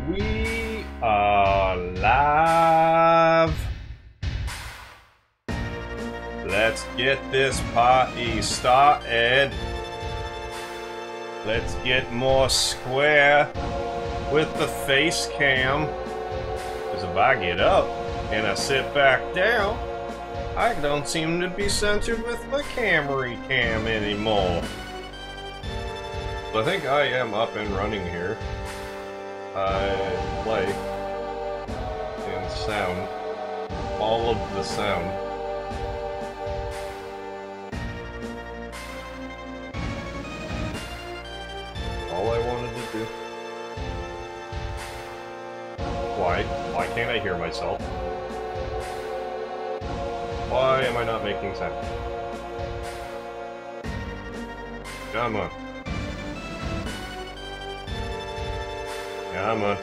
We are live. Let's get this party started. Let's get more square with the face cam. Because if I get up and I sit back down, I don't seem to be centered with my Camry cam anymore. So I think I am up and running here. Play and sound, all of the sound. All I wanted to do. Why can't I hear myself? Why am I not making sound? Come on. Come on.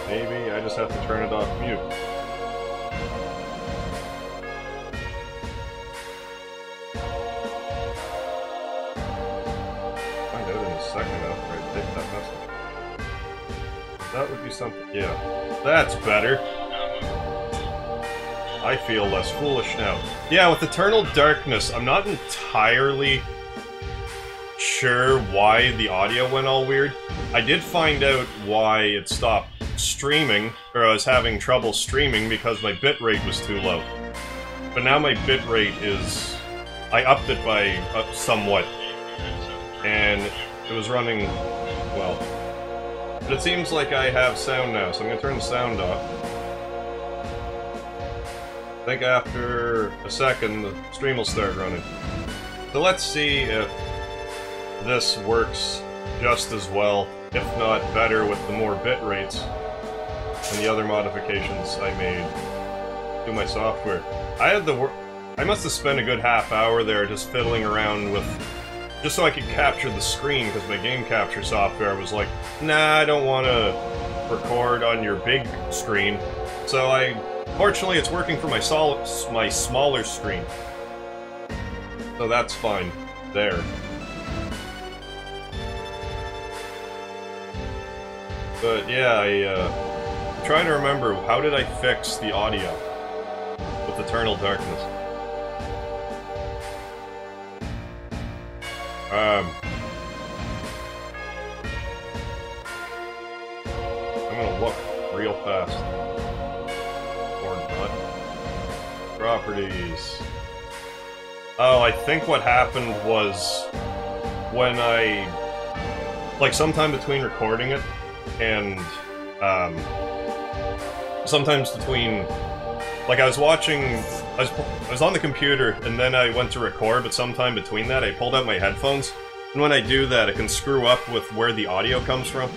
Maybe I just have to turn it off mute. Find out in a second after I take that message. That would be something. Yeah, that's better. I feel less foolish now. Yeah, with Eternal Darkness, I'm not entirely sure why the audio went all weird. I did find out why it stopped streaming, or I was having trouble streaming because my bitrate was too low. But now my bitrate is... I upped it by somewhat, and it was running well. But it seems like I have sound now, so I'm gonna turn the sound off. I think after a second, the stream will start running. So let's see if this works just as well, if not better, with the more bit rates and the other modifications I made to my software. I must have spent a good half hour there just fiddling around with, just so I could capture the screen, because my game capture software was like, nah, I don't want to record on your big screen. So fortunately it's working for my smaller screen. So that's fine there. But yeah, I'm trying to remember, how did I fix the audio with Eternal Darkness? I'm gonna look real fast. Or not. Properties. Oh, I think what happened was when like sometime between recording it and sometimes between, like, I was watching, I was on the computer and then I went to record, but sometime between that I pulled out my headphones, and when I do that I can screw up with where the audio comes from.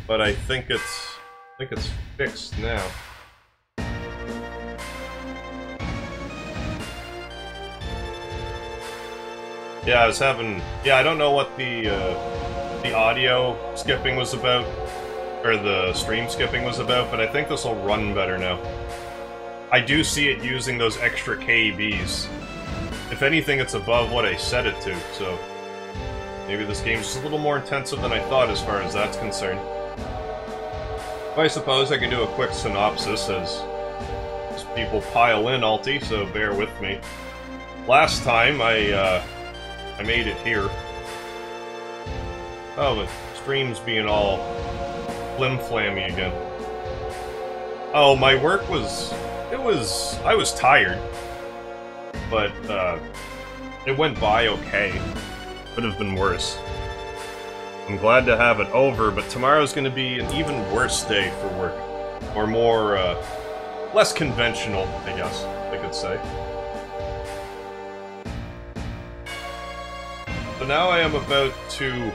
But I think it's fixed now. Yeah, I don't know what the audio skipping was about, or the stream skipping was about, but I think this will run better now. I do see it using those extra KBs. If anything, it's above what I set it to, so maybe this game's just a little more intensive than I thought as far as that's concerned. I suppose I can do a quick synopsis as people pile in, Alti, so bear with me. Last time I made it here. Oh, the stream's being all flim-flammy again. Oh, my work was... I was tired. But, it went by okay. Could have been worse. I'm glad to have it over, but tomorrow's gonna be an even worse day for work. Or more, less conventional, I guess I could say. So now I am about to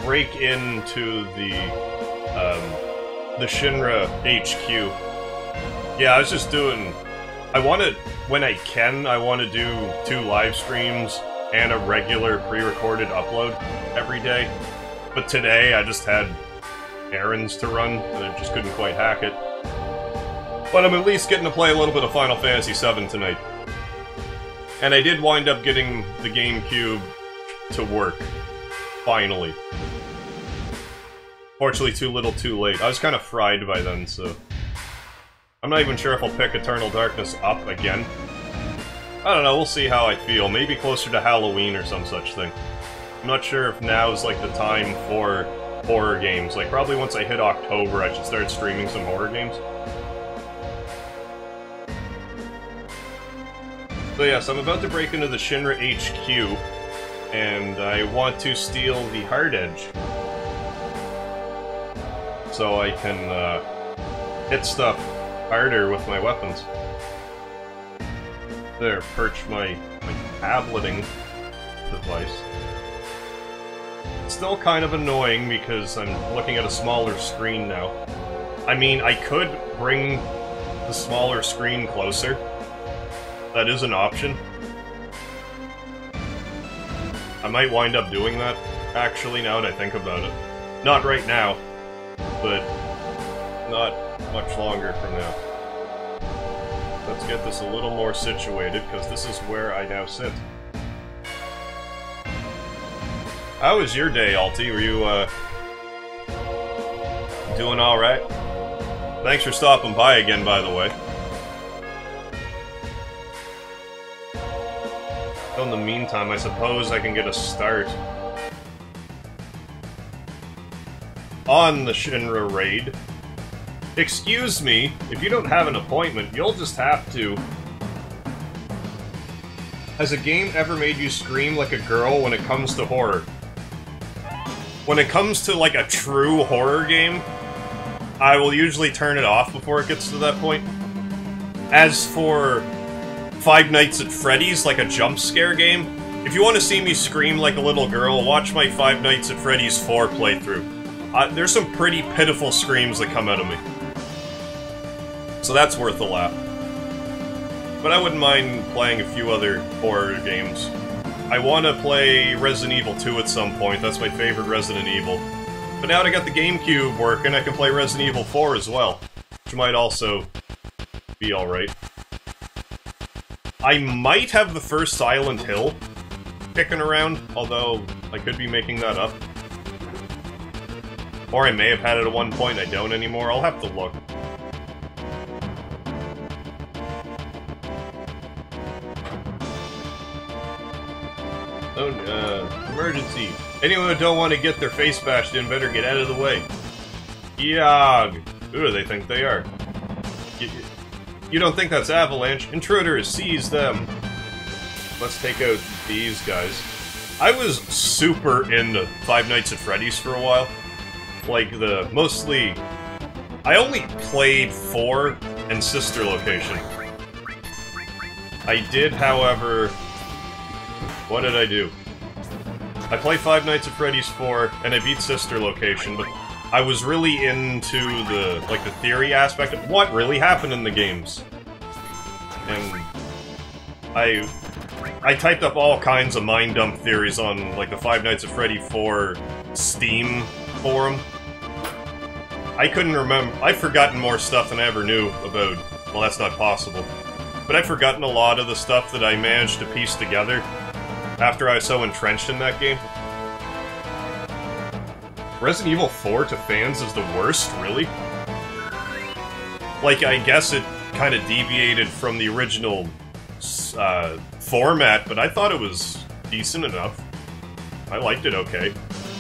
break into the Shinra HQ. Yeah, I was just doing... when I can, I want to do 2 live streams and a regular pre-recorded upload every day. But today, I just had errands to run, and I just couldn't quite hack it. But I'm at least getting to play a little bit of Final Fantasy VII tonight. And I did wind up getting the GameCube to work. Finally. Fortunately, too little, too late. I was kind of fried by then, so... I'm not even sure if I'll pick Eternal Darkness up again. I don't know, we'll see how I feel. Maybe closer to Halloween or some such thing. I'm not sure if now is like the time for horror games. Like, probably once I hit October, I should start streaming some horror games. So yes, I'm about to break into the Shinra HQ, and I want to steal the Hard Edge. So I can, hit stuff harder with my weapons. There, perch my tableting device. It's still kind of annoying because I'm looking at a smaller screen now. I mean, I could bring the smaller screen closer. That is an option. I might wind up doing that, actually, now that I think about it. Not right now, but not much longer from now. Let's get this a little more situated, because this is where I now sit. How was your day, Alti? Were you, doing alright? Thanks for stopping by again, by the way. In the meantime, I suppose I can get a start on the Shinra raid. Excuse me, if you don't have an appointment, you'll just have to. Has a game ever made you scream like a girl when it comes to horror? When it comes to, like, a true horror game, I will usually turn it off before it gets to that point. As for Five Nights at Freddy's, like a jump scare game, if you want to see me scream like a little girl, watch my Five Nights at Freddy's 4 playthrough. There's some pretty pitiful screams that come out of me. So that's worth a laugh. But I wouldn't mind playing a few other horror games. I want to play Resident Evil 2 at some point, that's my favorite Resident Evil. But now that I got the GameCube working, I can play Resident Evil 4 as well, which might also be alright. I might have the first Silent Hill kicking around, although I could be making that up. Or I may have had it at one point, I don't anymore, I'll have to look. Oh, emergency. Anyone who don't want to get their face bashed in better get out of the way. Yag! Who do they think they are? You don't think that's Avalanche? Intruders, seize them! Let's take out these guys. I was super into Five Nights at Freddy's for a while. Like, mostly... I only played 4 and Sister Location. I did, however... What did I do? I played Five Nights at Freddy's 4, and I beat Sister Location, but I was really into the theory aspect of what really happened in the games. And I typed up all kinds of mind dump theories on, like, the Five Nights at Freddy 4 Steam forum. I couldn't remember. I've forgotten more stuff than I ever knew about. Well, that's not possible. But I've forgotten a lot of the stuff that I managed to piece together after I was so entrenched in that game. Resident Evil 4 to fans is the worst, really? Like, I guess it kind of deviated from the original format, but I thought it was decent enough. I liked it okay.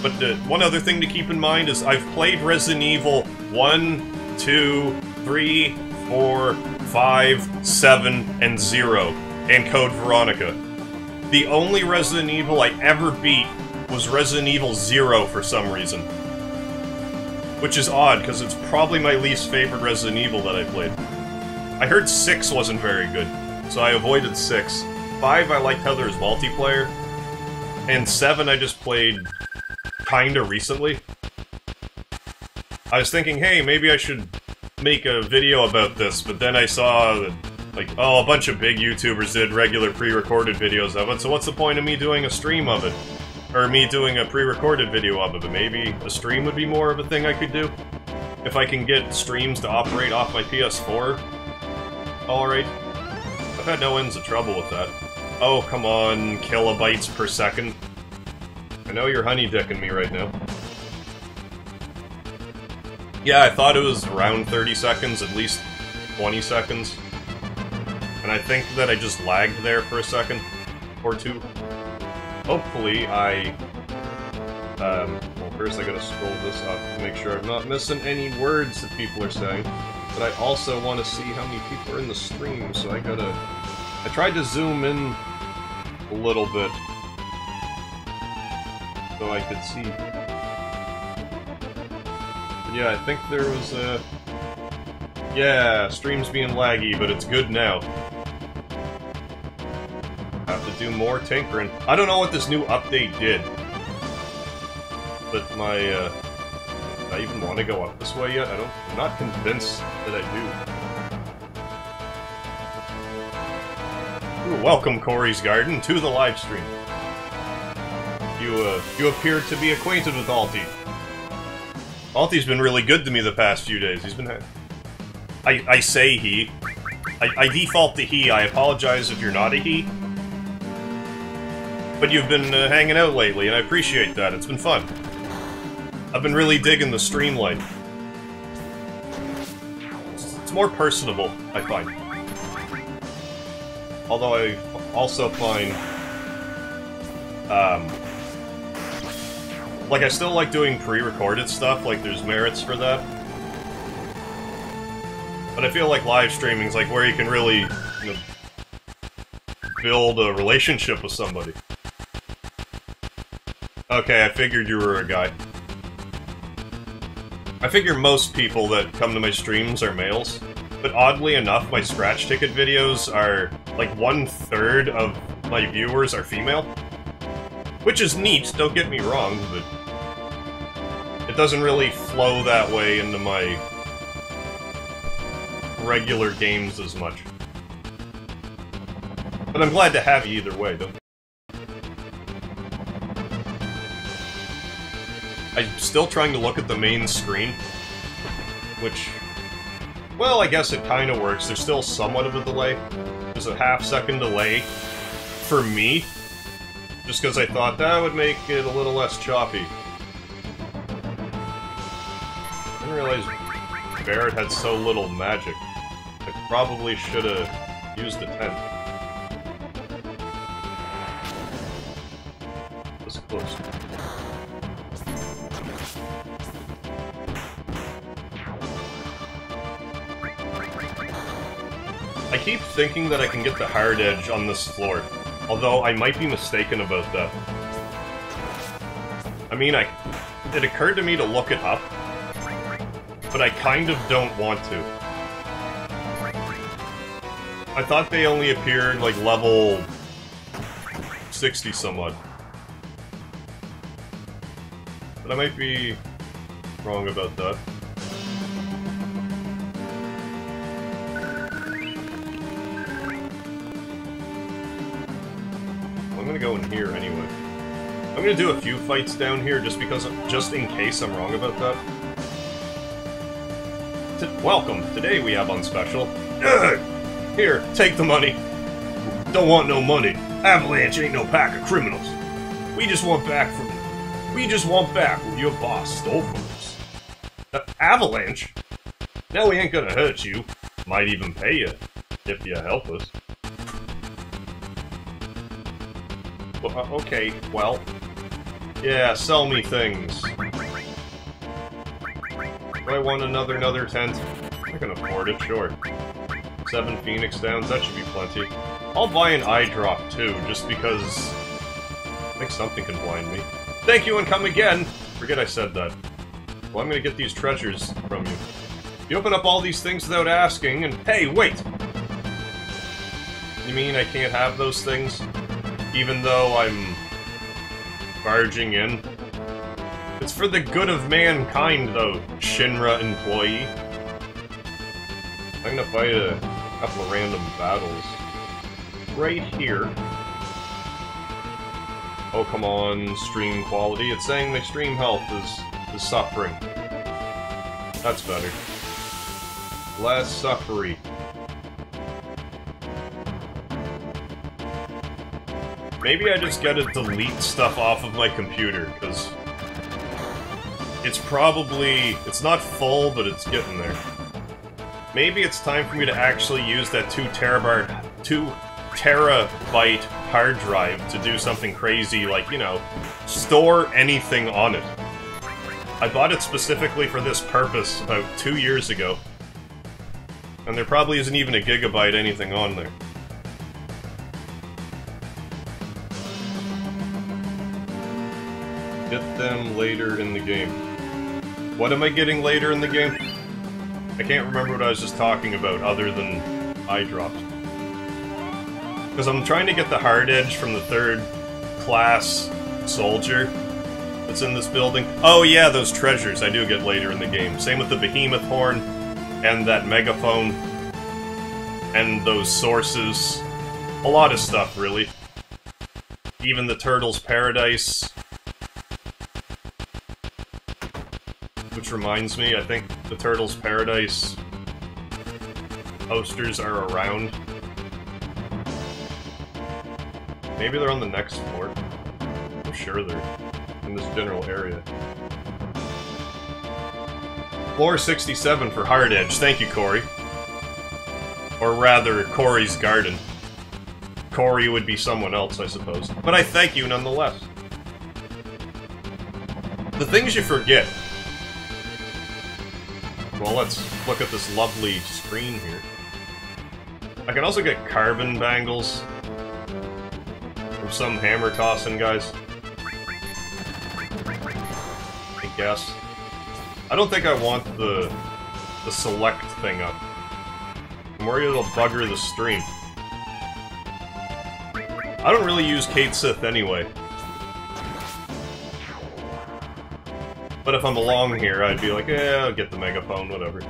But one other thing to keep in mind is I've played Resident Evil 1, 2, 3, 4, 5, 7, and 0, and Code Veronica. The only Resident Evil I ever beat was Resident Evil 0 for some reason. Which is odd, because it's probably my least favorite Resident Evil that I played. I heard 6 wasn't very good, so I avoided 6. 5 I liked how there was multiplayer. And 7 I just played kinda recently. I was thinking, hey, maybe I should make a video about this, but then I saw that, like, oh, a bunch of big YouTubers did regular pre-recorded videos of it, so what's the point of me doing a stream of it? Or me doing a pre-recorded video of it, but maybe a stream would be more of a thing I could do. If I can get streams to operate off my PS4. Alright. I've had no ends of trouble with that. Oh, come on, kilobytes per second. I know you're honey-dicking me right now. Yeah, I thought it was around 30 seconds, at least 20 seconds. And I think that I just lagged there for a second or two. Hopefully I... well, first I gotta scroll this up to make sure I'm not missing any words that people are saying. But I also want to see how many people are in the stream, so I gotta... I tried to zoom in a little bit so I could see. But yeah, I think there was a... Yeah, stream's being laggy, but it's good now. Have to do more tinkering. I don't know what this new update did. But my, do I even want to go up this way yet? I'm not convinced that I do. Ooh, welcome, Corey's Garden, to the live stream. You appear to be acquainted with Alti. Alti's been really good to me the past few days. He's been... I say he. I default to he. I apologize if you're not a he. But you've been hanging out lately, and I appreciate that. It's been fun. I've been really digging the stream life. It's more personable, I find. Although I also find... like, I still like doing pre-recorded stuff, like, there's merits for that. But I feel like live streaming is like where you can really, you know, build a relationship with somebody. Okay, I figured you were a guy. I figure most people that come to my streams are males, but oddly enough, my scratch ticket videos are, like, 1/3 of my viewers are female. Which is neat, don't get me wrong, but it doesn't really flow that way into my regular games as much. But I'm glad to have you either way, don't... I'm still trying to look at the main screen, which... Well, I guess it kinda works. There's still somewhat of a delay. There's a half-second delay for me, just because I thought that would make it a little less choppy. I didn't realize Barrett had so little magic. I probably should have used the tent. This close. I keep thinking that I can get the hard edge on this floor, although I might be mistaken about that. I mean, it occurred to me to look it up, but I kind of don't want to. I thought they only appeared, like, level 60 somewhat. But I might be wrong about that. I'm gonna go in here anyway. I'm gonna do a few fights down here just in case I'm wrong about that. Welcome. Today we have on special. Here, take the money. Don't want no money. Avalanche ain't no pack of criminals. We just want back what your boss stole from us. Avalanche? Now we ain't gonna hurt you. Might even pay you if you help us. Okay, well... Yeah, sell me things. Do I want another tent? I can afford it, sure. 7 Phoenix Downs, that should be plenty. I'll buy an eye drop, too, just because... I think something can blind me. Thank you and come again! Forget I said that. Well, I'm gonna get these treasures from you. You open up all these things without asking, and... Hey, wait! You mean I can't have those things? Even though I'm... barging in? It's for the good of mankind, though, Shinra employee. I'm gonna fight a couple of random battles. Right here. Oh, come on, stream quality. It's saying my stream health is suffering. That's better. Less suffery. Maybe I just gotta delete stuff off of my computer, because it's probably... it's not full, but it's getting there. Maybe it's time for me to actually use that 2 terabyte hard drive to do something crazy, like, you know, store anything on it. I bought it specifically for this purpose about 2 years ago. And there probably isn't even a gigabyte anything on there. Get them later in the game. What am I getting later in the game? I can't remember what I was just talking about, other than eye drops. Because I'm trying to get the hard edge from the 3rd class soldier that's in this building. Oh yeah, those treasures I do get later in the game. Same with the behemoth horn, and that megaphone, and those sources. A lot of stuff, really. Even the turtle's paradise. Which reminds me, I think the turtle's paradise posters are around. Maybe they're on the next floor. I'm sure they're in this general area. Floor 67 for hard edge. Thank you, Corey. Or rather, Corey's garden. Corey would be someone else, I suppose. But I thank you nonetheless. The things you forget. Well, let's look at this lovely screen here. I can also get carbon bangles from some hammer tossing guys. I guess. I don't think I want the select thing up. I'm worried it'll bugger the stream. I don't really use Kate Sith anyway. But if I'm along here, I'd be like, eh, I'll get the megaphone, whatever.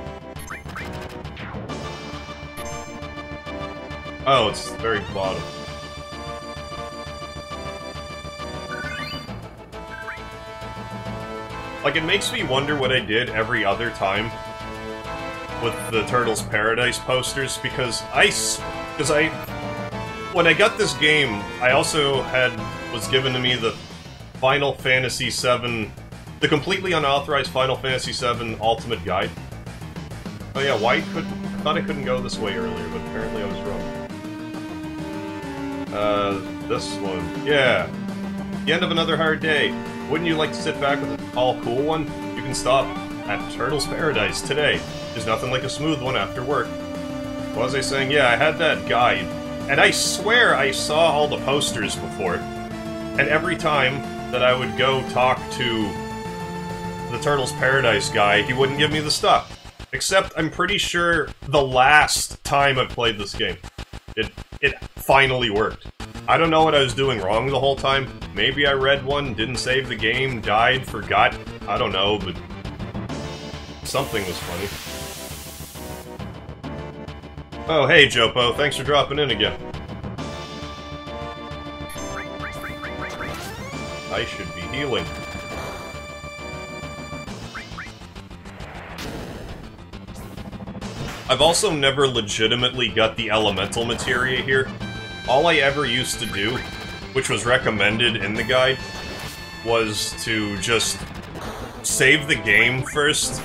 Oh, it's the very bottom. Like, it makes me wonder what I did every other time with the Turtles Paradise posters, because when I got this game, I also was given to me the Final Fantasy VII, the completely unauthorized Final Fantasy VII Ultimate Guide. Oh yeah, I thought I couldn't go this way earlier, but apparently I was wrong. This one. Yeah. The end of another hard day. Wouldn't you like to sit back with a all cool one? You can stop at Turtles Paradise today. There's nothing like a smooth one after work. What was I saying? Yeah, I had that guide. And I swear I saw all the posters before. And every time that I would go talk to the Turtles Paradise guy, he wouldn't give me the stuff. Except, I'm pretty sure the last time I played this game, it finally worked. I don't know what I was doing wrong the whole time. Maybe I read one, didn't save the game, died, forgot. I don't know, but something was funny. Oh, hey, Jopo. Thanks for dropping in again. I should be healing. I've also never legitimately got the elemental materia here. All I ever used to do, which was recommended in the guide, was to just save the game first,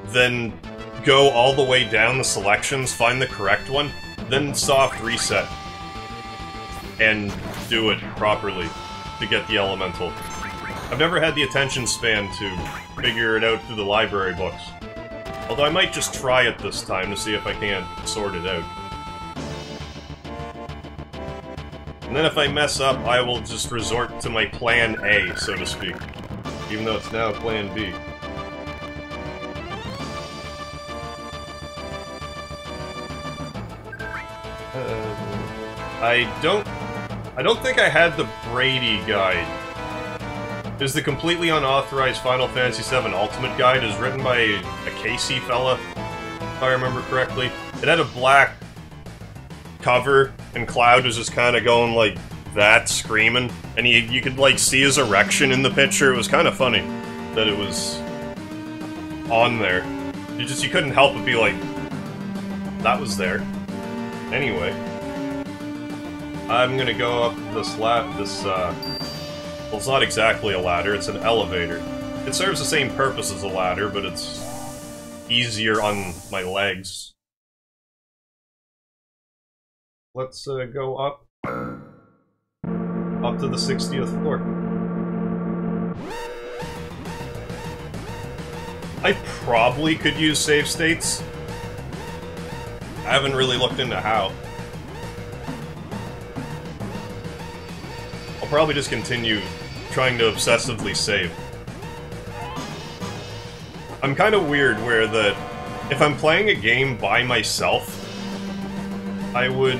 then go all the way down the selections, find the correct one, then soft reset, and do it properly to get the elemental. I've never had the attention span to figure it out through the library books. Although I might just try it this time to see if I can't sort it out. And then if I mess up, I will just resort to my plan A, so to speak. Even though it's now plan B. I don't think I had the Brady guide. Is the completely unauthorized Final Fantasy VII Ultimate Guide is written by a Casey fella, if I remember correctly. It had a black cover, and Cloud was just kind of going like that, screaming, and you could, like, see his erection in the picture. It was kind of funny that it was on there. You couldn't help but be like, that was there. Anyway, I'm gonna go up this well, it's not exactly a ladder, it's an elevator. It serves the same purpose as a ladder, but it's easier on my legs. Let's go up to the 60th floor. I probably could use save states. I haven't really looked into how. I'll probably just continue trying to obsessively save. I'm kind of weird where if I'm playing a game by myself, I would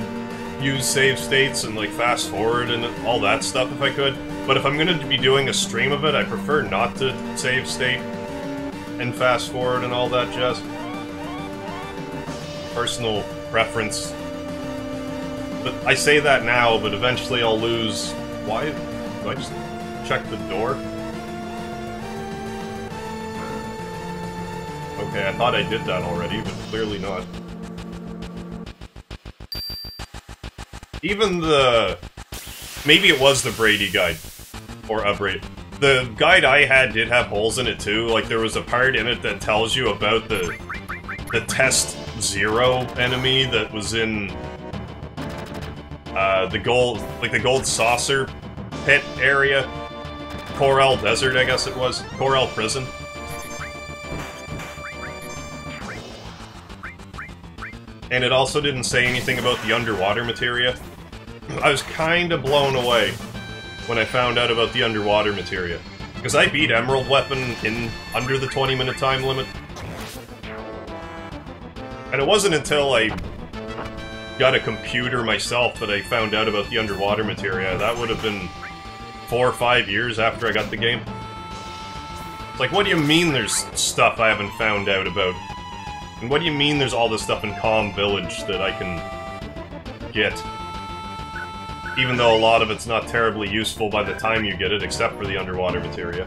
use save states and like fast forward and all that stuff if I could. But if I'm going to be doing a stream of it, I prefer not to save state and fast forward and all that jazz. Personal preference. But I say that now, but eventually I'll lose... Why? Do I just check the door? Okay, I thought I did that already, but clearly not. Even the... Maybe it was the Brady guide. Or a Brady... The guide I had did have holes in it too. Like, there was a part in it that tells you about the Test Zero enemy that was in the gold saucer pit area. Coral Desert, I guess it was. Coral Prison. And it also didn't say anything about the underwater materia. I was kinda blown away when I found out about the underwater materia. Because I beat Emerald Weapon in under the 20-minute time limit. And it wasn't until I got a computer myself that I found out about the underwater materia. That would have been 4 or 5 years after I got the game. It's like, what do you mean there's stuff I haven't found out about? And what do you mean there's all this stuff in Calm Village that I can get? Even though a lot of it's not terribly useful by the time you get it, except for the underwater materia.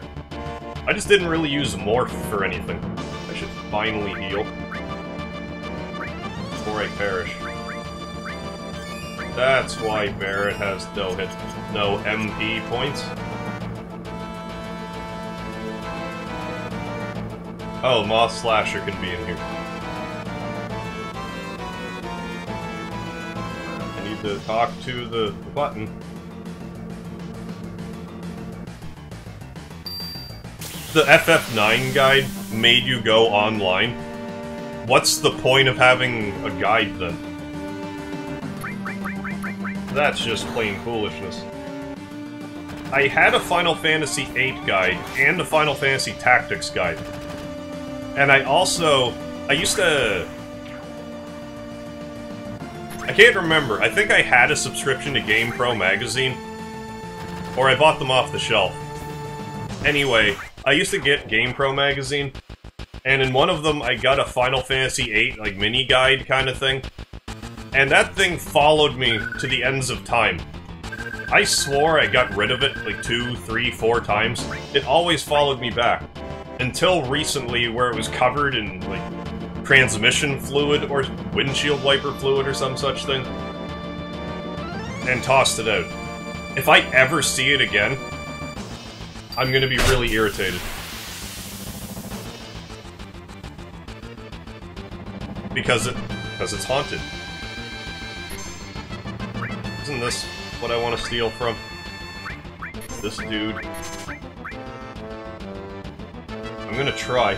I just didn't really use Morph for anything. I should finally heal before I perish. That's why Barret has no MP points. Oh, Moth Slasher can be in here. I need to talk to the button. The FF9 guide made you go online. What's the point of having a guide then? That's just plain foolishness. I had a Final Fantasy VIII guide and a Final Fantasy Tactics guide. And I used to... I can't remember. I think I had a subscription to GamePro magazine. Or I bought them off the shelf. Anyway, I used to get GamePro magazine. And in one of them, I got a Final Fantasy VIII, like, mini guide kind of thing. And that thing followed me to the ends of time. I swore I got rid of it, like, 2, 3, 4 times. It always followed me back. Until recently, where it was covered in, like, transmission fluid or windshield wiper fluid or some such thing. And tossed it out. If I ever see it again, I'm gonna be really irritated. Because it's haunted. Isn't this what I want to steal from? This dude. I'm gonna try.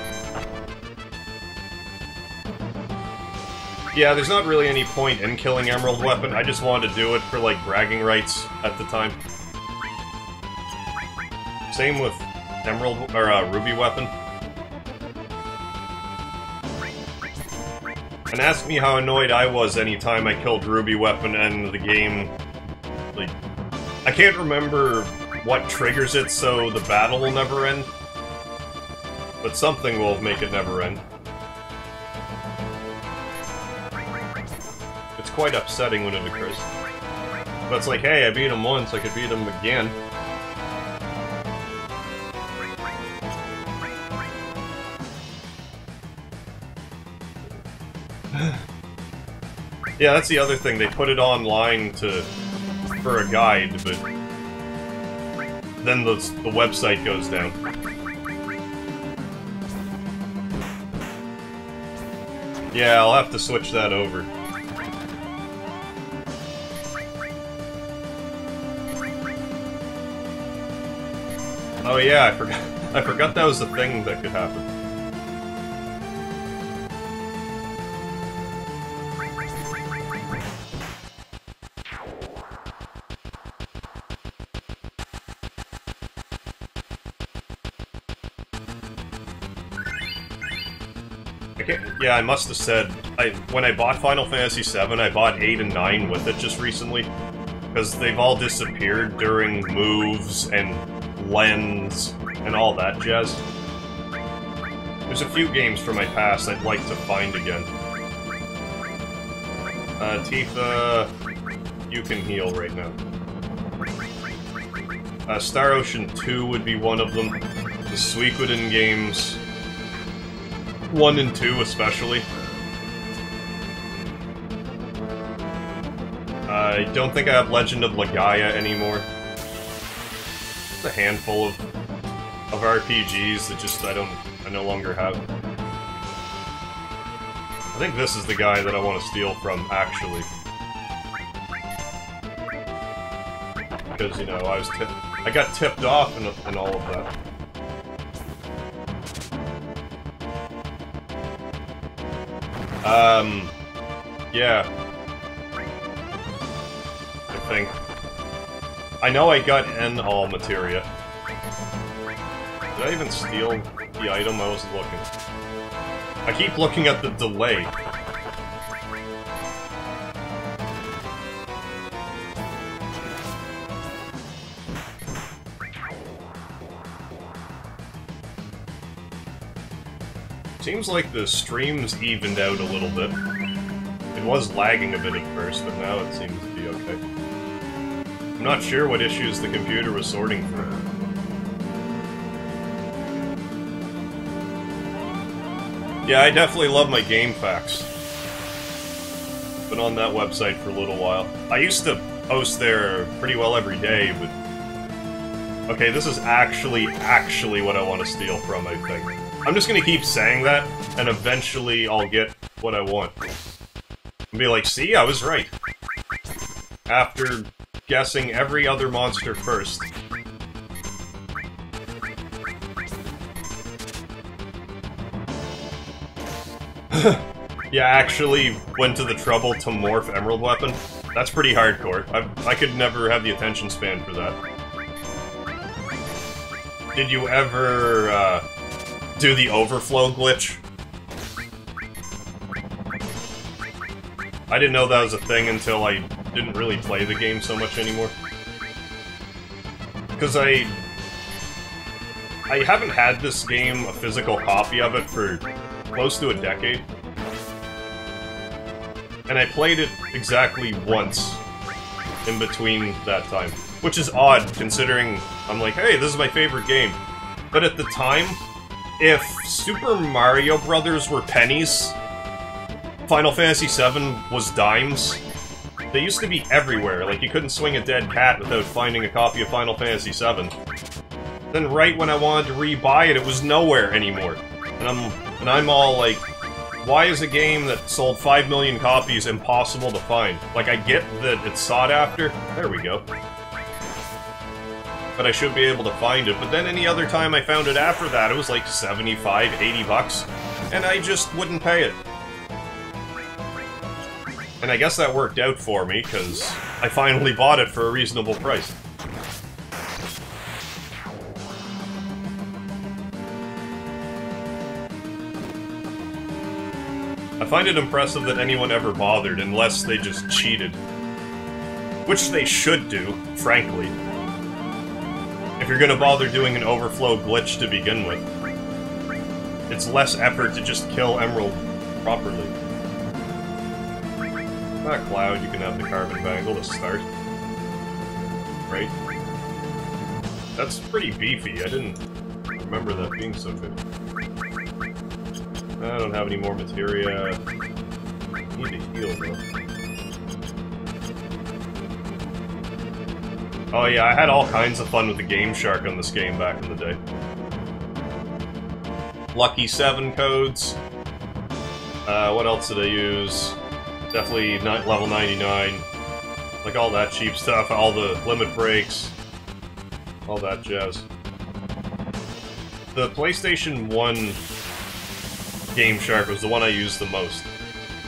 Yeah, there's not really any point in killing Emerald Weapon. I just wanted to do it for, like, bragging rights at the time. Same with Emerald, or, Ruby Weapon. And ask me how annoyed I was anytime I killed Ruby Weapon and the game... Like... I can't remember what triggers it so the battle will never end. But something will make it never end. It's quite upsetting when it occurs. But it's like, hey, I beat him once, I could beat him again. Yeah, that's the other thing. They put it online for a guide, but then the website goes down. Yeah, I'll have to switch that over. Oh yeah, I forgot that was the thing that could happen. Yeah, I must have said, when I bought Final Fantasy VII, I bought 8 and 9 with it just recently, because they've all disappeared during moves and lens and all that jazz. There's a few games from my past I'd like to find again. Tifa, you can heal right now. Star Ocean 2 would be one of them. The Suikoden games. 1 and 2 especially. I don't think I have Legend of Legaia anymore. Just a handful of RPGs that just I no longer have. I think this is the guy that I want to steal from, actually. Because, you know, I got tipped off and all of that. Yeah. I think. I know I got N all materia. Did I even steal the item? I wasn't looking. I keep looking at the delay. Seems like the stream's evened out a little bit. It was lagging a bit at first, but now it seems to be okay. I'm not sure what issues the computer was sorting through. Yeah, I definitely love my game facts. Been on that website for a little while. I used to post there pretty well every day, but... Okay, this is actually what I want to steal from, I think. I'm just gonna keep saying that, and eventually I'll get what I want. And be like, see, I was right. After guessing every other monster first. Yeah, actually went to the trouble to morph Emerald Weapon. That's pretty hardcore. I could never have the attention span for that. Did you ever, do the overflow glitch? I didn't know that was a thing until I didn't really play the game so much anymore. Because I haven't had this game, a physical copy of it, for close to a decade. And I played it exactly once in between that time. Which is odd, considering I'm like, hey, this is my favorite game. But at the time, if Super Mario Brothers were pennies, Final Fantasy VII was dimes. They used to be everywhere, like you couldn't swing a dead cat without finding a copy of Final Fantasy VII. Then right when I wanted to re-buy it, it was nowhere anymore. And I'm all like, why is a game that sold 5 million copies impossible to find? Like, I get that it's sought after. There we go. But I should be able to find it. But then any other time I found it after that, it was like 75, 80 bucks. And I just wouldn't pay it. And I guess that worked out for me, because I finally bought it for a reasonable price. I find it impressive that anyone ever bothered, unless they just cheated. Which they should do, frankly. If you're gonna bother doing an overflow glitch to begin with. It's less effort to just kill Emerald properly. Ah, Cloud, you can have the Carbon Bangle to start. right? That's pretty beefy. I didn't remember that being so good. I don't have any more materia. Need to heal, though. Oh yeah, I had all kinds of fun with the Game Shark on this game back in the day. Lucky 7 codes. What else did I use? Definitely not level 99. Like all that cheap stuff, all the limit breaks. All that jazz. The PlayStation 1 Game Shark was the one I used the most.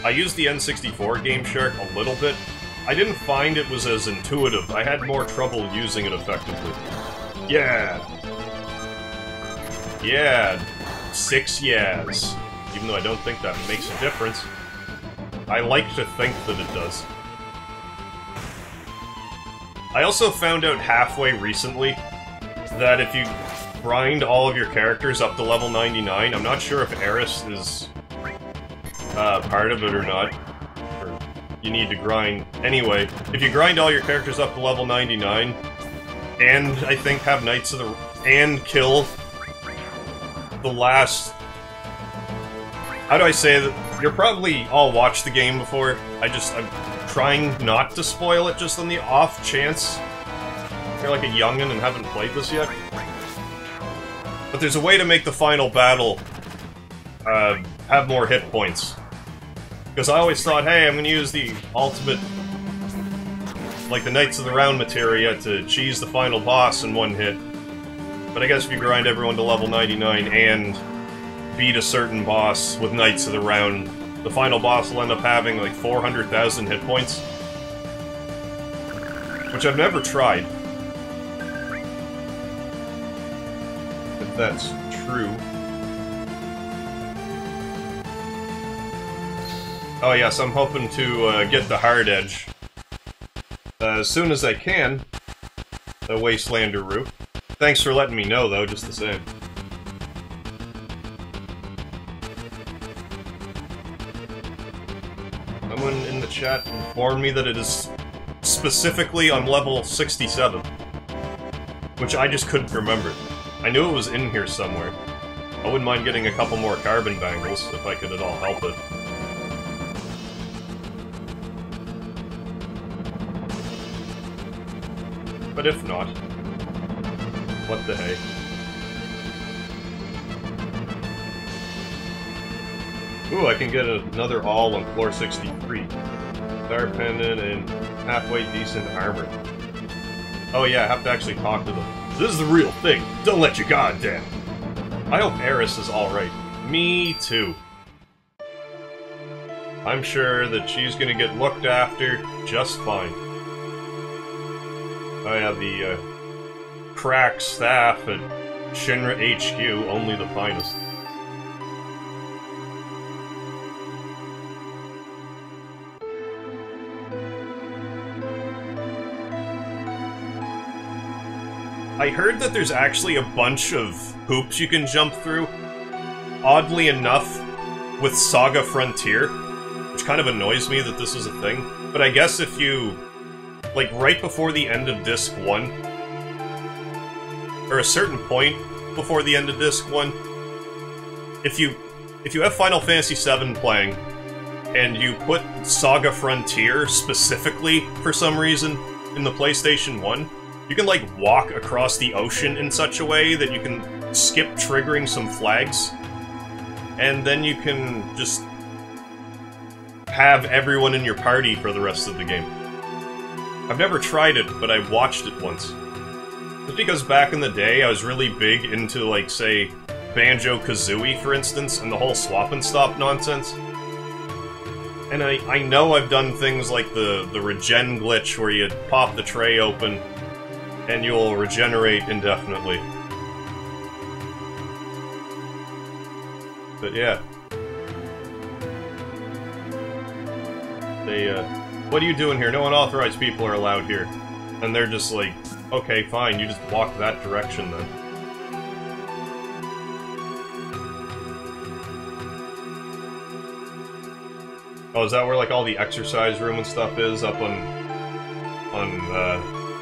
I used the N64 Game Shark a little bit. I didn't find it was as intuitive. I had more trouble using it effectively. Yeah! Yeah! 6 yeahs. Even though I don't think that makes a difference. I like to think that it does. I also found out halfway recently that if you grind all of your characters up to level 99, I'm not sure if Aeris is part of it or not. Or you need to grind. Anyway, if you grind all your characters up to level 99, and I think have Knights of the... and kill the last... How do I say that? You're probably all watched the game before. I'm trying not to spoil it just on the off chance you're like a youngin' and haven't played this yet. But there's a way to make the final battle have more hit points. Because I always thought, hey, I'm gonna use the ultimate, like the Knights of the Round materia to cheese the final boss in one hit. But I guess if you grind everyone to level 99 and beat a certain boss with Knights of the Round, the final boss will end up having like 400,000 hit points. Which I've never tried. If that's true. Oh yes, I'm hoping to get the hard edge as soon as I can. The Wastelander route. Thanks for letting me know though, just the same. Someone in the chat informed me that it is specifically on level 67. Which I just couldn't remember. I knew it was in here somewhere. I wouldn't mind getting a couple more carbon bangles, if I could at all help it. But if not, what the hey. Ooh, I can get another all on floor 63. Star pendant and halfway decent armor. Oh yeah, I have to actually talk to them. This is the real thing. Don't let your guard down. I hope Aeris is alright. Me too. I'm sure that she's gonna get looked after just fine. Oh yeah, the crack staff at Shinra HQ, only the finest. I heard that there's actually a bunch of hoops you can jump through, oddly enough, with Saga Frontier, which kind of annoys me that this is a thing, but I guess if you, like right before the end of Disc 1, or a certain point before the end of Disc 1, if you have Final Fantasy VII playing, and you put Saga Frontier specifically, for some reason, in the PlayStation 1, you can, like, walk across the ocean in such a way that you can skip triggering some flags, and then you can just have everyone in your party for the rest of the game. I've never tried it, but I watched it once. Just because back in the day, I was really big into, like, say, Banjo-Kazooie, for instance, and the whole swap and stop nonsense. And I know I've done things like the regen glitch, where you pop the tray open, and you'll regenerate indefinitely. But yeah. They, what are you doing here? No unauthorized people are allowed here. And they're just like, okay, fine, you just walk that direction then. Oh, is that where, like, all the exercise room and stuff is? Up on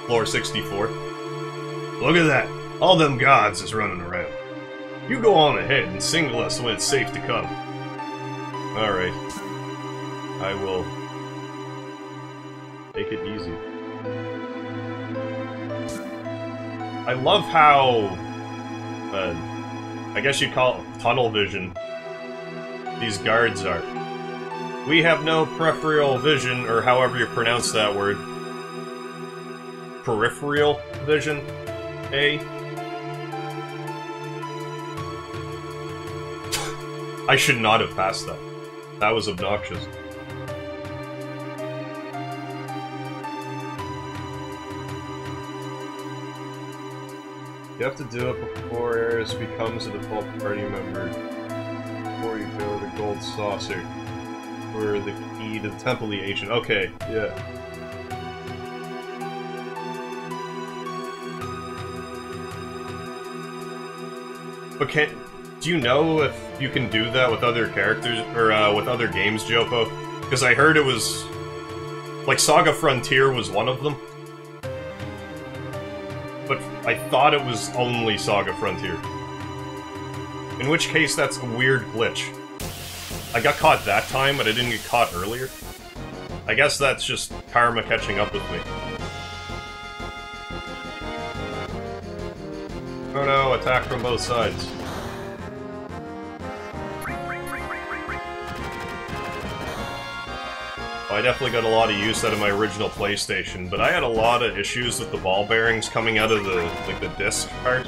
Floor 64. Look at that! All them gods is running around. You go on ahead and single us when it's safe to come. Alright. I will take it easy. I love how, I guess you'd call it tunnel vision, these guards are. We have no peripheral vision, or however you pronounce that word. Peripheral vision? I should not have passed that. That was obnoxious. You have to do it before Aeris becomes a default party member. Before you go to the gold saucer. For the key to the Temple of the Ancient. Okay, yeah. But do you know if you can do that with other characters, or with other games, Jopo? Because I heard it was... like, Saga Frontier was one of them. But I thought it was only Saga Frontier. In which case, that's a weird glitch. I got caught that time, but I didn't get caught earlier. I guess that's just karma catching up with me. Oh no, attack from both sides. I definitely got a lot of use out of my original PlayStation, but I had a lot of issues with the ball bearings coming out of the, like, the disc part.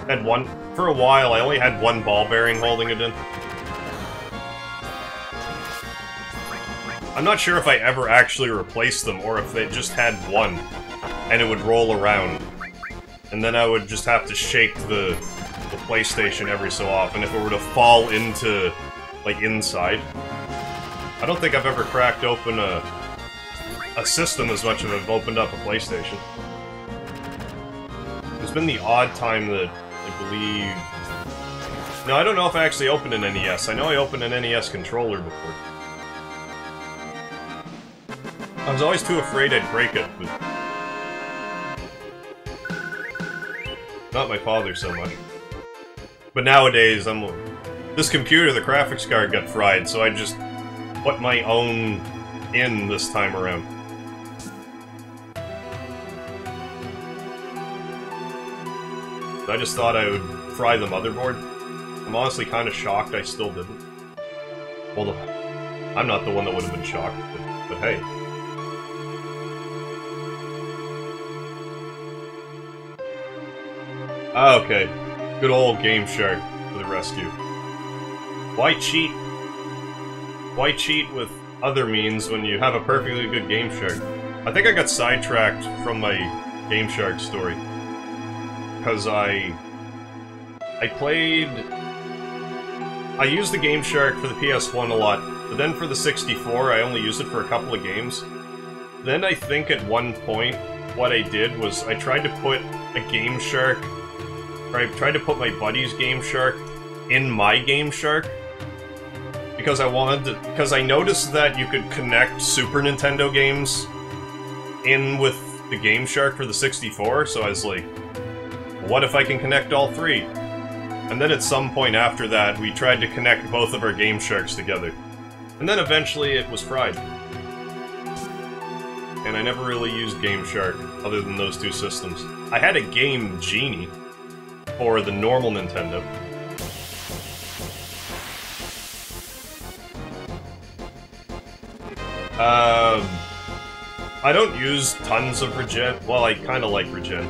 Had one, for a while, I only had one ball bearing holding it in. I'm not sure if I ever actually replaced them, or if they just had one, and it would roll around. And then I would just have to shake the PlayStation every so often if it were to fall into, like, inside. I don't think I've ever cracked open a system as much as I've opened up a PlayStation. There's been the odd time that I believe... No, I don't know if I actually opened an NES. I know I opened an NES controller before. I was always too afraid I'd break it, but... Not my father so much. But nowadays, this computer, the graphics card got fried, so I just put my own in this time around. I just thought I would fry the motherboard. I'm honestly kind of shocked I still didn't. Well, I'm not the one that would have been shocked, but hey. Ah, okay. Good old Game Shark for the rescue. Why cheat? Why cheat with other means when you have a perfectly good Game Shark? I think I got sidetracked from my Game Shark story. Because I used the Game Shark for the PS1 a lot, but then for the 64 I only used it for a couple of games. Then I think at one point, what I did was I tried to put a Game Shark, or I tried to put my buddy's Game Shark in my Game Shark. Because I noticed that you could connect Super Nintendo games in with the Game Shark for the 64, so I was like, what if I can connect all three? And then at some point after that, we tried to connect both of our Game Sharks together. And then eventually it was fried. And I never really used Game Shark other than those two systems. I had a Game Genie for the normal Nintendo. I don't use tons of regen. Well, I kinda like regen.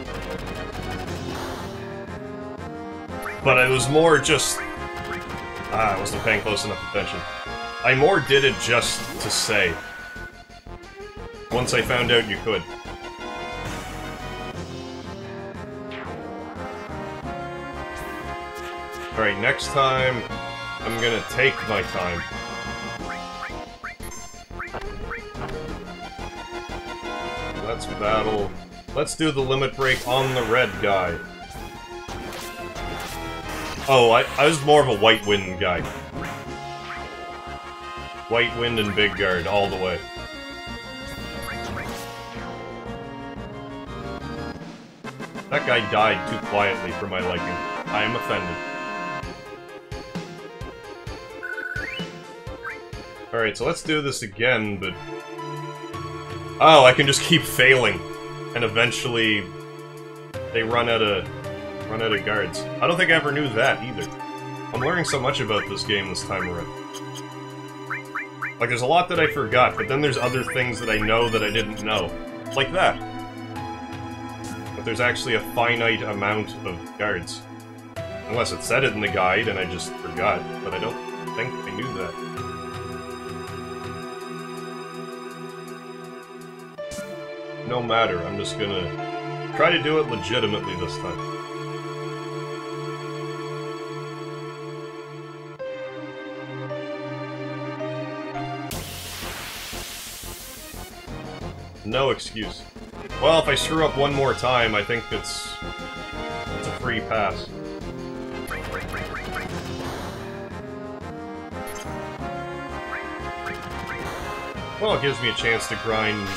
But it was more just... I wasn't paying close enough attention. I more did it just to say. Once I found out you could. Alright, next time, I'm gonna take my time. Let's battle. Let's do the limit break on the red guy. Oh, I was more of a White Wind guy. White Wind and Big Guard all the way. That guy died too quietly for my liking. I am offended. Alright, so let's do this again, but... Oh, I can just keep failing. And eventually... they run out of guards. I don't think I ever knew that, either. I'm learning so much about this game this time around. Like, there's a lot that I forgot, but then there's other things that I know that I didn't know. Like that. But there's actually a finite amount of guards. Unless it said it in the guide and I just forgot, but I don't think I knew that. No matter, I'm just gonna try to do it legitimately this time. No excuse. Well, if I screw up one more time, I think it's a free pass. Well, it gives me a chance to grind...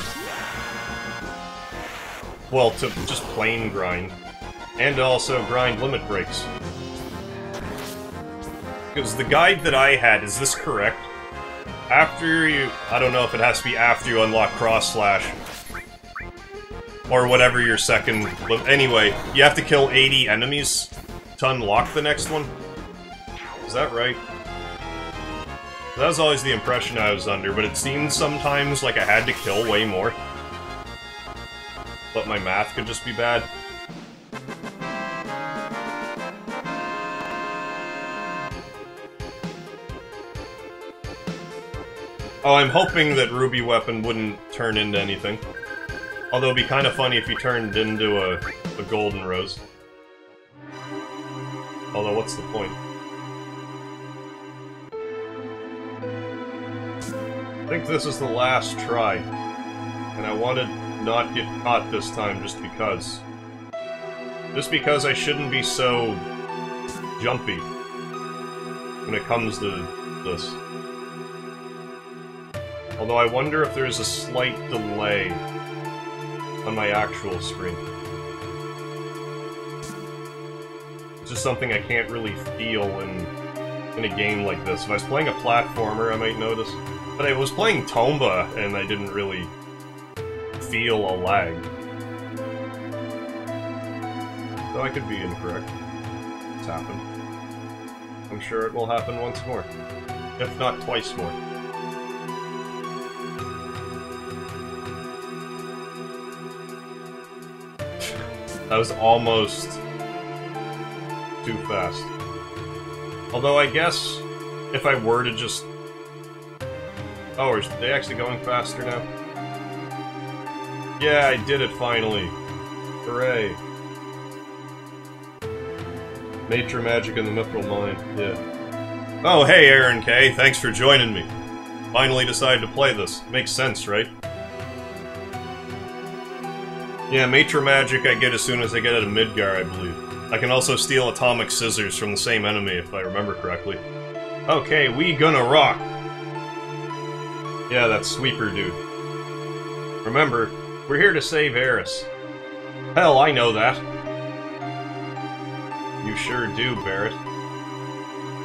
well, to just plain grind. And also grind limit breaks. Because the guide that I had, is this correct? After you... I don't know if it has to be after you unlock Cross Slash. Or whatever your second... Anyway, you have to kill 80 enemies to unlock the next one. Is that right? That was always the impression I was under, but it seemed sometimes like I had to kill way more. But my math could just be bad. Oh, I'm hoping that Ruby Weapon wouldn't turn into anything. Although it'd be kind of funny if he turned into a Golden Rose. Although, what's the point? I think this is the last try. And I want to not get caught this time just because. Just because I shouldn't be so jumpy when it comes to this. Although I wonder if there's a slight delay on my actual screen. It's just something I can't really feel in a game like this. If I was playing a platformer, I might notice. But I was playing Tomba, and I didn't really feel a lag. So I could be incorrect. It's happened. I'm sure it will happen once more. If not twice more. That was almost too fast. Although I guess if I were to just... Oh, are they actually going faster now? Yeah, I did it finally. Hooray. Nature Magic in the Mithril Mine, yeah. Oh, hey Aaron K, thanks for joining me. Finally decided to play this. Makes sense, right? Yeah, Matra Magic I get as soon as I get out of Midgar, I believe. I can also steal Atomic Scissors from the same enemy, if I remember correctly. Okay, we gonna rock! Yeah, that sweeper dude. Remember, we're here to save Aeris. Hell, I know that. You sure do, Barret.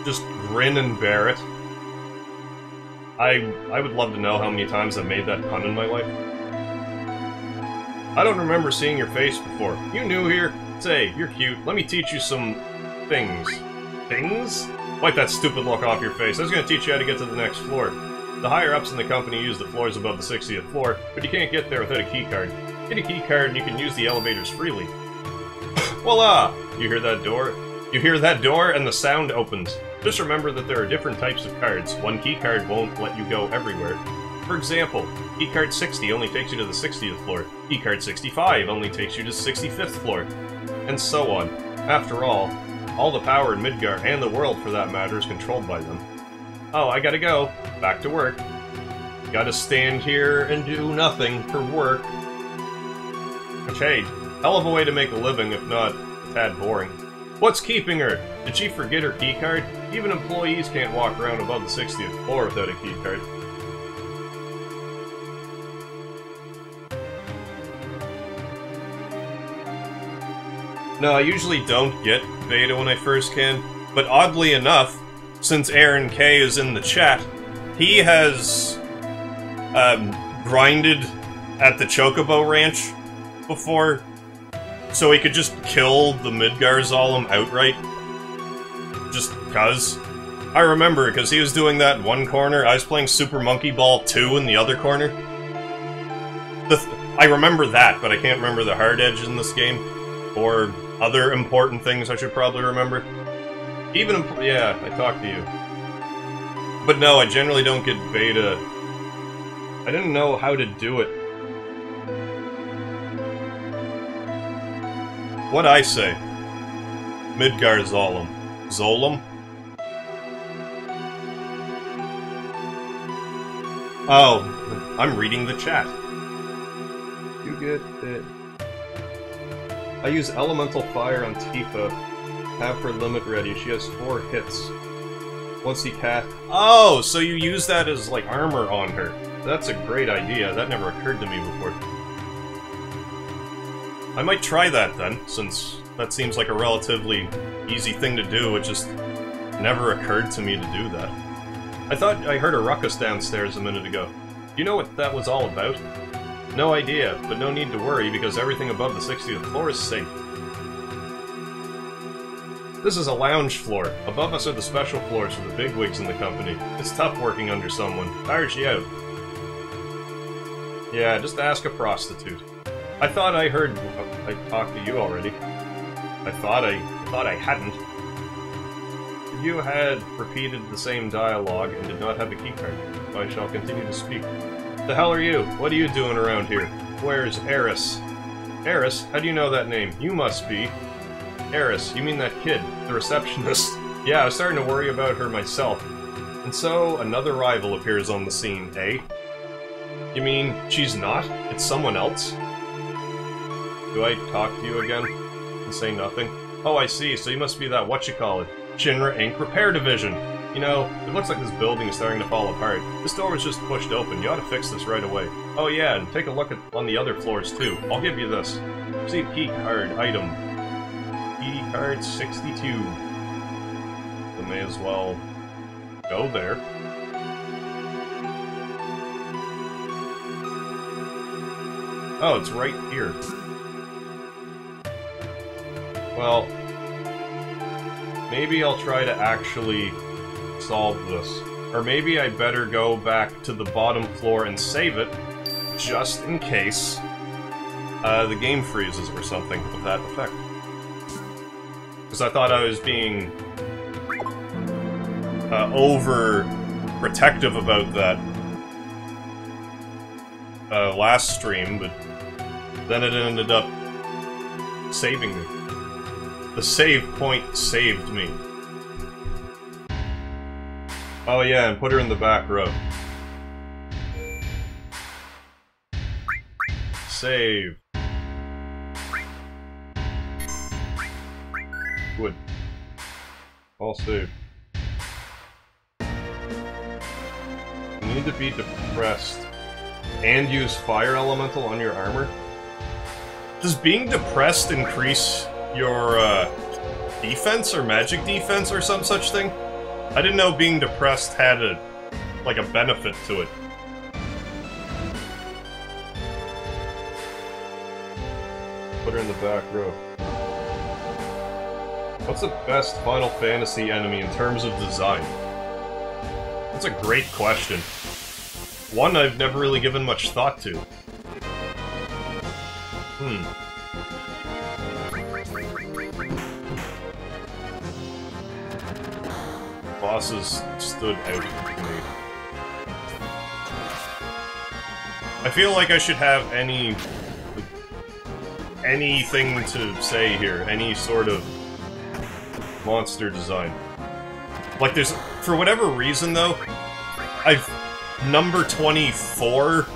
Just grin and bear it. I would love to know how many times I've made that pun in my life. I don't remember seeing your face before. You new here? Say, you're cute. Let me teach you some... things. Things? Wipe that stupid look off your face. I was gonna teach you how to get to the next floor. The higher-ups in the company use the floors above the 60th floor, but you can't get there without a keycard. Get a keycard and you can use the elevators freely. Voila! You hear that door? You hear that door and the sound opens. Just remember that there are different types of cards. One keycard won't let you go everywhere. For example, keycard 60 only takes you to the 60th floor. Keycard 65 only takes you to the 65th floor. And so on. After all the power in Midgar, and the world for that matter, is controlled by them. Oh, I gotta go. Back to work. Gotta stand here and do nothing for work. Which, hey, hell of a way to make a living, if not a tad boring. What's keeping her? Did she forget her keycard? Even employees can't walk around above the 60th floor without a keycard. No, I usually don't get beta when I first can, but oddly enough, since Aaron K is in the chat, he has grinded at the Chocobo Ranch before, so he could just kill the Midgarzalem outright. Just cuz. I remember, because he was doing that in one corner, I was playing Super Monkey Ball 2 in the other corner. I remember that, but I can't remember the hard edge in this game. Or other important things I should probably remember. Even, yeah, I talked to you. But no, I generally don't get beta. I didn't know how to do it. What'd I say? Midgarzalem. Zolem? Oh, I'm reading the chat. You get it. I use Elemental Fire on Tifa. Have her limit ready. She has 4 hits. Once he cast... Oh, so you use that as, like, armor on her. That's a great idea. That never occurred to me before. I might try that, then, since that seems like a relatively easy thing to do. It just never occurred to me to do that. I thought I heard a ruckus downstairs a minute ago. Do you know what that was all about? No idea, but no need to worry, because everything above the 60th floor is safe. This is a lounge floor. Above us are the special floors for the bigwigs in the company. It's tough working under someone. Tires you out. Yeah, just ask a prostitute. I thought I heard... I talked to you already. I thought I hadn't. You had repeated the same dialogue and did not have a keycard. I shall continue to speak. The hell are you? What are you doing around here? Where's Aeris? Aeris? How do you know that name? You must be... Aeris, you mean that kid, the receptionist? Yeah, I was starting to worry about her myself. And so, another rival appears on the scene, eh? You mean, she's not? It's someone else? Do I talk to you again? And say nothing? Oh, I see, so you must be that whatchamacallit, Shinra Inc. Repair Division! You know, it looks like this building is starting to fall apart. This door was just pushed open, you ought to fix this right away. Oh yeah, and take a look on the other floors too. I'll give you this. See, key card, item. Key card 62. We may as well go there. Oh, it's right here. Well, maybe I'll try to actually solve this. Or maybe I better go back to the bottom floor and save it, just in case the game freezes or something of that effect. Because I thought I was being over-protective about that last stream, but then it ended up saving me. The save point saved me. Oh yeah, and put her in the back row. Save. Good. All saved. You need to be depressed and use Fire Elemental on your armor? Does being depressed increase your defense or magic defense or some such thing? I didn't know being depressed had a benefit to it. Put her in the back row. What's the best Final Fantasy enemy in terms of design? That's a great question. One I've never really given much thought to. Bosses stood out to me. I feel like I should have anything to say here, any sort of monster design. Like there's, for whatever reason though, number 24,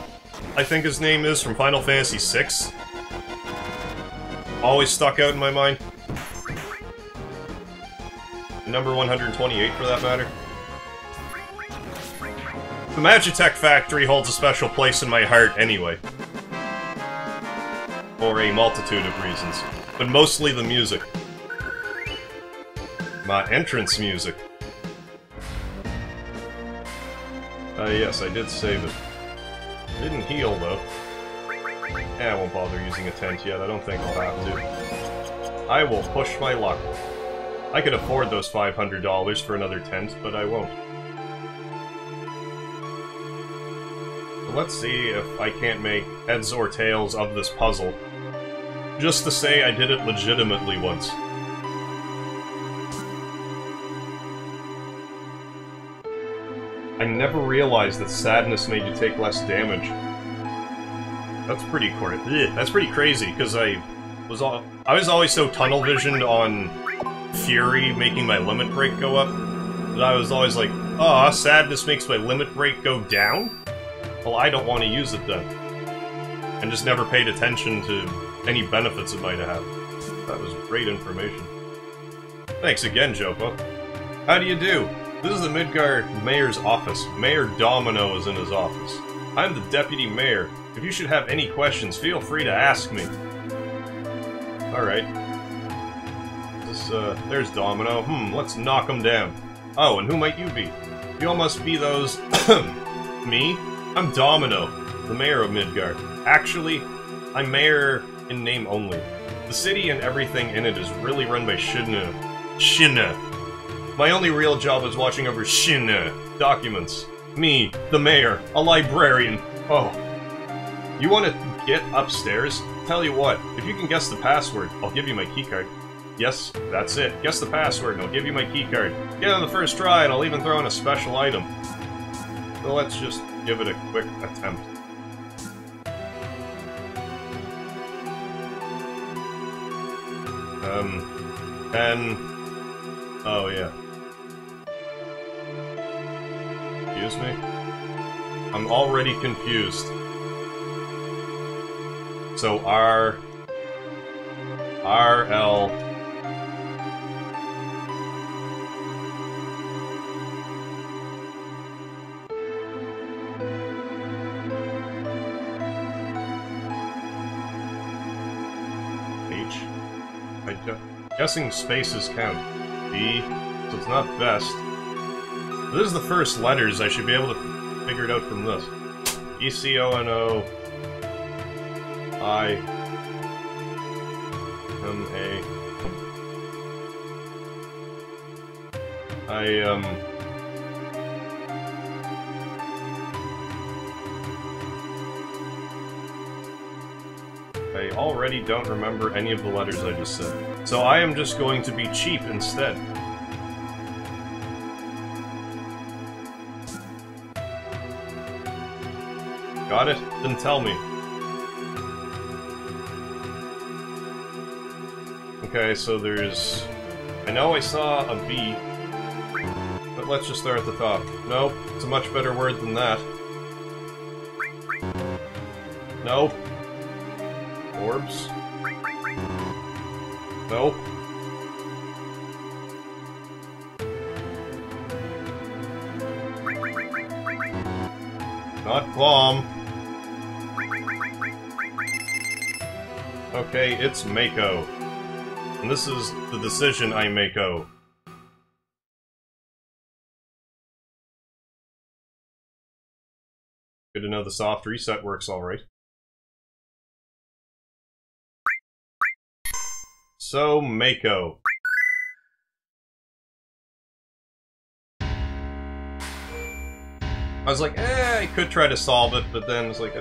I think his name is, from Final Fantasy VI, always stuck out in my mind. Number 128, for that matter. The Magitech Factory holds a special place in my heart anyway. For a multitude of reasons. but mostly the music. My entrance music. Yes, I did save it. Didn't heal, though. I won't bother using a tent yet, I don't think I'll have to. I will push my luck. I could afford those $500 for another tent, but I won't. So let's see if I can't make heads or tails of this puzzle. Just to say I did it legitimately once. I never realized that sadness made you take less damage. That's pretty crazy, because I was always so tunnel visioned on Fury making my limit break go up that I was always like, "Aw, sadness makes my limit break go down? Well, I don't want to use it then." And just never paid attention to any benefits it might have. That was great information. Thanks again, Jopo. How do you do? This is the Midgar Mayor's office. Mayor Domino is in his office. I'm the Deputy Mayor. If you should have any questions, feel free to ask me. Alright. There's Domino. Let's knock him down. Oh, and who might you be? You all must be those... Me? I'm Domino, the Mayor of Midgar. Actually, I'm Mayor in name only. The city and everything in it is really run by Shinra. My only real job is watching over Shinra documents. Me, the mayor, a librarian. Oh. You want to get upstairs? Tell you what, if you can guess the password, I'll give you my keycard. Yes, that's it. Guess the password and I'll give you my keycard. Get on the first try and I'll even throw in a special item. So let's just give it a quick attempt. Oh yeah. Excuse me? I'm already confused. So R... L... H? Guessing spaces count. B, so it's not best. This is the first letters, I should be able to figure it out from this. E-C-O-N-O... I-M-A... I already don't remember any of the letters I just said. So I am just going to be cheap instead. Got it? Then tell me. Okay, so there's... I know I saw a B, but let's just start at the top. Nope, it's a much better word than that. Nope. Orbs? Nope. Not bomb. Okay, it's Mako. And this is the decision I Mako. Good to know the soft reset works alright. So, Mako. I was like, I could try to solve it, but then it's like,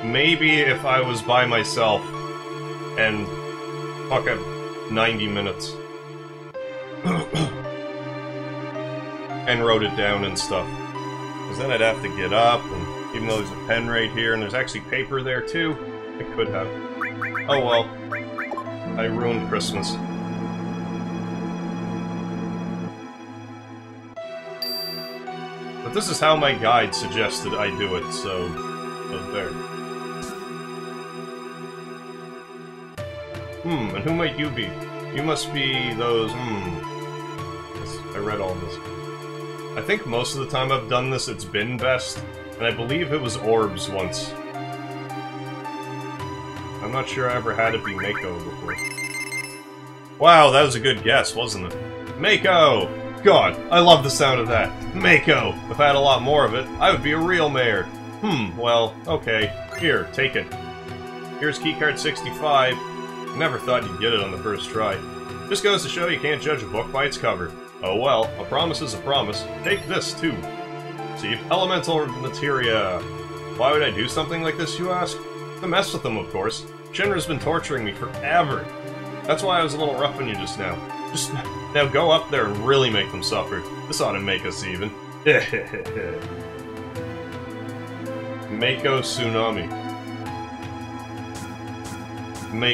maybe if I was by myself and fuck up 90 minutes and wrote it down and stuff. Because then I'd have to get up, and even though there's a pen right here and there's actually paper there too, I could have. Oh well. I ruined Christmas. But this is how my guide suggested I do it, so there. And who might you be? You must be those, Yes, I read all this. I think most of the time I've done this, it's been best, and I believe it was orbs once. I'm not sure I ever had it be Mako before. Wow, that was a good guess, wasn't it? Mako! God, I love the sound of that. Mako! If I had a lot more of it, I would be a real mayor. Well, okay. Here, take it. Here's keycard 65. Never thought you'd get it on the first try. Just goes to show you can't judge a book by its cover. Oh well, a promise is a promise. Take this, too. See, elemental materia. Why would I do something like this, you ask? To mess with them, of course. Shinra's been torturing me forever. That's why I was a little rough on you just now. Just now go up there and really make them suffer. This ought to make us even. Mako Tsunami.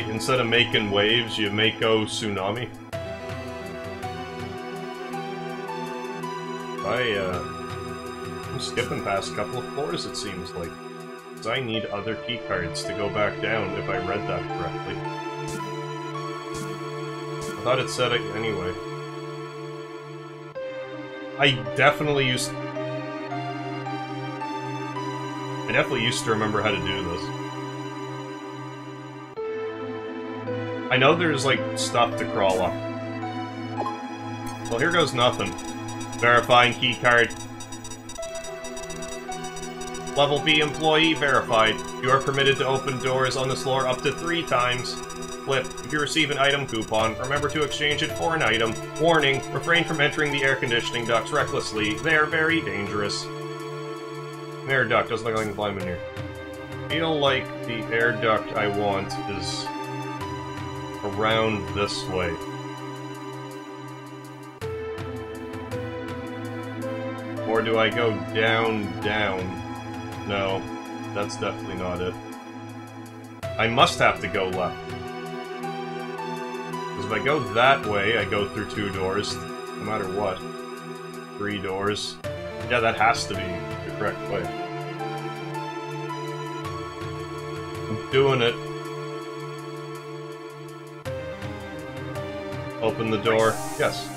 Instead of making waves, you Mako Tsunami. I'm skipping past a couple of floors, it seems like. So I need other keycards to go back down, if I read that correctly. I thought it said it anyway. I definitely used to remember how to do this. I know there's, like, stuff to crawl up. Well, here goes nothing. Verifying keycard. Level B employee verified. You are permitted to open doors on this floor up to 3 times. Flip. If you receive an item coupon, remember to exchange it for an item. Warning, refrain from entering the air conditioning ducts recklessly. They are very dangerous. An air duct doesn't look like I can climb in here. I feel like the air duct I want is around this way. Or do I go down? No, that's definitely not it. I must have to go left. Because if I go that way, I go through 2 doors, no matter what. 3 doors. Yeah, that has to be the correct way. I'm doing it. Open the door. Yes.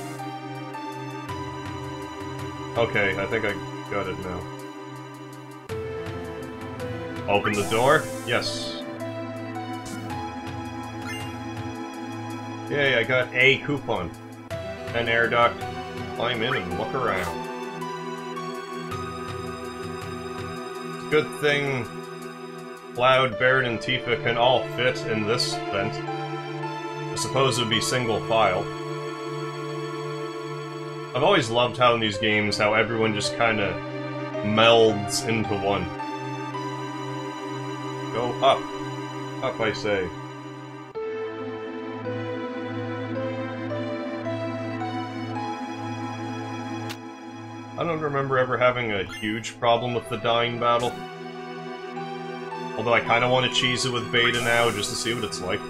Okay, I think I got it now. Open the door. Yes. Yay, I got a coupon. An air duct. Climb in and look around. Good thing Cloud, Baird, and Tifa can all fit in this vent. I suppose it would be single file. I've always loved how in these games, how everyone just kinda melds into one. Go up. Up, I say. I don't remember ever having a huge problem with the dying battle. Although I kinda want to cheese it with beta now, just to see what it's like.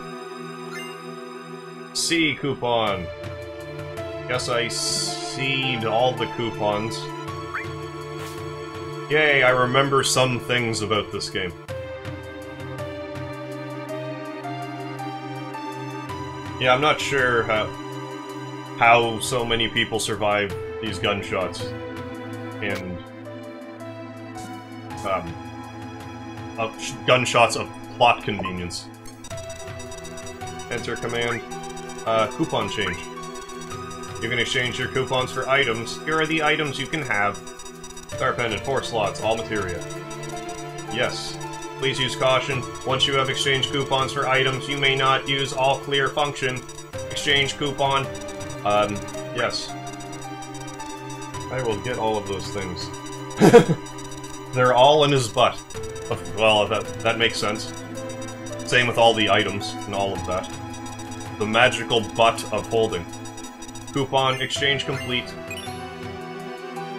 C coupon. Guess I seed all the coupons. Yay, I remember some things about this game. Yeah, I'm not sure how so many people survive these gunshots. And gunshots of plot convenience. Enter command. Coupon change. You can exchange your coupons for items. Here are the items you can have. Star pendant, 4 slots, all materia. Yes. Please use caution. Once you have exchanged coupons for items, you may not use all clear function. Exchange coupon. Yes. I will get all of those things. They're all in his butt. Well, that makes sense. Same with all the items and all of that. The magical butt of holding. Coupon exchange complete.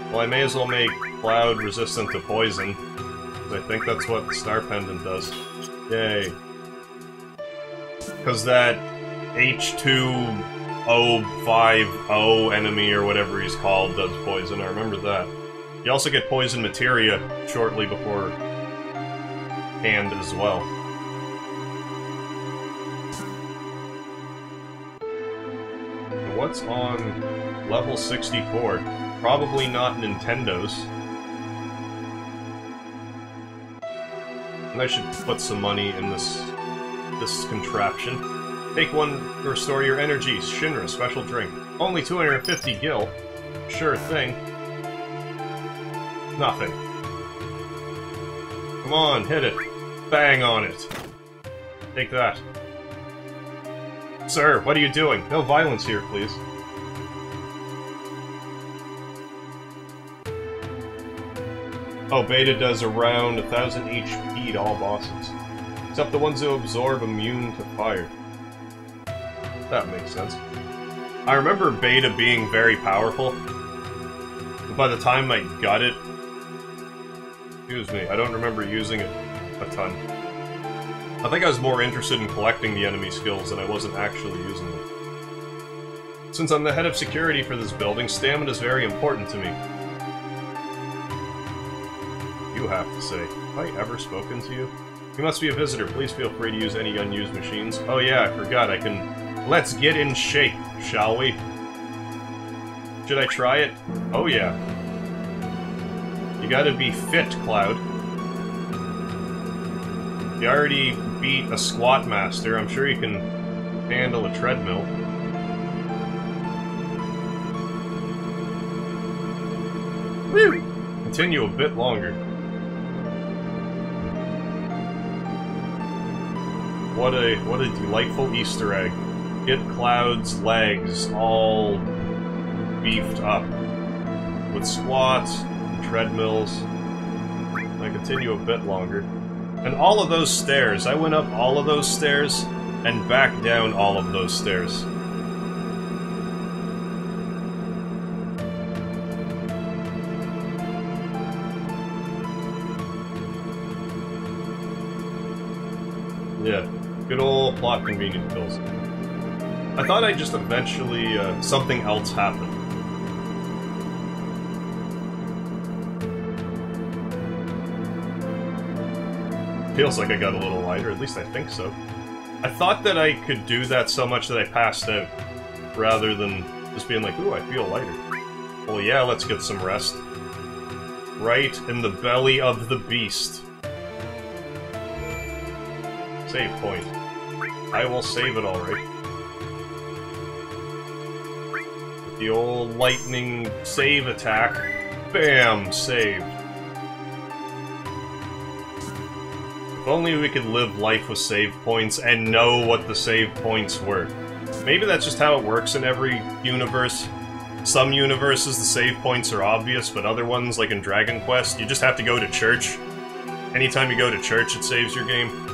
Well, I may as well make Cloud resistant to poison. I think that's what the Star Pendant does. Yay. Because that H2050 enemy or whatever he's called does poison, I remember that. You also get poison materia shortly before hand as well. What's on level 64? Probably not Nintendo's. And I should put some money in this this contraption. Take one to restore your energies. Shinra, special drink. Only 250 gil. Sure thing. Nothing. Come on, hit it. Bang on it. Take that. Sir, what are you doing? No violence here, please. Oh, Beta does around 1000 HP to all bosses. Except the ones who absorb immune to fire. That makes sense. I remember Beta being very powerful. But by the time I got it... Excuse me, I don't remember using it a ton. I think I was more interested in collecting the enemy skills than I wasn't actually using them. Since I'm the head of security for this building, stamina is very important to me. You have to say. Have I ever spoken to you? You must be a visitor. Please feel free to use any unused machines. Oh yeah, I forgot. I can... Let's get in shape, shall we? Should I try it? Oh yeah. You gotta be fit, Cloud. You already beat a squat master. I'm sure you can handle a treadmill. Woo! Continue a bit longer. What a delightful Easter egg. Get Cloud's legs all beefed up. With squats, and treadmills. I continue a bit longer. And all of those stairs. I went up all of those stairs, and back down all of those stairs. Yeah. Good old plot convenient kills. I thought I'd just eventually, something else happen. Feels like I got a little lighter, at least I think so. I thought that I could do that so much that I passed out, rather than just being like, ooh, I feel lighter. Well, yeah, let's get some rest. Right in the belly of the beast. Save point. I will save it alright. With the old lightning save attack. Bam! Saved. If only we could live life with save points and know what the save points were. Maybe that's just how it works in every universe. Some universes the save points are obvious, but other ones, like in Dragon Quest, you just have to go to church. Anytime you go to church, it saves your game.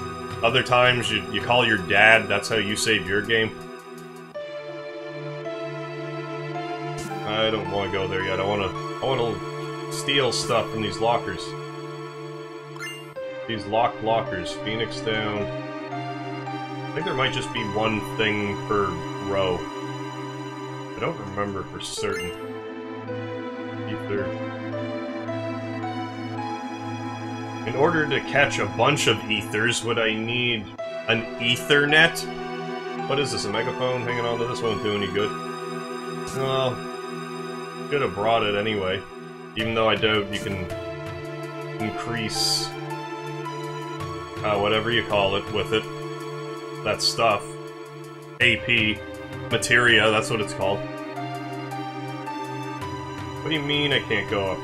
Other times, you call your dad, that's how you save your game. I don't want to go there yet. I want to steal stuff from these lockers. These locked lockers. Phoenix down. I think there might just be one thing per row. I don't remember for certain. Ether. In order to catch a bunch of ethers, would I need an Ethernet? What is this, a megaphone? Hanging on to this won't do any good. Well, could have brought it anyway. Even though I doubt you can increase... whatever you call it with it. That stuff. AP. Materia, that's what it's called. What do you mean I can't go up?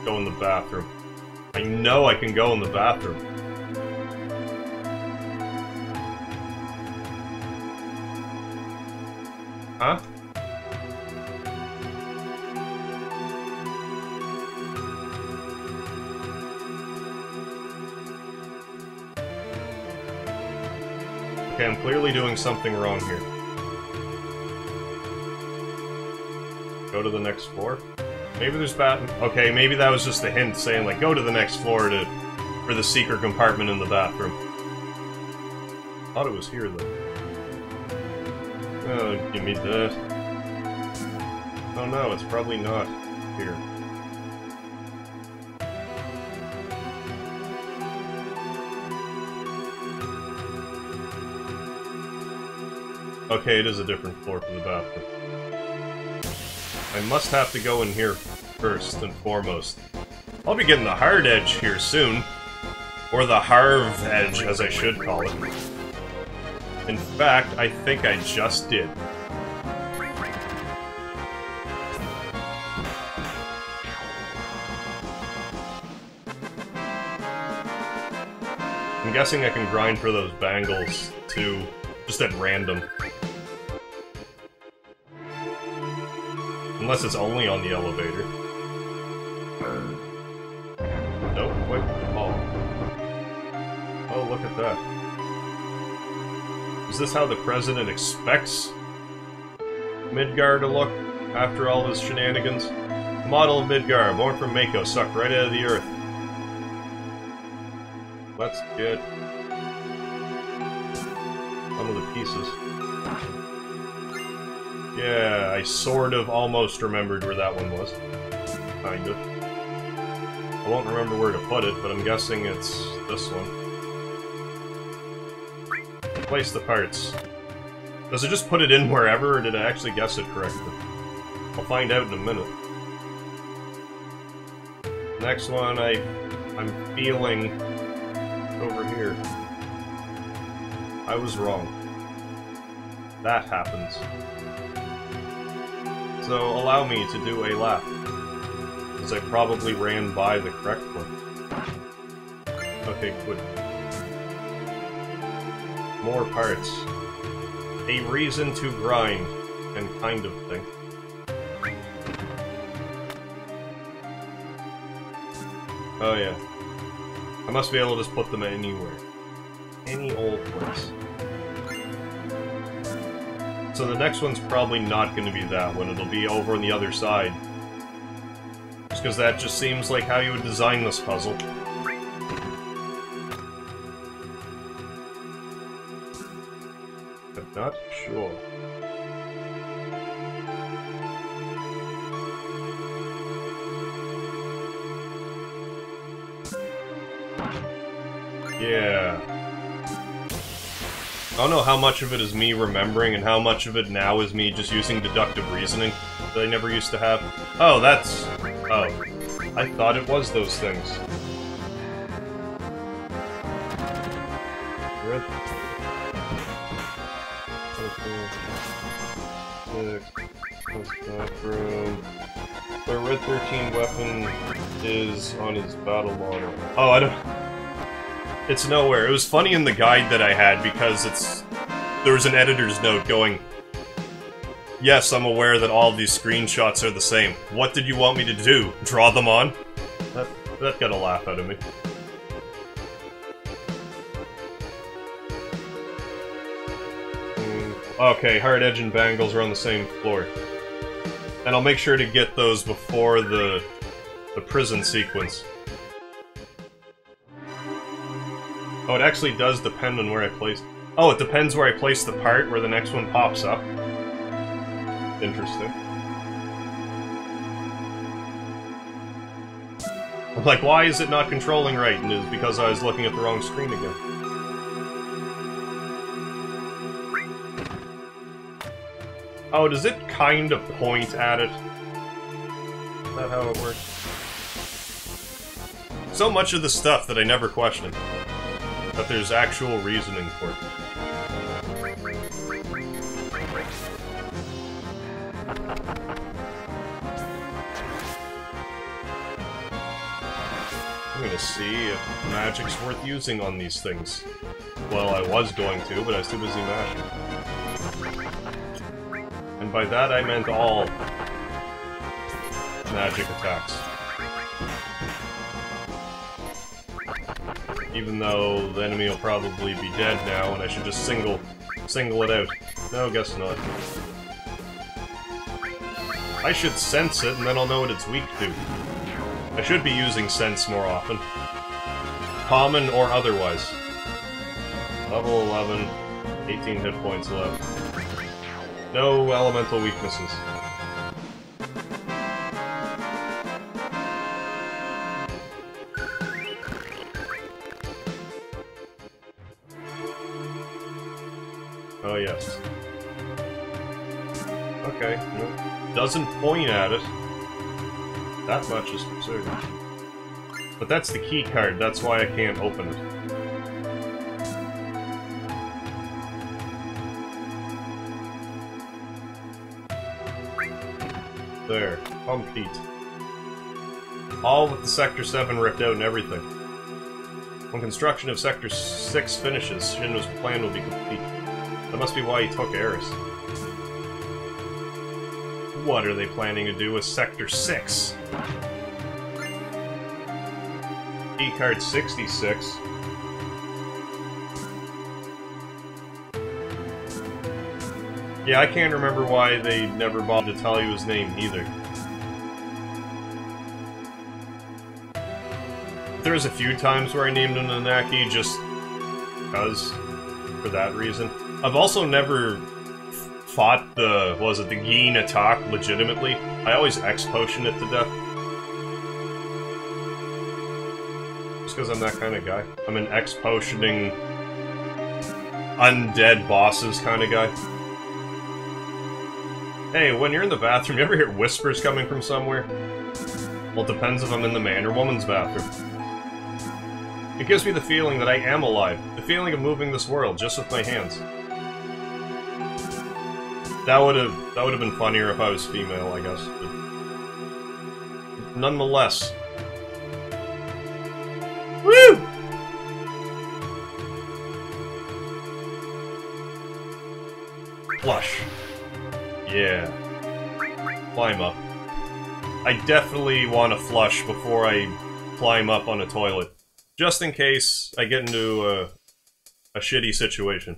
Go in the bathroom. I know I can go in the bathroom. Huh? Okay, I'm clearly doing something wrong here. Go to the next floor? Maybe there's okay, maybe that was just a hint saying, like, go to the next floor for the secret compartment in the bathroom. Thought it was here, though. Oh, give me that. Oh no, it's probably not here. Okay, it is a different floor for the bathroom. I must have to go in here first and foremost. I'll be getting the hard edge here soon. Or the Harv edge, as I should call it. In fact, I think I just did. I'm guessing I can grind for those bangles, too, just at random. Unless it's only on the elevator. Nope, wait, oh. Oh, look at that. Is this how the president expects Midgar to look after all his shenanigans? Model of Midgar, born from Mako, sucked right out of the earth. Let's get some of the pieces. Yeah, I sort of almost remembered where that one was. Kind of. I won't remember where to put it, but I'm guessing it's this one. Place the parts. Does it just put it in wherever, or did I actually guess it correctly? I'll find out in a minute. Next one, I'm feeling over here. I was wrong. That happens. So allow me to do a lap, because I probably ran by the correct one. Okay, good. More parts. A reason to grind, and kind of thing. Oh yeah. I must be able to just put them anywhere. Any old place. So the next one's probably not going to be that one, it'll be over on the other side. Just because that just seems like how you would design this puzzle. I'm not sure. Yeah. I don't know how much of it is me remembering and how much of it now is me just using deductive reasoning that I never used to have. Oh, that's... Oh. I thought it was those things. Red... Bathroom. The Red 13 weapon is on his battle model. Oh, I don't... It's nowhere. It was funny in the guide that I had because there was an editor's note going, yes, I'm aware that all of these screenshots are the same. What did you want me to do? Draw them on? That got a laugh out of me. Okay, Hard Edge and Bangles are on the same floor. And I'll make sure to get those before the prison sequence. Oh, it actually does depend on where I place... Oh, it depends where I place the part, where the next one pops up. Interesting. I'm like, why is it not controlling right? And it's because I was looking at the wrong screen again. Oh, does it kind of point at it? Is that how it works? So much of the stuff that I never questioned. But there's actual reasoning for it. I'm gonna see if magic's worth using on these things. Well, I was going to, but I was too busy mashing. And by that I meant all magic attacks. Even though the enemy will probably be dead now, and I should just single it out. No, guess not. I should sense it, and then I'll know what it's weak to. I should be using sense more often. Common or otherwise. Level 11, 18 hit points left. No elemental weaknesses. Oh, yes. Okay, nope. Doesn't point at it. That much is for certain. But that's the key card, that's why I can't open it. There. Complete. All with the Sector 7 ripped out and everything. When construction of Sector 6 finishes, Shinra's plan will be complete. That must be why he took Aeris. What are they planning to do with Sector 6? Key card 66. Yeah, I can't remember why they never bothered to tell you his name, either. There's a few times where I named him Nanaki just because, for that reason. I've also never fought the, what was it, the Gin attack legitimately. I always X-potion it to death. Just because I'm that kind of guy. I'm an X-potioning undead bosses kind of guy. Hey, when you're in the bathroom, you ever hear whispers coming from somewhere? Well, it depends if I'm in the man or woman's bathroom. It gives me the feeling that I am alive. The feeling of moving this world just with my hands. That would have been funnier if I was female, I guess. But nonetheless. Woo! Flush. Yeah. Climb up. I definitely want to flush before I climb up on a toilet. Just in case I get into a shitty situation.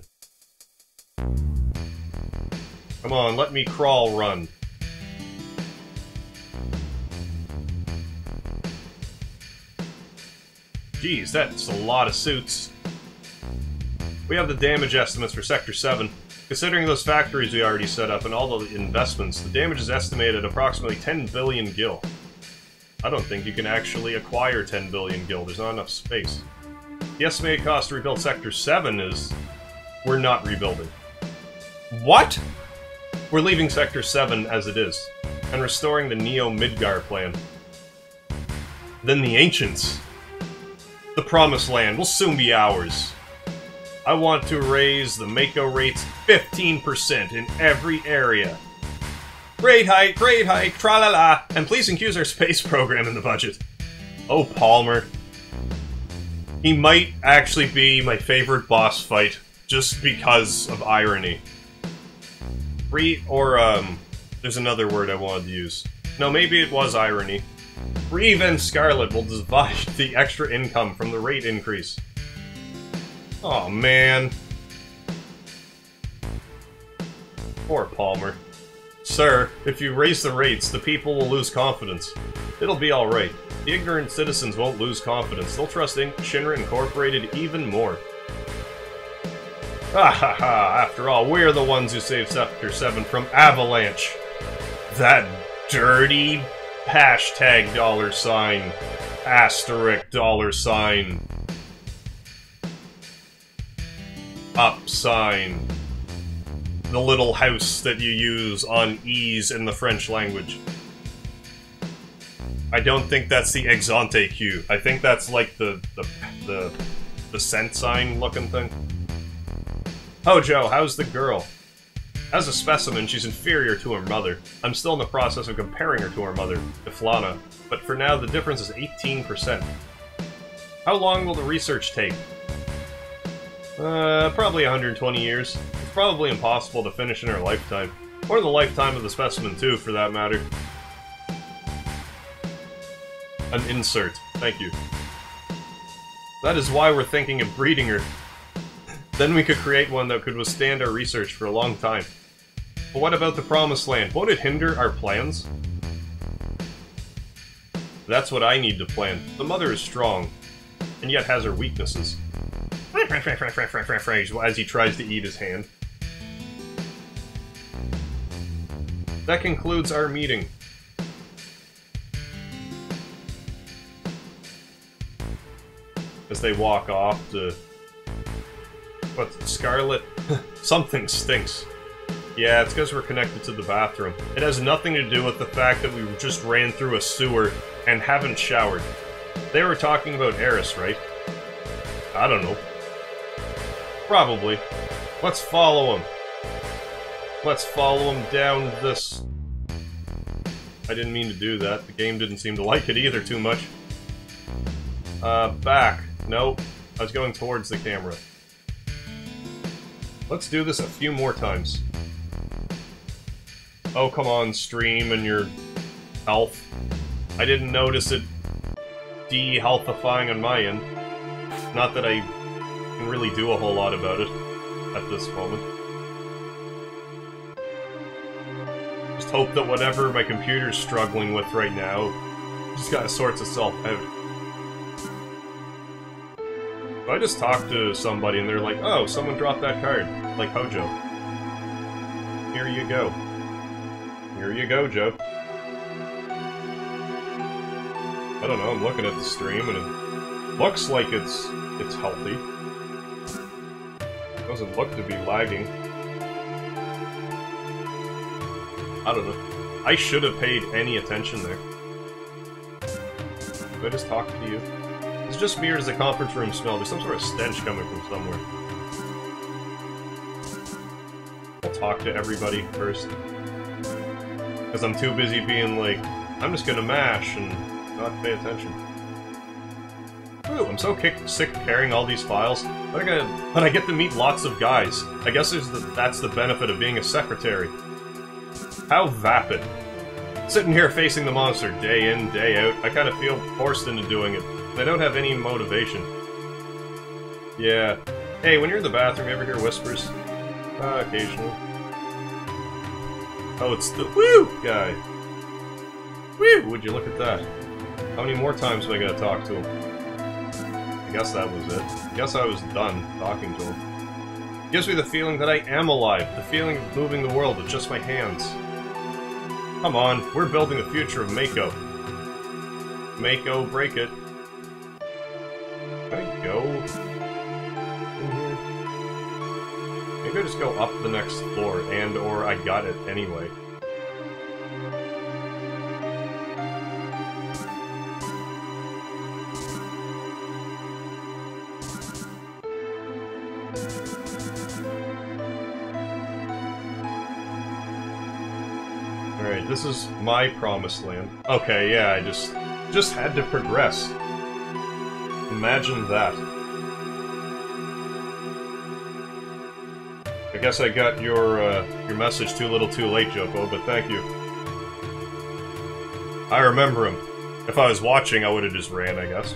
Come on, let me crawl run. Jeez, that's a lot of suits. We have the damage estimates for Sector 7. Considering those factories we already set up and all the investments, the damage is estimated at approximately 10 billion gil. I don't think you can actually acquire 10 billion gil, there's not enough space. The estimated cost to rebuild Sector 7 is... we're not rebuilding. What?! We're leaving Sector 7 as it is, and restoring the Neo-Midgar plan. Then the Ancients. The Promised Land will soon be ours. I want to raise the Mako rates 15% in every area. Rate hike, tra-la-la, and please include our space program in the budget. Oh, Palmer. He might actually be my favorite boss fight, just because of irony. There's another word I wanted to use. No, maybe it was irony. Reeve and Scarlet will divide the extra income from the rate increase. Oh man. Poor Palmer. Sir, if you raise the rates, the people will lose confidence. It'll be alright. The ignorant citizens won't lose confidence. They'll trust Shinra Incorporated even more. Ha ha ha! After all, we're the ones who saved Sector 7 from Avalanche. That dirty hashtag $, asterisk $, up sign. The little house that you use on ease in the French language. I don't think that's the Exante Q. I think that's like the cent sign looking thing. Hojo, how's the girl? As a specimen, she's inferior to her mother. I'm still in the process of comparing her to her mother, Iflana, but for now the difference is 18%. How long will the research take? Probably 120 years. It's probably impossible to finish in her lifetime. Or the lifetime of the specimen too, for that matter. An insert. Thank you. That is why we're thinking of breeding her. Then we could create one that could withstand our research for a long time. But what about the Promised Land? Won't it hinder our plans? That's what I need to plan. The mother is strong, and yet has her weaknesses. As he tries to eat his hand. That concludes our meeting. As they walk off to... What, Scarlet? Something stinks. Yeah, it's because we're connected to the bathroom. It has nothing to do with the fact that we just ran through a sewer and haven't showered. They were talking about Aeris, right? I don't know. Probably. Let's follow him. Let's follow him down this... I didn't mean to do that. The game didn't seem to like it either too much. Back. Nope. I was going towards the camera. Let's do this a few more times. Oh, come on, stream and your health. I didn't notice it de-healthifying on my end. Not that I can really do a whole lot about it at this moment. Just hope that whatever my computer's struggling with right now just kinda sorts itself out. If I just talk to somebody and they're like, oh, someone dropped that card, like Hojo. Here you go. Here you go, Joe. I don't know, I'm looking at the stream and it looks like it's healthy. It doesn't look to be lagging. I don't know. I should have paid any attention there. Did I just talk to you? It's just me or does the conference room smell? There's some sort of stench coming from somewhere. I'll talk to everybody first. Because I'm too busy being like, I'm just gonna mash and not pay attention. Ooh, I'm so sick of carrying all these files, but I get to meet lots of guys. I guess that's the benefit of being a secretary. How vapid. Sitting here facing the monster day in, day out, I kind of feel forced into doing it. I don't have any motivation. Yeah. Hey, when you're in the bathroom, you ever hear whispers? Occasionally. Oh, it's the woo guy. Woo! Would you look at that? How many more times am I gonna talk to him? I guess that was it. I guess I was done talking to him. Gives me the feeling that I am alive. The feeling of moving the world with just my hands. Come on, we're building the future of Mako. Mako, break it. Can I go in here? Maybe I just go up the next floor or I got it anyway. Alright, this is my promised land. Okay, yeah, I just had to progress. Imagine that. I guess I got your message too little too late, Joko, but thank you. I remember him. If I was watching, I would've just ran, I guess.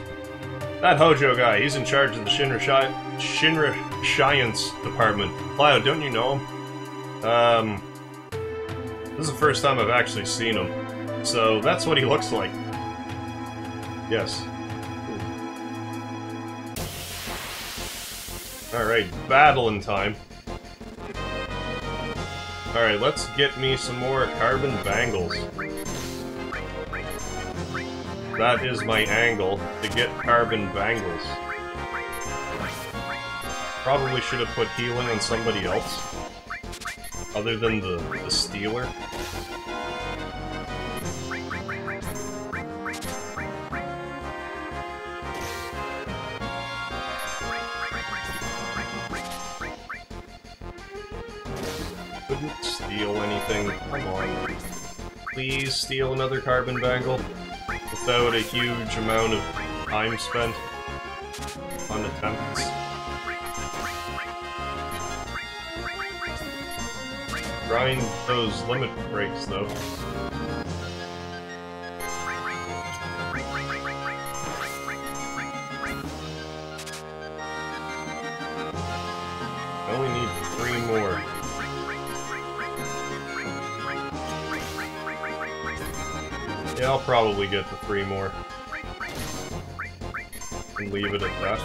That Hojo guy, he's in charge of the Shinra Science Department. Cloud, don't you know him? This is the first time I've actually seen him. So, that's what he looks like. Yes. Alright, battling time. Alright, let's get me some more carbon bangles. That is my angle, to get carbon bangles. Probably should have put healing on somebody else. Other than the stealer. Couldn't steal anything. Come on. Please steal another carbon bangle without a huge amount of time spent on attempts. Grind those limit breaks, though. I only need 3 more. Yeah, I'll probably get the 3 more. And leave it at that.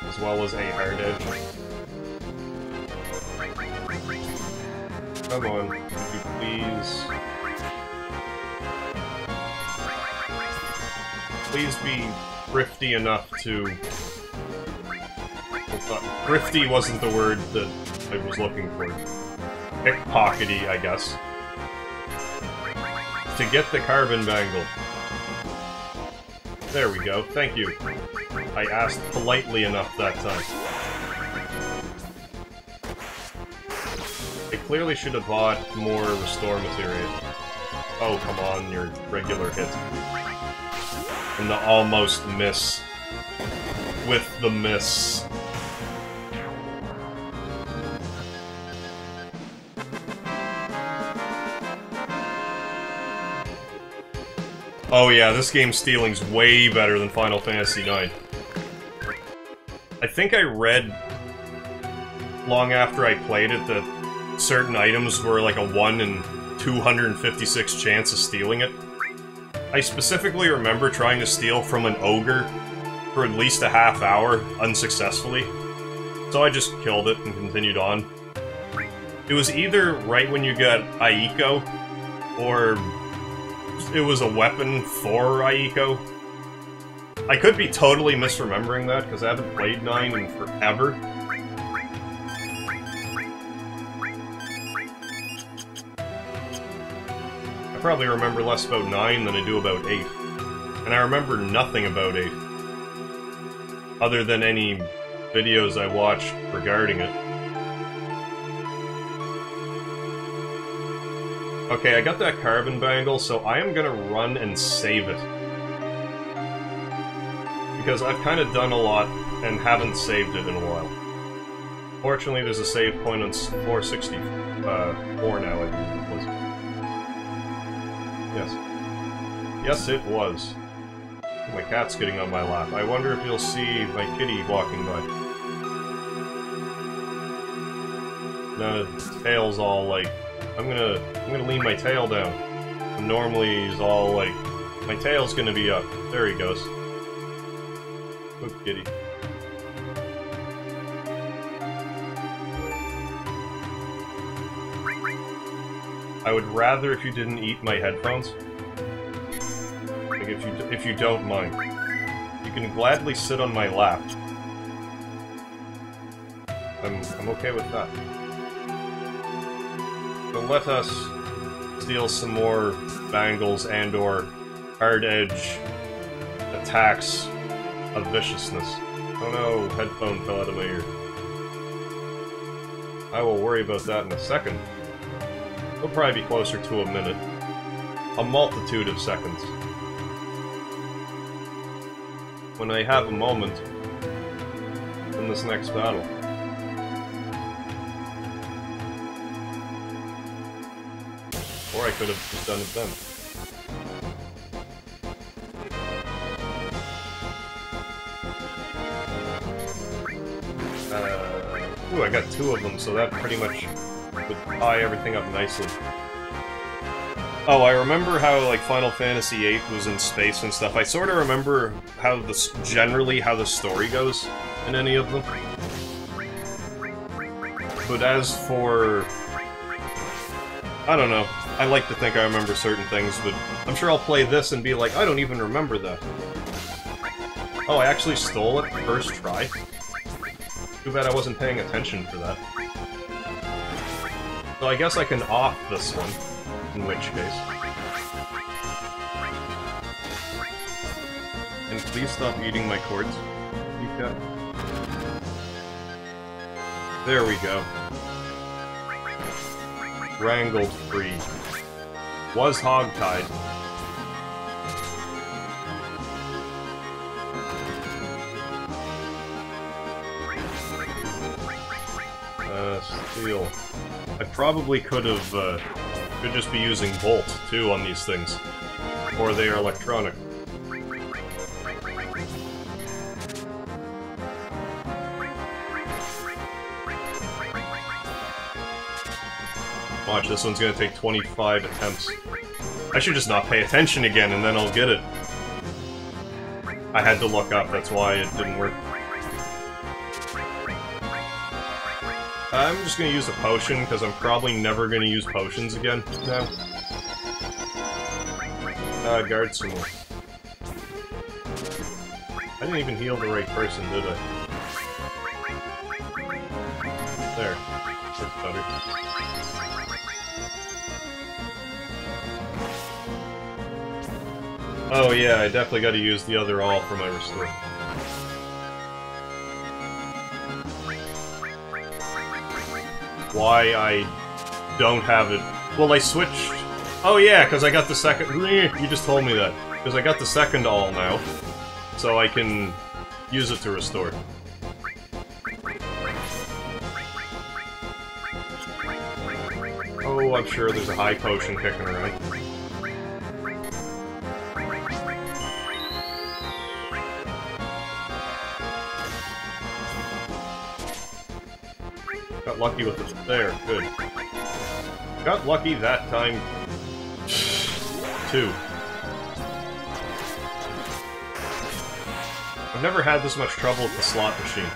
As well as a hard edge. Come on, would you please... Please be thrifty enough to... Thrifty wasn't the word that I was looking for. Pickpockety, I guess. To get the carbon bangle. There we go, thank you. I asked politely enough that time. I clearly should have bought more restore materia. Oh, come on, your regular hit. And the almost miss. With the miss. Oh yeah, this game's stealing's way better than Final Fantasy IX. I think I read long after I played it that certain items were like a 1 in 256 chance of stealing it. I specifically remember trying to steal from an ogre for at least a half hour, unsuccessfully. So I just killed it and continued on. It was either right when you got Aiko, or it was a weapon for Aiko. I could be totally misremembering that, because I haven't played 9 in forever. I probably remember less about 9 than I do about 8. And I remember nothing about 8. Other than any videos I watched regarding it. Okay, I got that carbon bangle, so I am gonna run and save it. Because I've kind of done a lot and haven't saved it in a while. Fortunately, there's a save point on floor 64 now, I believe it was. Yes. Yes, it was. My cat's getting on my lap. I wonder if you'll see my kitty walking by. No, his tail's all like, I'm gonna lean my tail down. And normally he's all like, my tail's gonna be up. There he goes. Good kitty. I would rather if you didn't eat my headphones. Like if you don't mind. You can gladly sit on my lap. I'm okay with that. So let us steal some more bangles and or hard edge attacks of viciousness. Oh no, headphone fell out of my ear. I will worry about that in a second. It'll probably be closer to a minute. A multitude of seconds. When I have a moment in this next battle. Or I could have just done it then. Ooh, I got 2 of them, so that pretty much would tie everything up nicely. Oh, I remember how, like, Final Fantasy VIII was in space and stuff. I sort of remember how generally how the story goes in any of them. But as for... I don't know. I like to think I remember certain things, but I'm sure I'll play this and be like, I don't even remember that. Oh, I actually stole it first try? Too bad I wasn't paying attention for that. So I guess I can off this one, in which case. And please stop eating my cords. You cat. There we go. Wrangled free. Was hogtied. Steel. I probably could have, could just be using Bolt, too, on these things. Or they are electronic. Watch, this one's gonna take 25 attempts. I should just not pay attention again, and then I'll get it. I had to look up, that's why it didn't work. I'm just gonna use a potion, because I'm probably never gonna use potions again now. Guard some more. I didn't even heal the right person, did I? There. That's better. Oh yeah, I definitely gotta use the other all for my restore. Why I don't have it... Well, I switched Oh yeah, because I got the second... You just told me that. Because I got the second all now. So I can use it to restore. Oh, I'm sure there's a high potion kicking around. Got lucky with it there, good. Got lucky that time, too. I've never had this much trouble with the slot machine.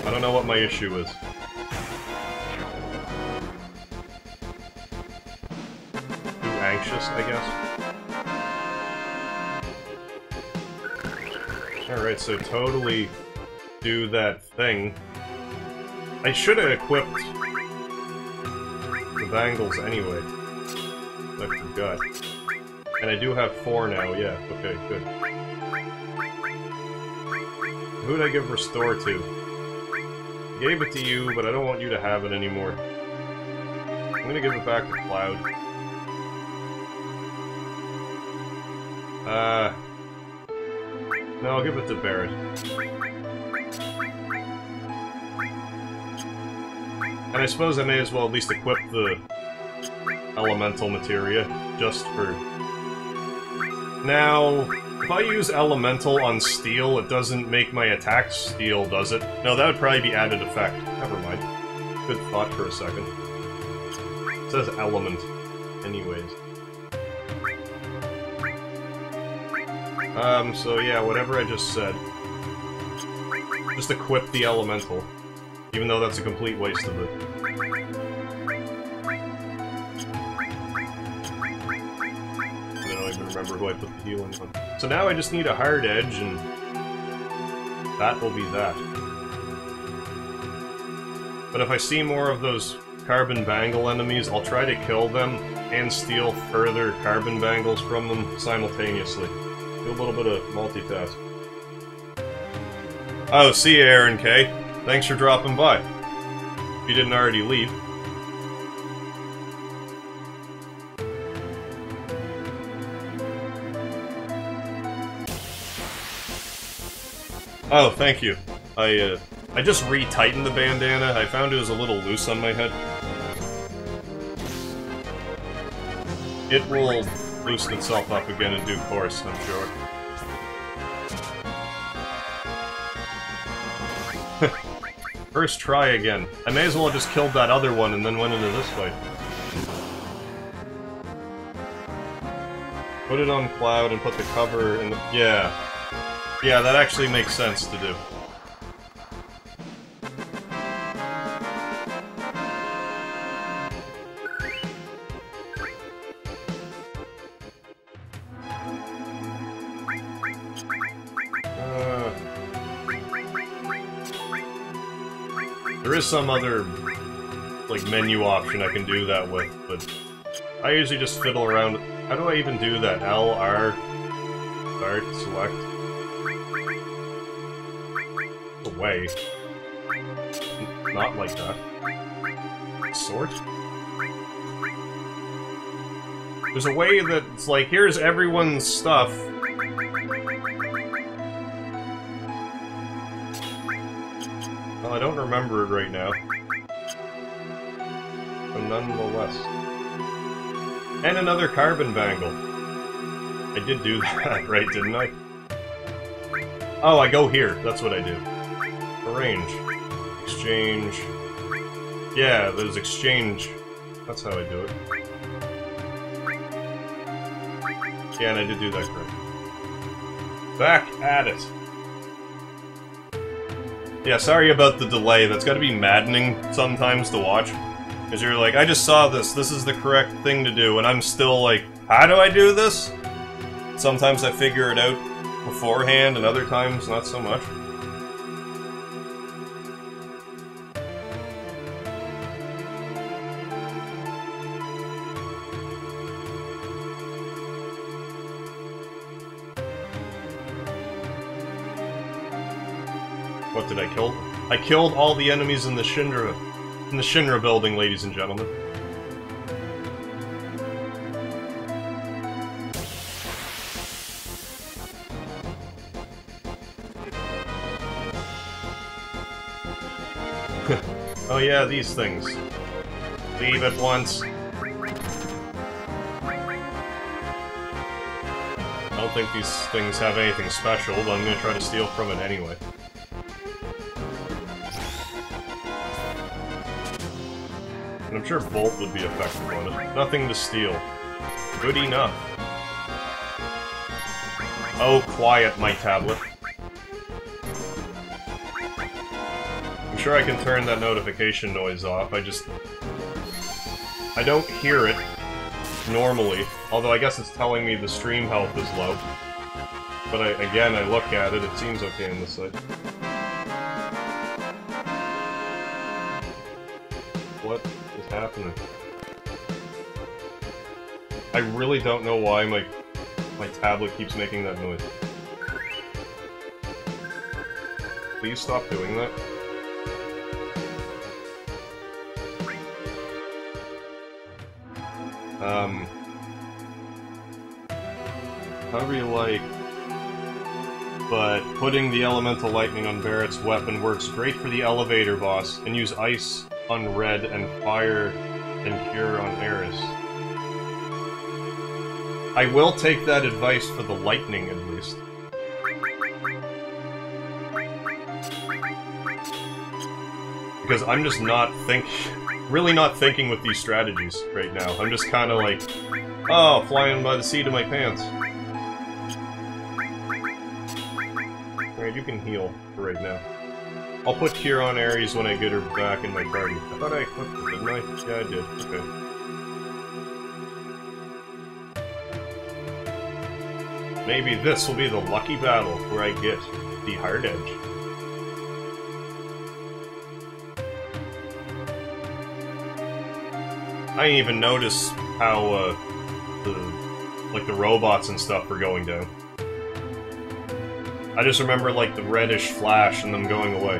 I don't know what my issue is. Too anxious, I guess. Alright, so totally do that thing. I should have equipped the bangles anyway. I forgot. And I do have 4 now, yeah. Okay, good. Who did I give Restore to? I gave it to you, but I don't want you to have it anymore. I'm gonna give it back to Cloud. No, I'll give it to Barret. And I suppose I may as well at least equip the elemental materia, just for... Now, if I use elemental on steel, it doesn't make my attack steel, does it? No, that would probably be added effect. Never mind. Good thought for a second. It says element, anyways. So yeah, whatever I just said. Just equip the elemental. Even though that's a complete waste of it. I don't even remember who I put the healing on. So now I just need a hard edge, and that will be that. But if I see more of those carbon bangle enemies, I'll try to kill them and steal further carbon bangles from them simultaneously. Do a little bit of multitask. Oh, see you, Aaron K. Thanks for dropping by. If you didn't already leave. Oh, thank you. I just re-tightened the bandana. I found it was a little loose on my head. It will loosen itself up again in due course, I'm sure. First try again. I may as well have just killed that other one and then went into this fight. Put it on Cloud and put the cover in the... Yeah. Yeah, that actually makes sense to do. There is some other, like, menu option I can do that with, but I usually just fiddle around. How do I even do that? L, R, start, select. Away. Not like that. Sort? There's a way that it's like, here's everyone's stuff. Well, I don't remember it right now. But nonetheless. And another carbon bangle. I did do that, right, didn't I? Oh, I go here. That's what I do. Arrange. Exchange. Yeah, there's exchange. That's how I do it. Yeah, and I did do that correct. Back at it. Yeah, sorry about the delay. That's gotta be maddening sometimes to watch. Because you're like, I just saw this. This is the correct thing to do. And I'm still like, how do I do this? Sometimes I figure it out beforehand, and other times not so much. What did I kill? I killed all the enemies in the Shinra building, ladies and gentlemen. yeah, these things. Leave at once. I don't think these things have anything special, but I'm gonna try to steal from it anyway. And I'm sure Bolt would be effective on it. Nothing to steal. Good enough. Oh, quiet, my tablet. I'm sure I can turn that notification noise off, I don't hear it normally, although I guess it's telling me the stream health is low. But again, I look at it, it seems okay on this side. What is happening? I really don't know why my tablet keeps making that noise. Please stop doing that. However you like, but putting the elemental lightning on Barrett's weapon works great for the elevator boss, and use ice on Red and fire and cure on Aeris. I will take that advice for the lightning, at least. Because I'm just really not thinking with these strategies right now. I'm just kinda like, oh, flying by the seat of my pants. Alright, you can heal for right now. I'll put Cure on Aeris when I get her back in my party. I thought I equipped her, didn't I? Yeah, I did. Okay. Maybe this will be the lucky battle where I get the hard edge. I didn't even notice how, the robots and stuff were going down. I just remember, like, the reddish flash and them going away.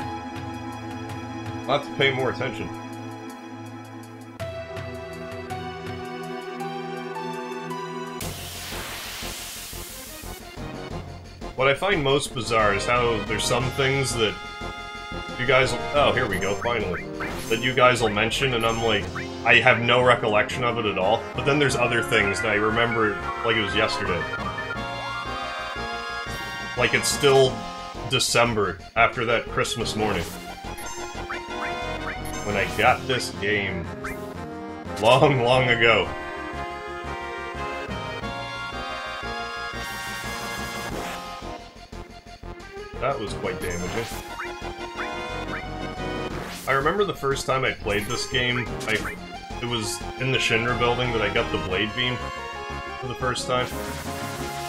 I'll have to pay more attention. What I find most bizarre is how there's some things that you guys will... Oh, here we go, finally. That you guys will mention, and I'm like... I have no recollection of it at all, but then there's other things that I remember like it was yesterday. Like it's still December after that Christmas morning. When I got this game long, long ago. That was quite damaging. I remember the first time I played this game, it was in the Shinra building that I got the Blade Beam for the first time.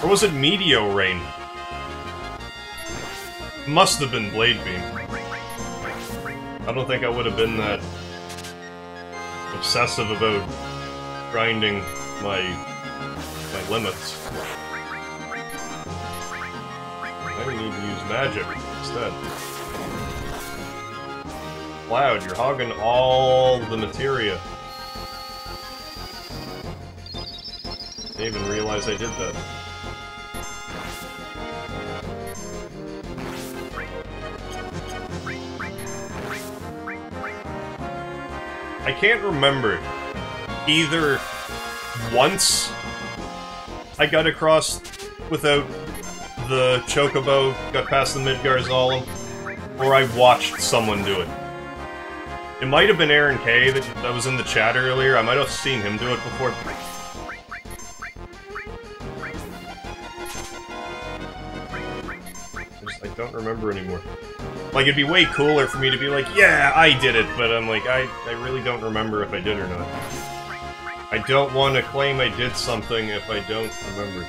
Or was it Meteor Rain? Must have been Blade Beam. I don't think I would have been that obsessive about grinding my limits. I need to use magic instead. Cloud, you're hogging all the materia. I didn't even realize I did that. I can't remember either once I got across without the Chocobo, got past the Midgar-Zolom, or I watched someone do it. It might have been Aaron K that was in the chat earlier. I might have seen him do it before. I don't remember anymore. Like, it'd be way cooler for me to be like, yeah, I did it, but I'm like, I really don't remember if I did or not. I don't want to claim I did something if I don't remember.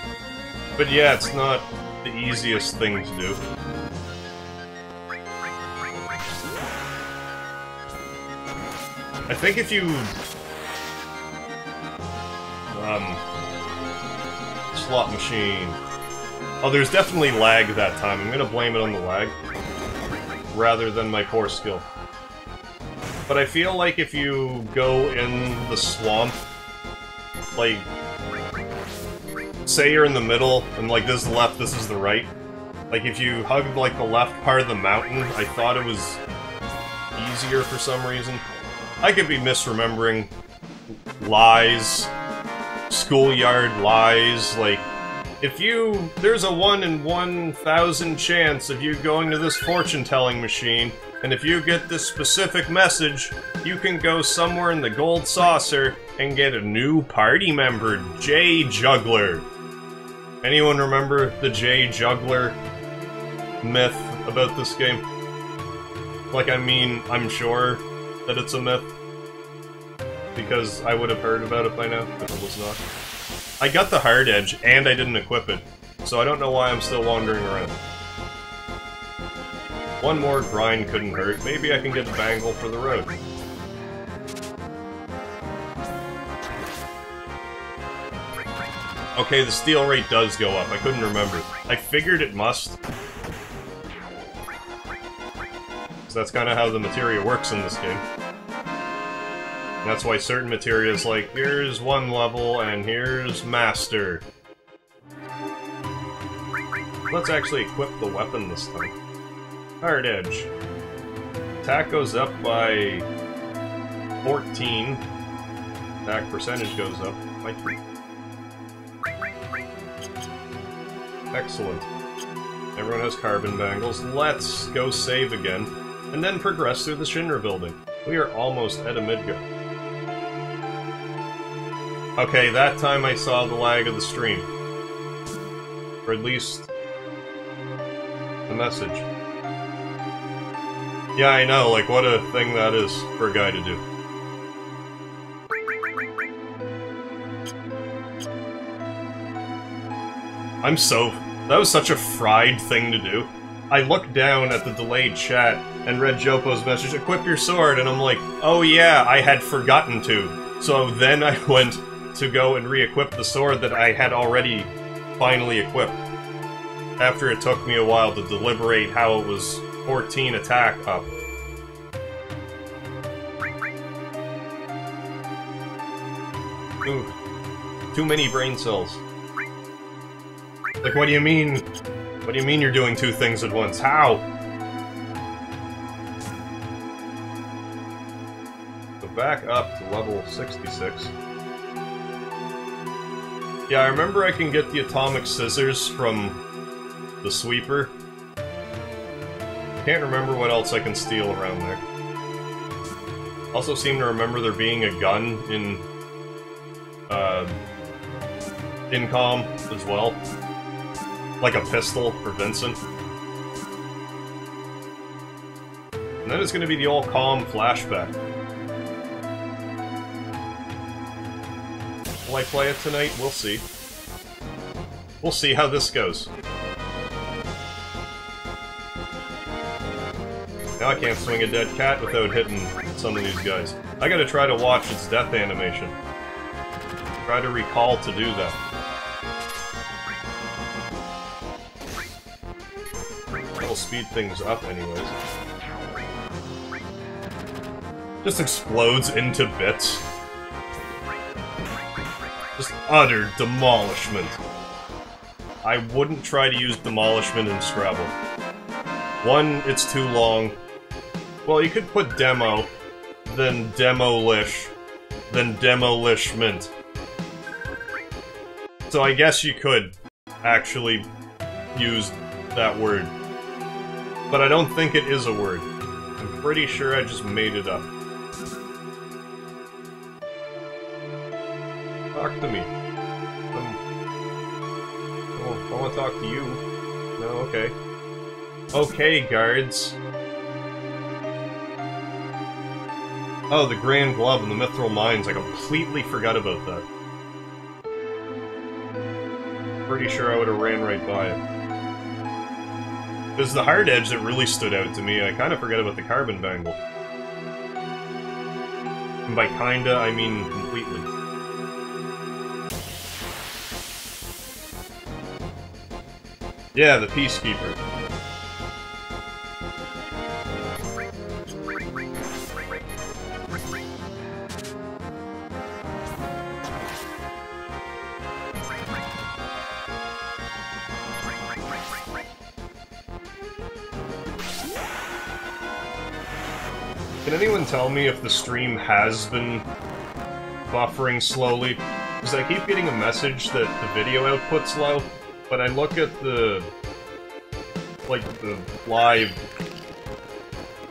But yeah, it's not the easiest thing to do. I think if you... slot machine... Oh, there's definitely lag that time. I'm gonna blame it on the lag, rather than my poor skill. But I feel like if you go in the swamp, like... Say you're in the middle, and like this is the left, this is the right. Like if you hugged like the left part of the mountain, I thought it was easier for some reason. I could be misremembering lies, schoolyard lies, like, there's a 1 in 1,000 chance of you going to this fortune-telling machine, and if you get this specific message, you can go somewhere in the gold saucer and get a new party member, J Juggler. Anyone remember the J Juggler myth about this game? Like, I mean, I'm sure that it's a myth, because I would have heard about it by now, if it was not. I got the hard edge, and I didn't equip it, so I don't know why I'm still wandering around. One more grind couldn't hurt. Maybe I can get a bangle for the road. Okay, the steal rate does go up. I couldn't remember. I figured it must. So that's kind of how the materia works in this game. And that's why certain materia is like, here's one level, and here's master. Let's actually equip the weapon this time. Hard edge. Attack goes up by 14. Attack percentage goes up by 3. Excellent. Everyone has carbon bangles. Let's go save again, and then progress through the Shinra building. We are almost at a Midgar. Okay, that time I saw the lag of the stream. Or at least the message. Yeah, I know, like, what a thing that is for a guy to do. That was such a fried thing to do. I looked down at the delayed chat and read Jopo's message, equip your sword, and I'm like, oh yeah, I had forgotten to. So then I went to go and re-equip the sword that I had already finally equipped. After it took me a while to deliberate how it was 14 attack up. Ooh. Too many brain cells. Like, what do you mean? What do you mean you're doing two things at once? How? So back up to level 66. Yeah, I remember I can get the atomic scissors from the sweeper. Can't remember what else I can steal around there. Also seem to remember there being a gun in Incom as well. Like a pistol for Vincent. And then it's gonna be the old calm flashback. Will I play it tonight? We'll see. We'll see how this goes. Now I can't swing a dead cat without hitting some of these guys. I gotta try to watch its death animation. Try to recall to do that. That'll speed things up anyways. Just explodes into bits. Just utter demolishment. I wouldn't try to use demolishment in Scrabble. One, it's too long. Well, you could put demo, then demolish, then demolishment. So I guess you could actually use that word. But I don't think it is a word. I'm pretty sure I just made it up. Talk to me. Oh, I want to talk to you. No, okay. Okay, guards. Oh, the Grand Glove and the Mithril Mines. I completely forgot about that. Pretty sure I would have ran right by it. It was the hard edge that really stood out to me. I kind of forget about the carbon bangle. And by kinda, I mean completely. Yeah, the Peacekeeper. Can anyone tell me if the stream has been buffering slowly? Because I keep getting a message that the video output's low, but I look at the... like, the live...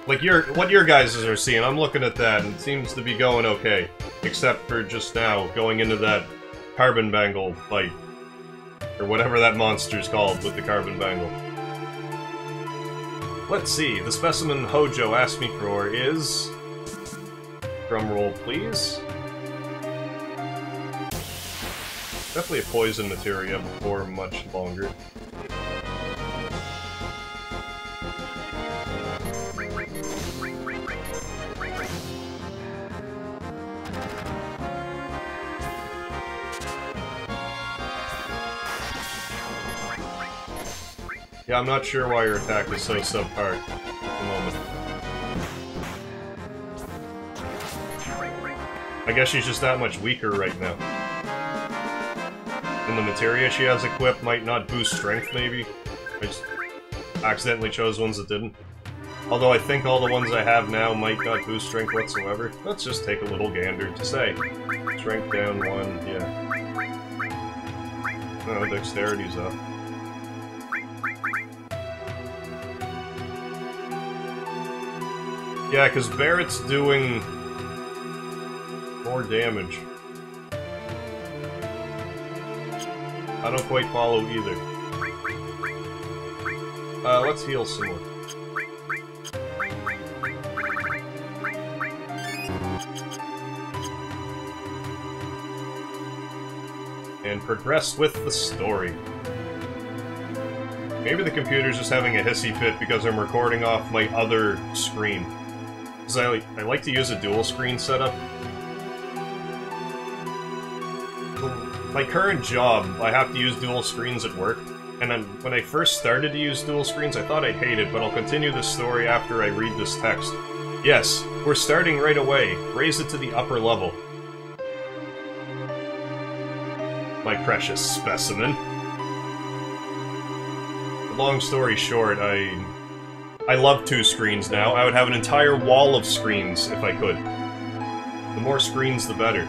like, what your guys are seeing, I'm looking at that, and it seems to be going okay. Except for just now, going into that carbon bangle fight. Or whatever that monster's called with the carbon bangle. Let's see, the specimen Hojo asked me for is... drumroll, please. Definitely a poison materia for much longer. Yeah, I'm not sure why your attack is so subpar at the moment. I guess she's just that much weaker right now. And the materia she has equipped might not boost strength, maybe? I just accidentally chose ones that didn't. Although I think all the ones I have now might not boost strength whatsoever. Let's just take a little gander to say. Strength down 1, yeah. Oh, dexterity's up. Yeah, because Barrett's doing more damage. I don't quite follow either. Let's heal some more. And progress with the story. Maybe the computer's just having a hissy fit because I'm recording off my other screen. Because I like to use a dual screen setup. My current job, I have to use dual screens at work, and when I first started to use dual screens, I thought I'd hate it, but I'll continue this story after I read this text. Yes, we're starting right away. Raise it to the upper level. My precious specimen. Long story short, I love 2 screens now. I would have an entire wall of screens if I could. The more screens, the better.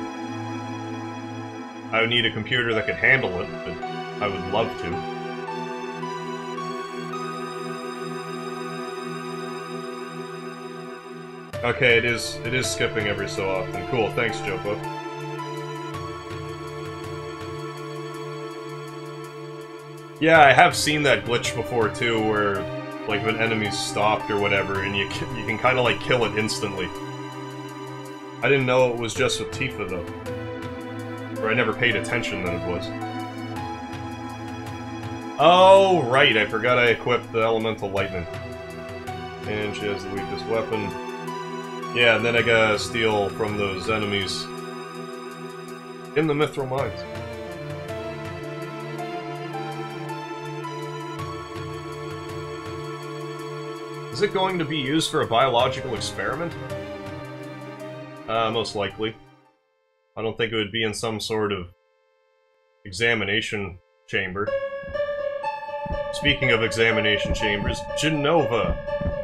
I would need a computer that could handle it, but I would love to. Okay, it is skipping every so often. Cool, thanks, Jopo. Yeah, I have seen that glitch before too, where like if an enemy's stopped or whatever, and you can kind of like kill it instantly. I didn't know it was just with Tifa though. Or I never paid attention that it was. Oh, right, I forgot I equipped the Elemental Lightning. And she has the weakest weapon. Yeah, and then I gotta steal from those enemies in the Mithril Mines. Is it going to be used for a biological experiment? Most likely. I don't think it would be in some sort of examination chamber. Speaking of examination chambers, Genova!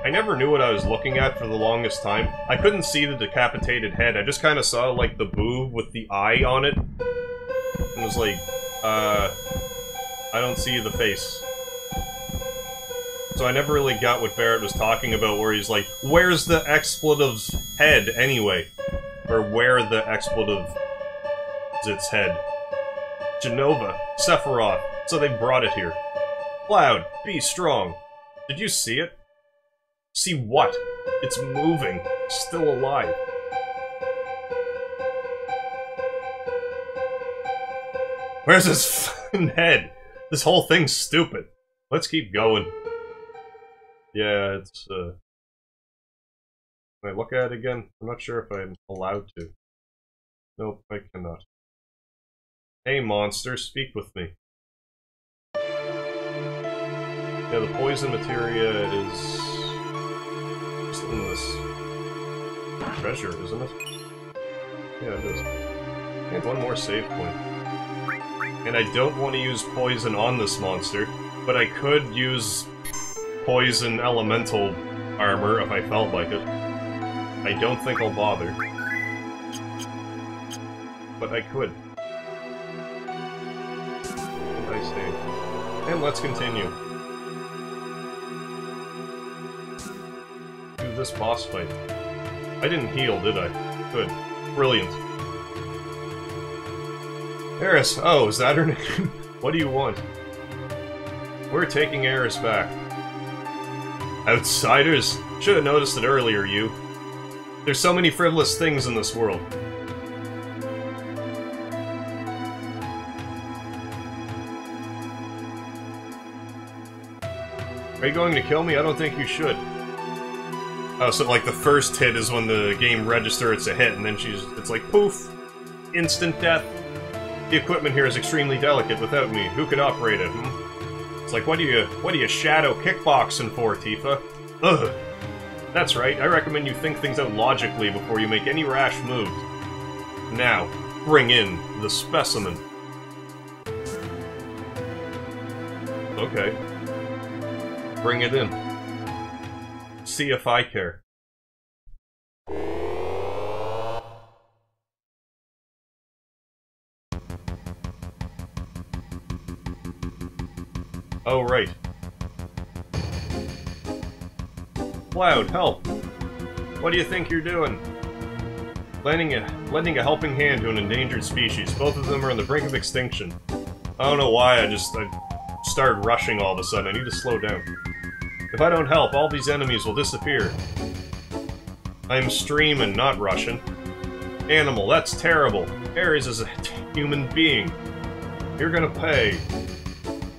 I never knew what I was looking at for the longest time. I couldn't see the decapitated head, I just kinda saw, like, the boob with the eye on it. And was like, I don't see the face. So I never really got what Barrett was talking about, where he's like, where's the expletive's head, anyway? Or where the expletive is its head. Genova, Sephiroth, so they brought it here. Cloud, be strong. Did you see it? See what? It's moving. Still alive. Where's his fucking head? This whole thing's stupid. Let's keep going. Yeah, it's, Can I look at it again? I'm not sure if I'm allowed to. Nope, I cannot. Hey, monster, speak with me. Yeah, the poison materia is just in this treasure, isn't it? Yeah, it is. And one more save point. And I don't want to use poison on this monster, but I could use poison elemental armor if I felt like it. I don't think I'll bother. But I could. Nice day. And let's continue. Do this boss fight. I didn't heal, did I? Good. Brilliant. Aeris, oh, is that her name? What do you want? We're taking Aeris back. Outsiders? Should have noticed it earlier, you. There's so many frivolous things in this world. Are you going to kill me? I don't think you should. Oh, so like the first hit is when the game registers it's a hit, and then it's like, poof! Instant death. The equipment here is extremely delicate without me. Who could operate it, hmm? It's like, what do you shadow kickboxing for, Tifa? Ugh. That's right, I recommend you think things out logically before you make any rash moves. Now, bring in the specimen. Okay. Bring it in. See if I care. Oh, right. Cloud, help! What do you think you're doing? Lending a helping hand to an endangered species. Both of them are on the brink of extinction. I don't know why I started rushing all of a sudden. I need to slow down. If I don't help, all these enemies will disappear. I'm streaming, not Russian. Animal, that's terrible. Aeris is a human being. You're gonna pay.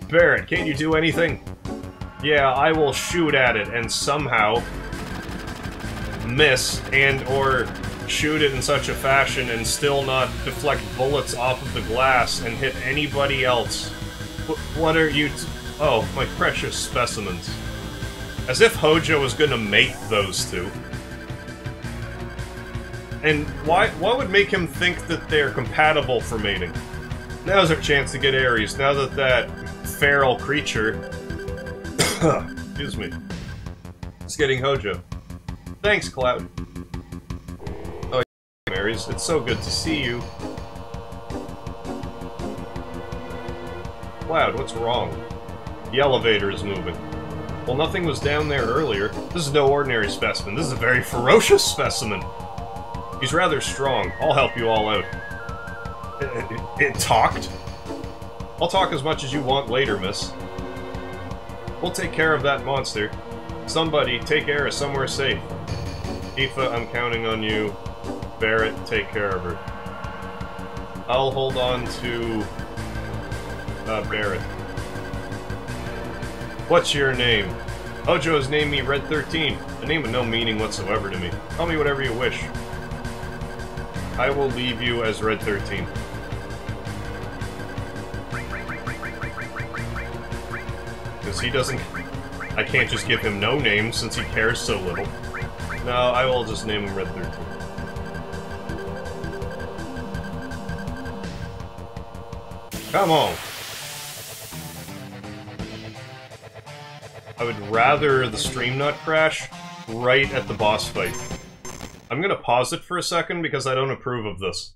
Barret, can't you do anything? Yeah, I will shoot at it and somehow miss or shoot it in such a fashion and still not deflect bullets off of the glass and hit anybody else. What are you oh, my precious specimens. As if Hojo was gonna mate those two. And what would make him think that they're compatible for mating? Now's our chance to get Aeris, now that that feral creature excuse me. It's getting Hojo. Thanks, Cloud. Oh, Aeris, it's so good to see you. Cloud, what's wrong? The elevator is moving. Well, nothing was down there earlier. This is no ordinary specimen. This is a very ferocious specimen. He's rather strong. I'll help you all out. It talked? I'll talk as much as you want later, miss. We'll take care of that monster. Somebody, take Aeris somewhere safe. Tifa, I'm counting on you. Barret, take care of her. I'll hold on to... Barret. What's your name? Hojo has named me Red 13, a name with no meaning whatsoever to me. Call me whatever you wish. I will leave you as Red 13. Because he doesn't... I can't just give him no name since he cares so little. No, I will just name him Red 13. Come on! I would rather the stream not crash right at the boss fight. I'm gonna pause it for a second because I don't approve of this.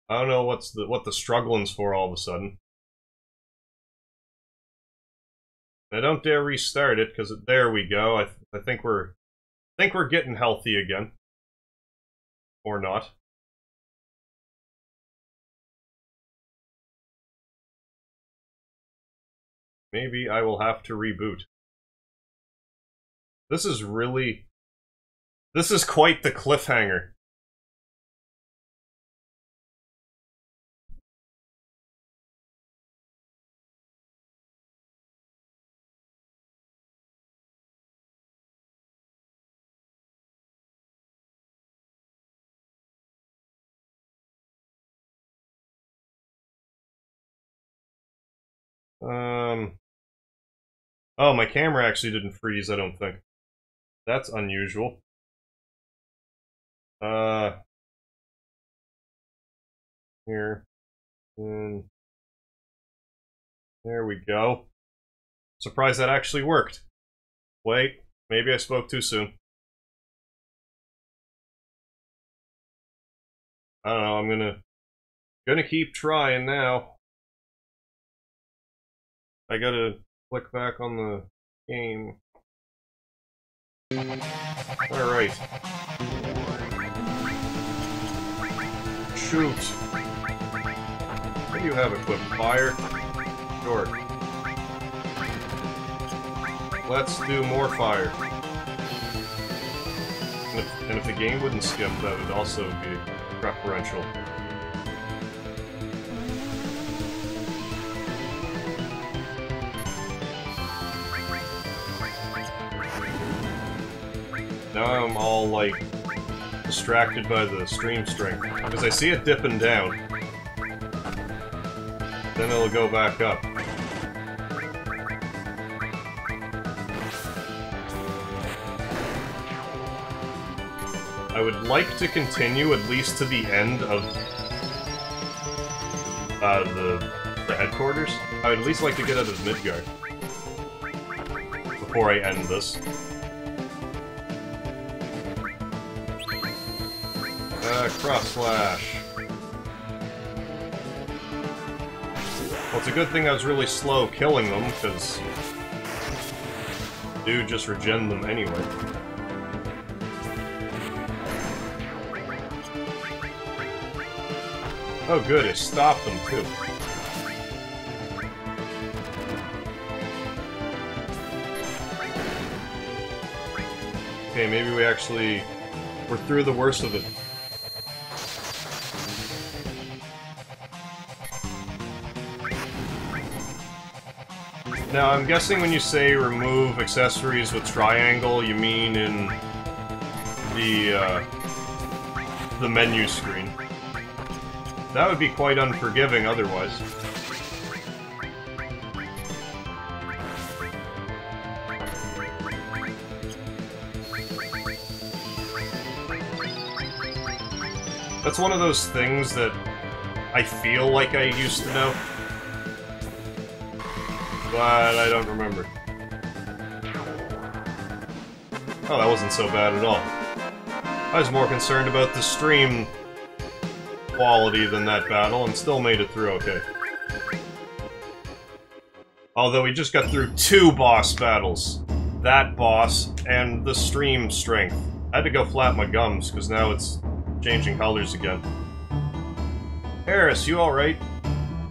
I don't know what the struggling's for all of a sudden. I don't dare restart it because there we go. I think we're getting healthy again, or not. Maybe I will have to reboot. This is quite the cliffhanger. Oh, my camera actually didn't freeze, I don't think. That's unusual. Here. And there we go. Surprised that actually worked. Wait, maybe I spoke too soon. I don't know, I'm gonna keep trying now. I gotta click back on the game. Alright. Shoot. What do you have equipped? Fire? Sure. Let's do more fire. And if the game wouldn't skip, that would also be preferential. Now I'm all, like, distracted by the stream strength. Because I see it dipping down. Then it'll go back up. I would like to continue at least to the end of the headquarters. I would at least like to get out of Midgard before I end this. Cross slash. Well, it's a good thing I was really slow killing them, because dude just regen them anyway. Oh good, it stopped them too. Okay, maybe we're through the worst of it. Now, I'm guessing when you say remove accessories with triangle, you mean in the menu screen. That would be quite unforgiving otherwise. That's one of those things that I feel like I used to know, but I don't remember. Oh, that wasn't so bad at all. I was more concerned about the stream quality than that battle, and still made it through okay. Although we just got through 2 boss battles. That boss, and the stream strength. I had to go flap my gums, because now it's changing colors again. Aeris, you alright?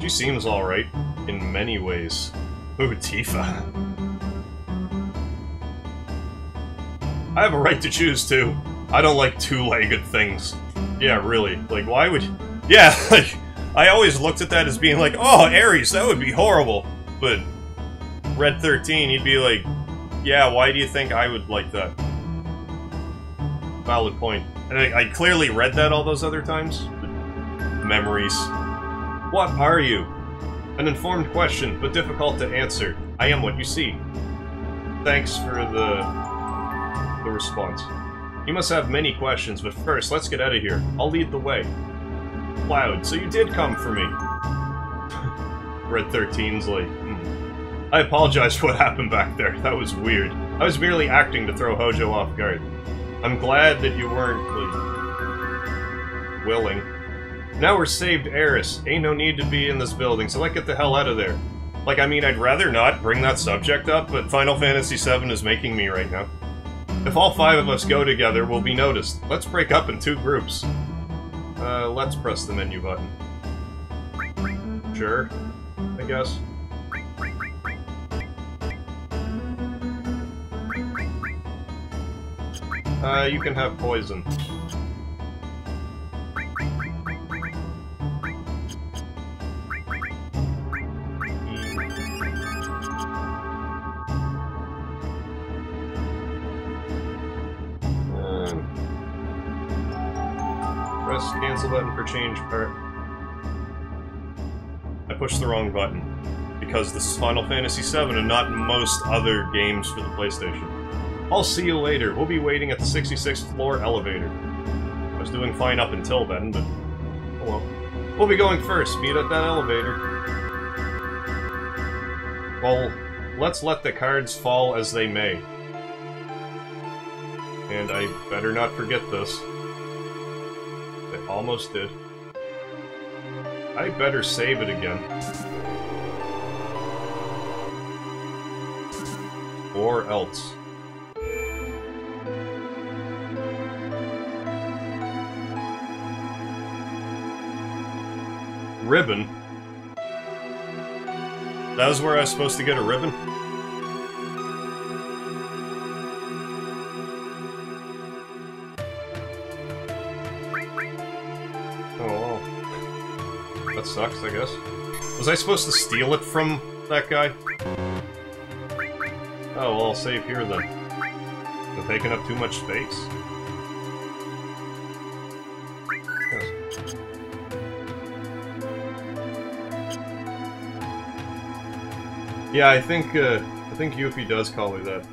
She seems alright, in many ways. Ooh, Tifa. I have a right to choose, too. I don't like 2-legged things. Yeah, really. Like, why would... Yeah, like, I always looked at that as being like, oh, Aeris, that would be horrible. But Red 13, he'd be like, yeah, why do you think I would like that? Valid point. And I clearly read that all those other times. Memories. What are you? An informed question, but difficult to answer. I am what you see. Thanks for the response. You must have many questions, but first, let's get out of here. I'll lead the way. Cloud, so you did come for me. Red 13's like, I apologize for what happened back there. That was weird. I was merely acting to throw Hojo off guard. I'm glad that you weren't, like, willing. Now we're saved, Aeris. Ain't no need to be in this building, so let's get the hell out of there. Like, I mean, I'd rather not bring that subject up, but Final Fantasy VII is making me right now. If all 5 of us go together, we'll be noticed. Let's break up in 2 groups. Let's press the menu button. Sure, I guess. You can have poison. Press cancel button for change part. I pushed the wrong button, because this is Final Fantasy VII and not most other games for the PlayStation. I'll see you later. We'll be waiting at the 66th floor elevator. I was doing fine up until then, but oh well. We'll be going first. Meet at that elevator. Well, let's let the cards fall as they may. And I better not forget this. I almost did. I better save it again. Or else. Ribbon? That was where I was supposed to get a ribbon? Oh, well. That sucks, I guess. Was I supposed to steal it from that guy? Oh, well, I'll save here then. They're taking up too much space. Yes. Yeah, I think Yuffie does call her that.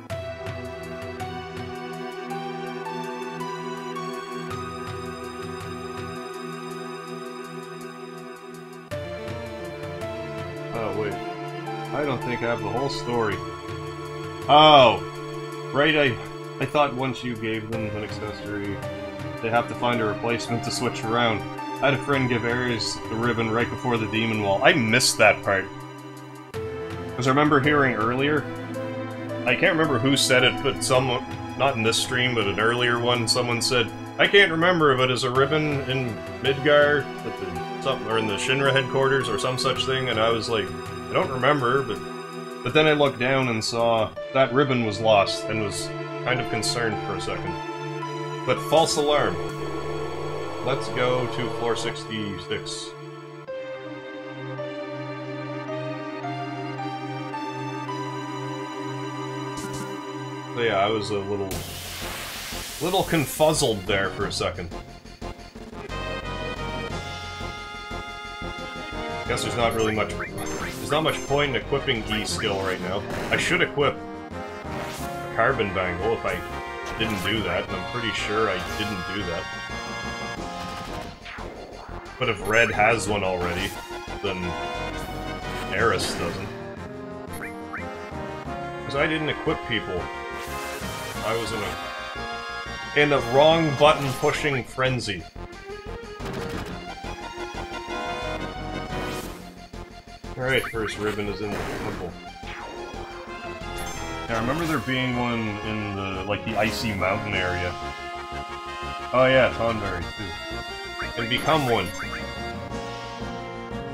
Oh, wait. I don't think I have the whole story. Oh! Right, I thought once you gave them an accessory, they have to find a replacement to switch around. I had a friend give Aeris the ribbon right before the demon wall. I missed that part. Because I remember hearing earlier, I can't remember who said it, but someone, not in this stream, but an earlier one, someone said, I can't remember if it is a ribbon in Midgar, or in the Shinra headquarters, or some such thing, and I was like, I don't remember, but then I looked down and saw that ribbon was lost, and was kind of concerned for a second. But false alarm. Let's go to floor 66. So yeah, I was a little confuzzled there for a second. Guess there's not really much, there's not much point in equipping E skill right now. I should equip a carbon bangle if I didn't do that, and I'm pretty sure I didn't do that. But if Red has one already, then Aeris doesn't. Because I didn't equip people. I was in a wrong button pushing frenzy. Alright, first ribbon is in the temple. Yeah, I remember there being one in the, like, the icy mountain area. Oh yeah, Tonberry, too. And become one.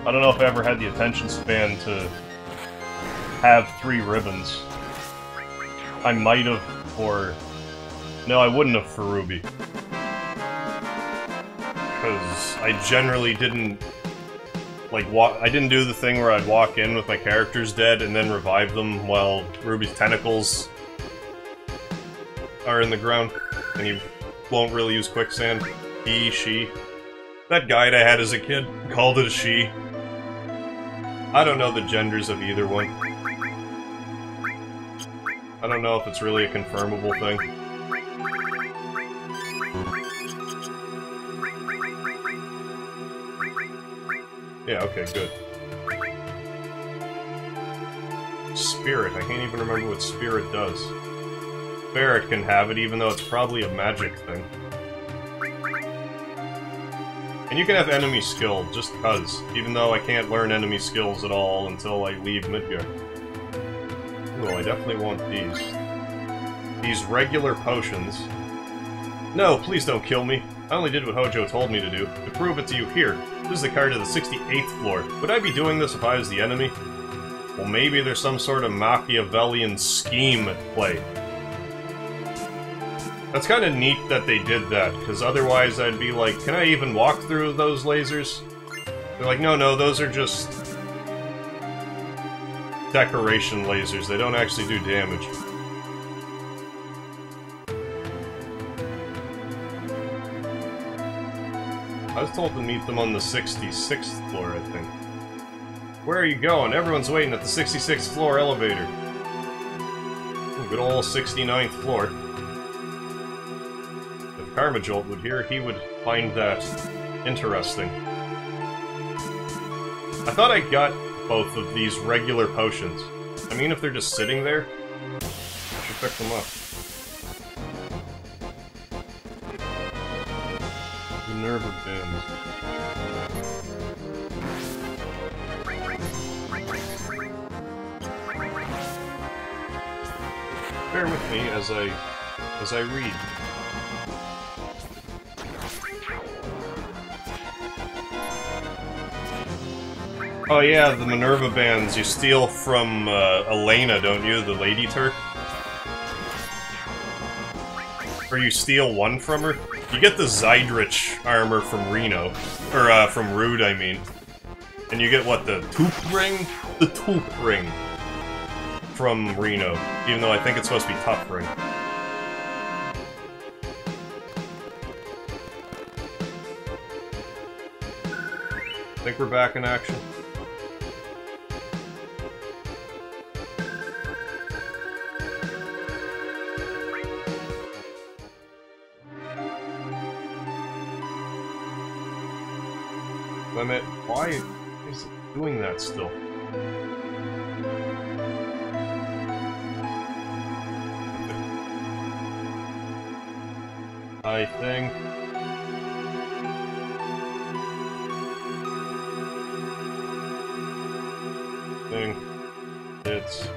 I don't know if I ever had the attention span to have 3 ribbons. I might have, or... No, I wouldn't have for Ruby. Because I generally didn't... Like, I didn't do the thing where I'd walk in with my characters dead and then revive them while Ruby's tentacles are in the ground. And you won't really use quicksand. He, she. That guide I had as a kid called it a she. I don't know the genders of either one. I don't know if it's really a confirmable thing. Yeah, okay, good. Spirit. I can't even remember what Spirit does. Barret can have it, even though it's probably a magic thing. And you can have enemy skill, just cuz, even though I can't learn enemy skills at all until I leave Midgar. Well, I definitely want these. These regular potions. No, please don't kill me. I only did what Hojo told me to do. To prove it to you, here. This is the card to the 68th floor. Would I be doing this if I was the enemy? Well, maybe there's some sort of Machiavellian scheme at play. That's kind of neat that they did that, because otherwise I'd be like, can I even walk through those lasers? They're like, no, those are just decoration lasers. They don't actually do damage. I was told to meet them on the 66th floor, I think. Where are you going? Everyone's waiting at the 66th floor elevator. Good old 69th floor. If Karma Jolt would hear, he would find that interesting. I thought I got both of these regular potions. I mean, if they're just sitting there, I should pick them up. Minerva bins. Bear with me as I read. Oh yeah, the Minerva bands you steal from Elena, don't you? The Lady Turk? Or you steal one from her? You get the Zydrich armor from Reno. Or, from Rude, I mean. And you get, what, the Tooth Ring? The Tooth Ring. From Reno. Even though I think it's supposed to be Tough Ring. Think we're back in action? Limit, why is it doing that still? I think it's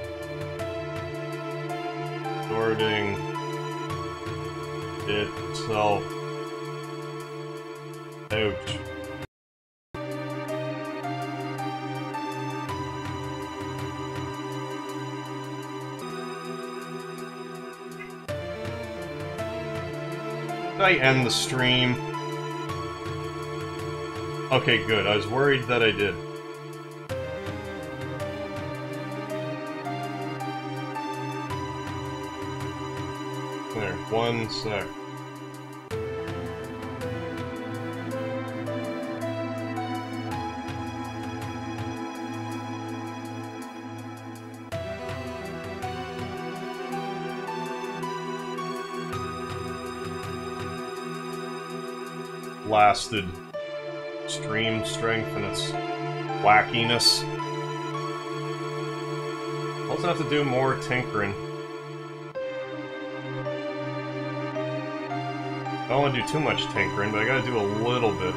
sorting itself out. Did I end the stream? Okay, good. I was worried that I did. There, one sec. Blasted stream strength and its wackiness. Also have to do more tinkering. I don't want to do too much tinkering, but I gotta do a little bit.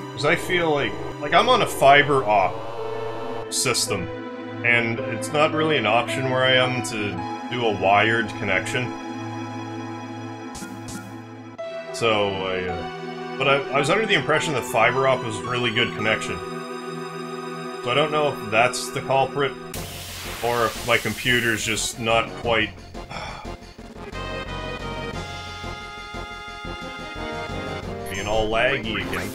Because I feel like I'm on a fiber op system, and it's not really an option where I am to do a wired connection. So, But I was under the impression that fiber op was really good connection. So I don't know if that's the culprit, or if my computer's just not quite... being all laggy again.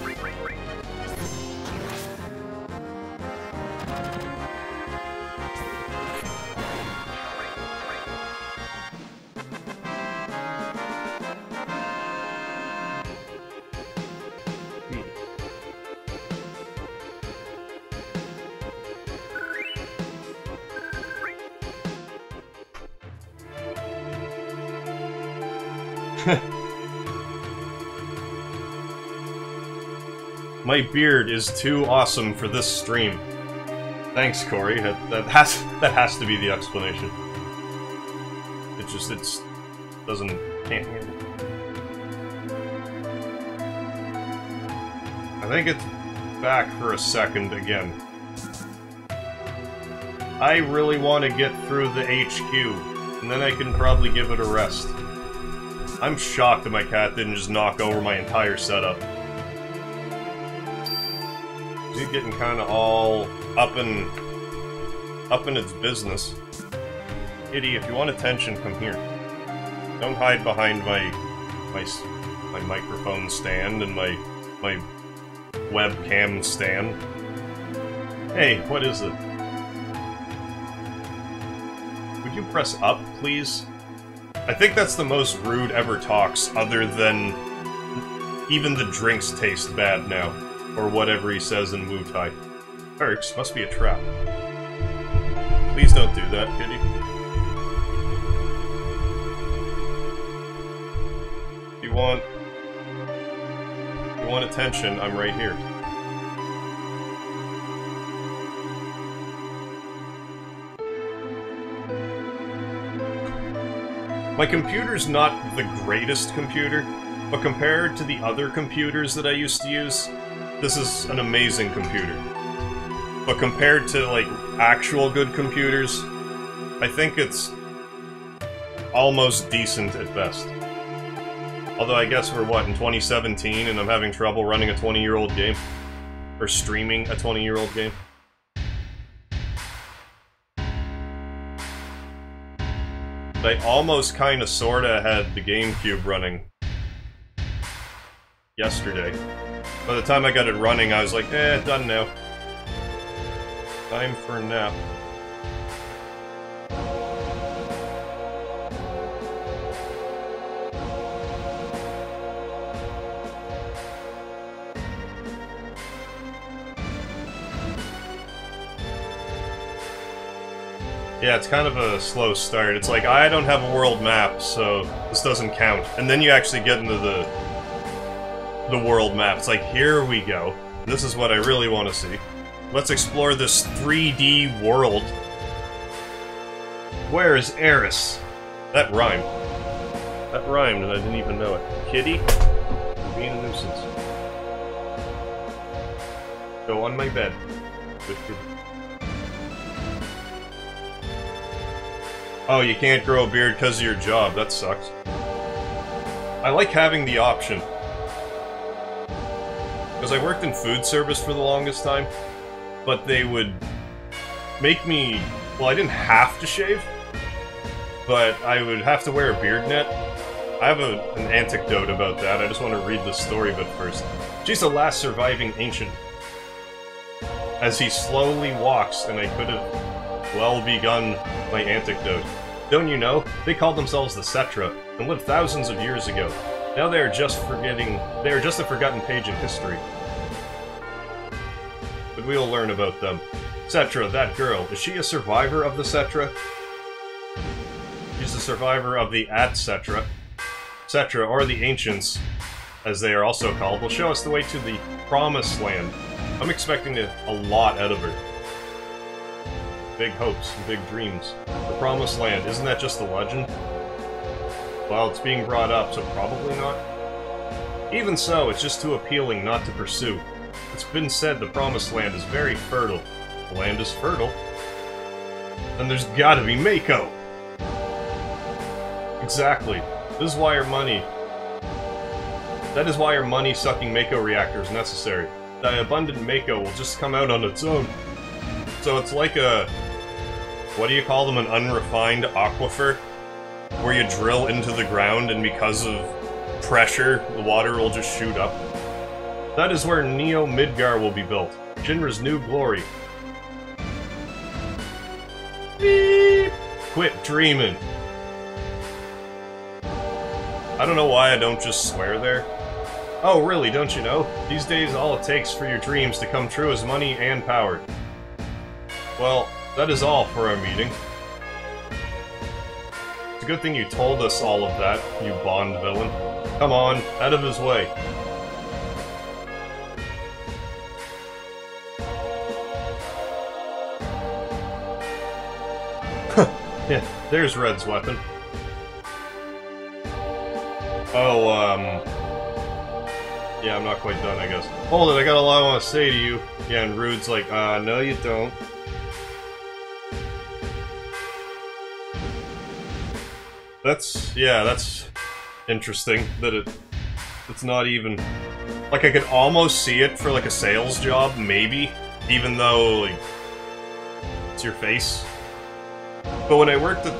My beard is too awesome for this stream. Thanks, Corey. That has to be the explanation. It can't handle it. I think it's back for a second again. I really want to get through the HQ, and then I can probably give it a rest. I'm shocked that my cat didn't just knock over my entire setup. It's getting kind of all up in its business. Kitty, if you want attention, come here. Don't hide behind my microphone stand and my webcam stand. Hey, what is it? Would you press up, please? I think that's the most Rude ever talks, other than even the drinks taste bad now. Or whatever he says in Wu-Tai. Perks, must be a trap. Please don't do that, Kitty. If you want attention, I'm right here. My computer's not the greatest computer, but compared to the other computers that I used to use, this is an amazing computer. But compared to, like, actual good computers, I think it's almost decent at best. Although I guess we're, what, in 2017 and I'm having trouble running a 20-year-old game? Or streaming a 20-year-old game? I almost kinda sorta had the GameCube running yesterday. By the time I got it running, I was like, done now. Time for a nap. Yeah, it's kind of a slow start. It's like, I don't have a world map, so this doesn't count. And then you actually get into the world map. It's like, here we go. This is what I really want to see. Let's explore this 3D world. Where is Aeris? That rhymed. That rhymed and I didn't even know it. Kitty? Being a nuisance. Go on my bed. Good kitty. Oh, you can't grow a beard because of your job. That sucks. I like having the option. Because I worked in food service for the longest time, but they would make me... Well, I didn't have to shave, but I would have to wear a beard net. I have an anecdote about that. I just want to read the story a bit first. She's the last surviving ancient. As he slowly walks, and I could have well begun my anecdote. Don't you know? They called themselves the Cetra, and lived thousands of years ago. Now they are just a forgotten page in history. But we'll learn about them. Cetra, that girl, is she a survivor of the Cetra? She's a survivor of the Cetra. Cetra, or the Ancients, as they are also called, will show us the way to the Promised Land. I'm expecting a lot out of her. Big hopes and big dreams. The Promised Land, isn't that just a legend? Well, it's being brought up, so probably not. Even so, it's just too appealing not to pursue. It's been said the Promised Land is very fertile. The land is fertile. Then there's gotta be Mako! Exactly. This is why our money... That is why our money-sucking Mako reactor is necessary. The abundant Mako will just come out on its own. So it's like a... What do you call them? An unrefined aquifer? Where you drill into the ground and because of pressure, the water will just shoot up. That is where Neo Midgar will be built. Shinra's new glory. Beep! Quit dreaming. I don't know why I don't just swear there. Oh really, don't you know? These days all it takes for your dreams to come true is money and power. Well, that is all for our meeting. It's a good thing you told us all of that, you Bond villain. Come on, out of his way. Yeah, there's Red's weapon. Oh, yeah, I'm not quite done, I guess. Hold it, I got a lot I want to say to you. Yeah, and Rude's like, no you don't. That's interesting, that it's not even... Like, I could almost see it for, like, a sales job, maybe, even though, like, it's your face. But when I worked in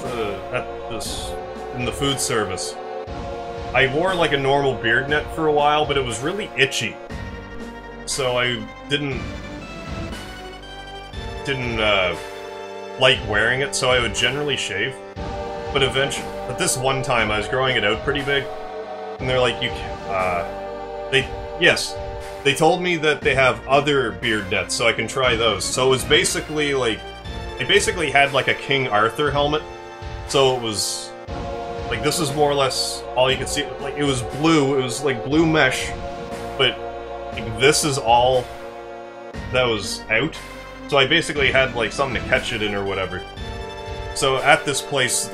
the food service, I wore, like, a normal beard net for a while, but it was really itchy. So I didn't like wearing it, so I would generally shave. But eventually, at this one time, I was growing it out pretty big, and they're like, they told me that they have other beard nets, so I can try those. So it was basically like, it basically had like a King Arthur helmet, so it was, like, this was more or less all you could see. Like, it was blue, it was like blue mesh, but like, this is all that was out. So I basically had like something to catch it in or whatever. So at this place,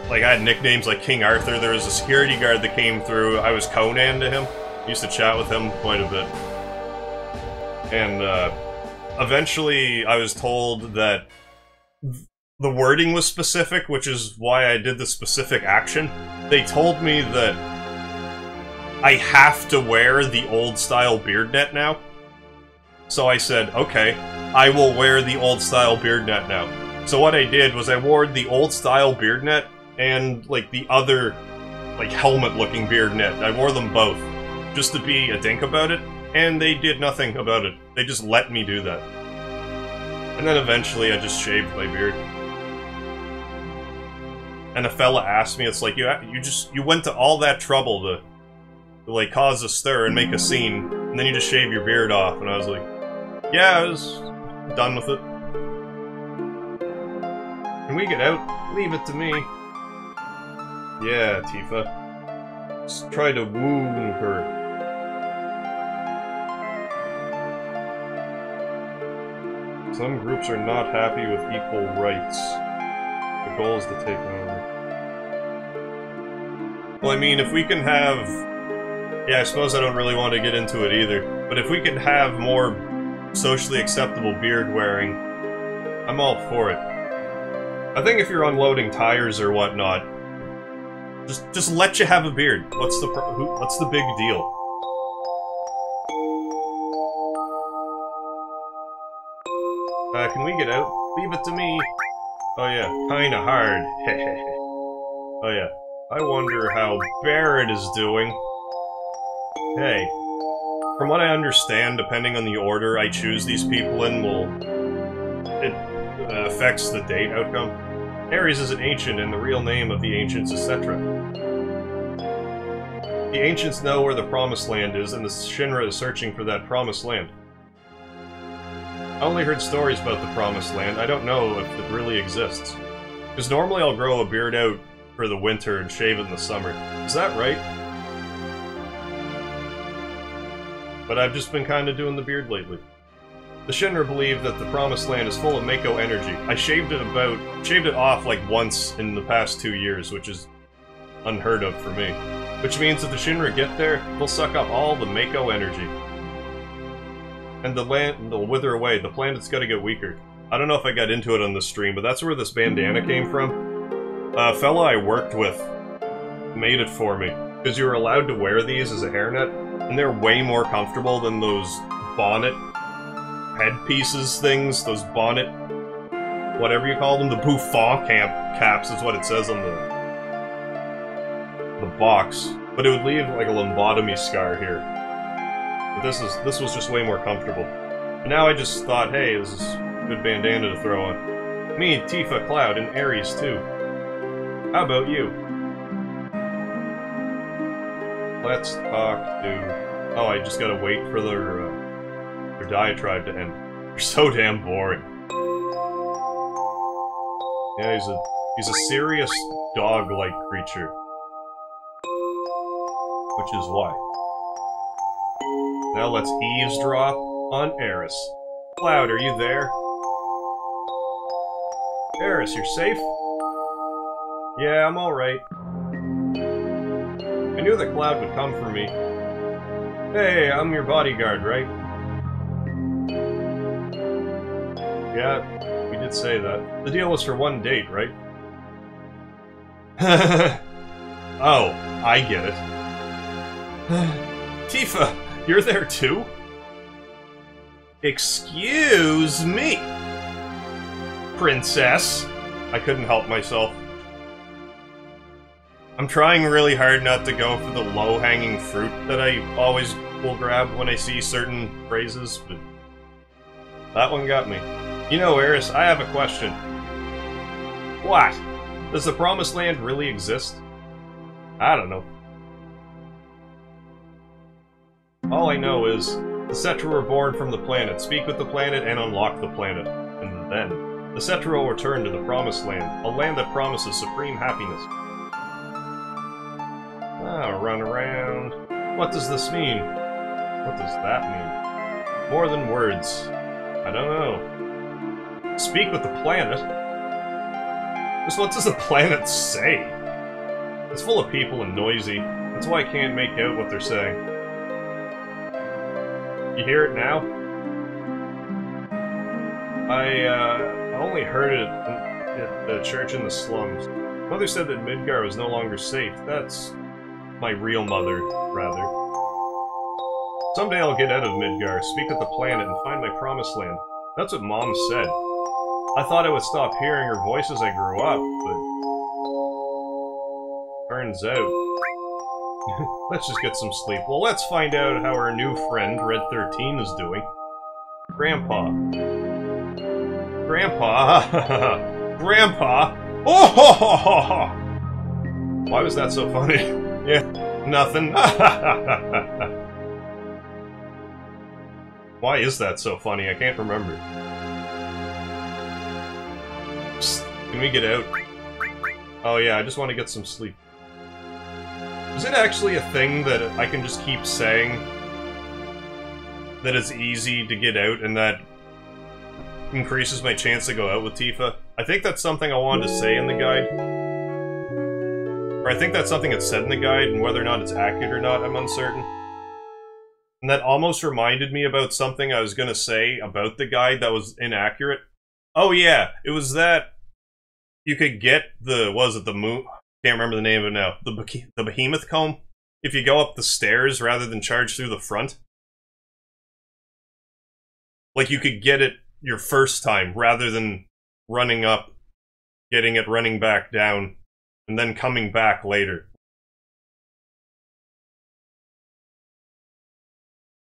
like, I had nicknames like King Arthur. There was a security guard that came through. I was Conan to him. I used to chat with him quite a bit. And, eventually I was told that the wording was specific, which is why I did the specific action. They told me that I have to wear the old-style beard net now. So I said, okay, I will wear the old-style beard net now. So what I did was I wore the old-style beard net and, like, the other, like, helmet-looking beard net. I wore them both, just to be a dink about it, and they did nothing about it. They just let me do that. And then eventually I just shaved my beard. And a fella asked me, it's like, you went to all that trouble to like, cause a stir and make a scene, and then you just shave your beard off, and I was like, yeah, I was done with it. Can we get out? Leave it to me. Yeah, Tifa. Just try to woo her. Some groups are not happy with equal rights. The goal is to take over. Well, I mean, if we can have... Yeah, I suppose I don't really want to get into it either. But if we can have more socially acceptable beard wearing, I'm all for it. I think if you're unloading tires or whatnot, just let you have a beard. What's the big deal? Can we get out? Leave it to me. Oh yeah, kinda hard. Oh yeah. I wonder how Barrett is doing. Hey. From what I understand, depending on the order I choose these people in it affects the date outcome. Aeris is an ancient, and the real name of the ancients is Cetra. The ancients know where the Promised Land is, and the Shinra is searching for that Promised Land. I only heard stories about the Promised Land. I don't know if it really exists. Because normally I'll grow a beard out for the winter and shave it in the summer. Is that right? But I've just been kinda doing the beard lately. The Shinra believe that the Promised Land is full of Mako energy. I shaved it off like once in the past 2 years, which is unheard of for me. Which means if the Shinra get there, they'll suck up all the Mako energy. And the land will wither away. The planet's gotta get weaker. I don't know if I got into it on this stream, but that's where this bandana came from. A fella I worked with made it for me. Because you were allowed to wear these as a hairnet, and they're way more comfortable than those bonnet headpieces things, those bonnet, whatever you call them, the bouffant caps is what it says on the box. But it would leave like a lobotomy scar here. But this was just way more comfortable. And now I just thought, hey, this is a good bandana to throw on. Me, Tifa, Cloud, and Aeris too. How about you? Let's talk to... Oh, I just gotta wait for their diatribe to end. They're so damn boring. Yeah, he's a serious dog-like creature. Which is why. Now let's eavesdrop on Aeris. Cloud, are you there? Aeris, you're safe? Yeah, I'm alright. I knew that Cloud would come for me. Hey, I'm your bodyguard, right? Yeah, we did say that. The deal was for one date, right? Oh, I get it. Tifa, you're there too? Excuse me, princess. I couldn't help myself. I'm trying really hard not to go for the low-hanging fruit that I always will grab when I see certain phrases, but that one got me. You know, Aeris, I have a question. What? Does the Promised Land really exist? I don't know. All I know is, the Cetra were born from the planet, speak with the planet, and unlock the planet. And then, the Cetra will return to the Promised Land, a land that promises supreme happiness. Ah, run around. What does this mean? What does that mean? More than words. I don't know. Speak with the planet? Just what does the planet say? It's full of people and noisy. That's why I can't make out what they're saying. You hear it now? I only heard it at the church in the slums. Mother said that Midgar was no longer safe. That's my real mother, rather. Someday I'll get out of Midgar, speak with the planet, and find my promised land. That's what Mom said. I thought I would stop hearing her voice as I grew up, but... turns out... Let's just get some sleep. Well, let's find out how our new friend, Red 13, is doing. Grandpa. Grandpa! Grandpa! Oh ho ho ho ho! Why was that so funny? Yeah, nothing. Why is that so funny? I can't remember. Psst, can we get out? Oh yeah, I just want to get some sleep. Is it actually a thing that I can just keep saying that it's easy to get out and that increases my chance to go out with Tifa? I think that's something I wanted to say in the guide. Or I think that's something that's said in the guide, and whether or not it's accurate or not, I'm uncertain. And that almost reminded me about something I was gonna say about the guide that was inaccurate. Oh yeah, it was that you could get the, what was it, the moon? Can't remember the name of it now. The behemoth comb? If you go up the stairs rather than charge through the front. Like you could get it your first time rather than running up, getting it running back down, and then coming back later.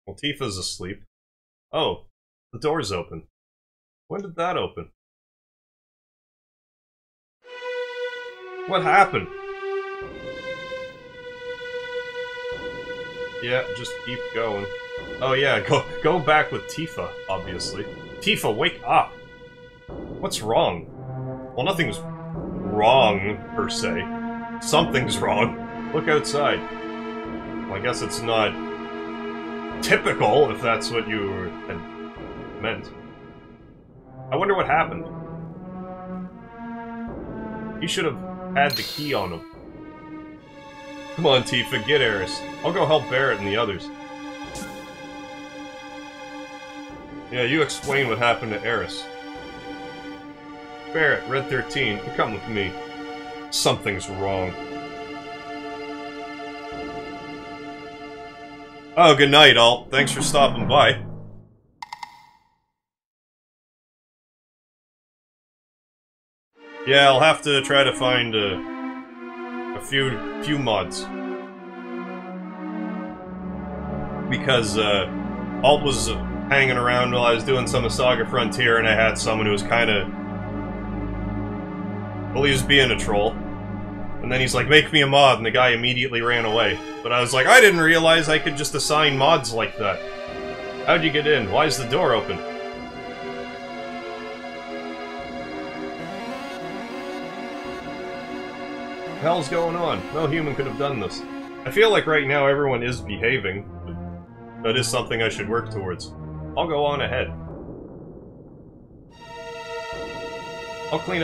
Well, Tifa's asleep. Oh, the door's open. When did that open? What happened? Yeah, just keep going. Oh yeah, go back with Tifa, obviously. Tifa, wake up! What's wrong? Well, nothing's wrong, per se. Something's wrong. Look outside. Well, I guess it's not typical, if that's what you had meant. I wonder what happened. He should have had the key on him. Come on, Tifa, get Aeris. I'll go help Barrett and the others. Yeah, you explain what happened to Aeris. Barrett, Red 13, come with me. Something's wrong. Oh, good night, all. Thanks for stopping by. Yeah, I'll have to try to find a few mods. Because, Alt was hanging around while I was doing some of Saga Frontier, and I had someone who was kinda... well, he was being a troll. And then he's like, make me a mod, and the guy immediately ran away. But I was like, I didn't realize I could just assign mods like that. How'd you get in? Why is the door open? What the hell's going on? No human could have done this. I feel like right now everyone is behaving, but that is something I should work towards. I'll go on ahead. I'll clean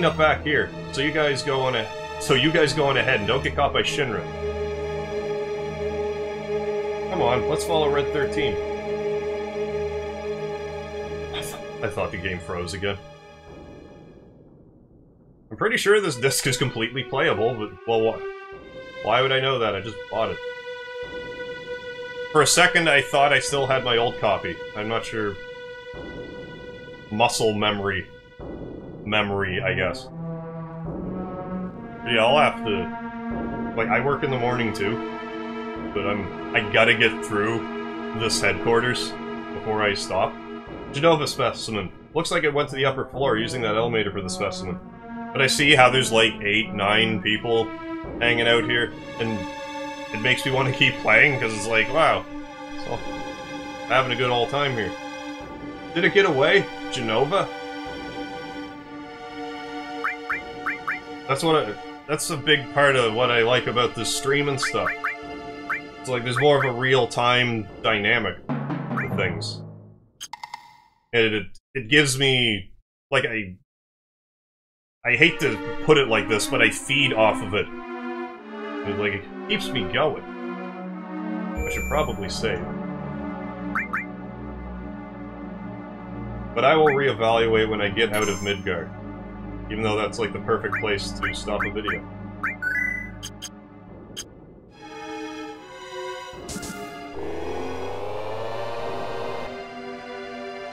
up back here, so you guys go on ahead and don't get caught by Shinra. Come on, let's follow Red 13. I thought the game froze again. I'm pretty sure this disc is completely playable, but, well, why would I know that? I just bought it. For a second, I thought I still had my old copy. I'm not sure. Muscle memory, I guess. Yeah, I'll have to... like, I work in the morning, too. But I gotta get through this headquarters before I stop. Genova specimen. Looks like it went to the upper floor using that elevator for the specimen. But I see how there's like 8, 9 people hanging out here, and it makes me want to keep playing, because it's like, wow, so I'm having a good old time here. Did it get away? Genova? That's a big part of what I like about this stream and stuff. It's like there's more of a real-time dynamic to things. And it gives me, like, I I hate to put it like this, but I feed off of it. Like, it keeps me going. I should probably save. But I will reevaluate when I get out of Midgard. Even though that's like the perfect place to stop a video.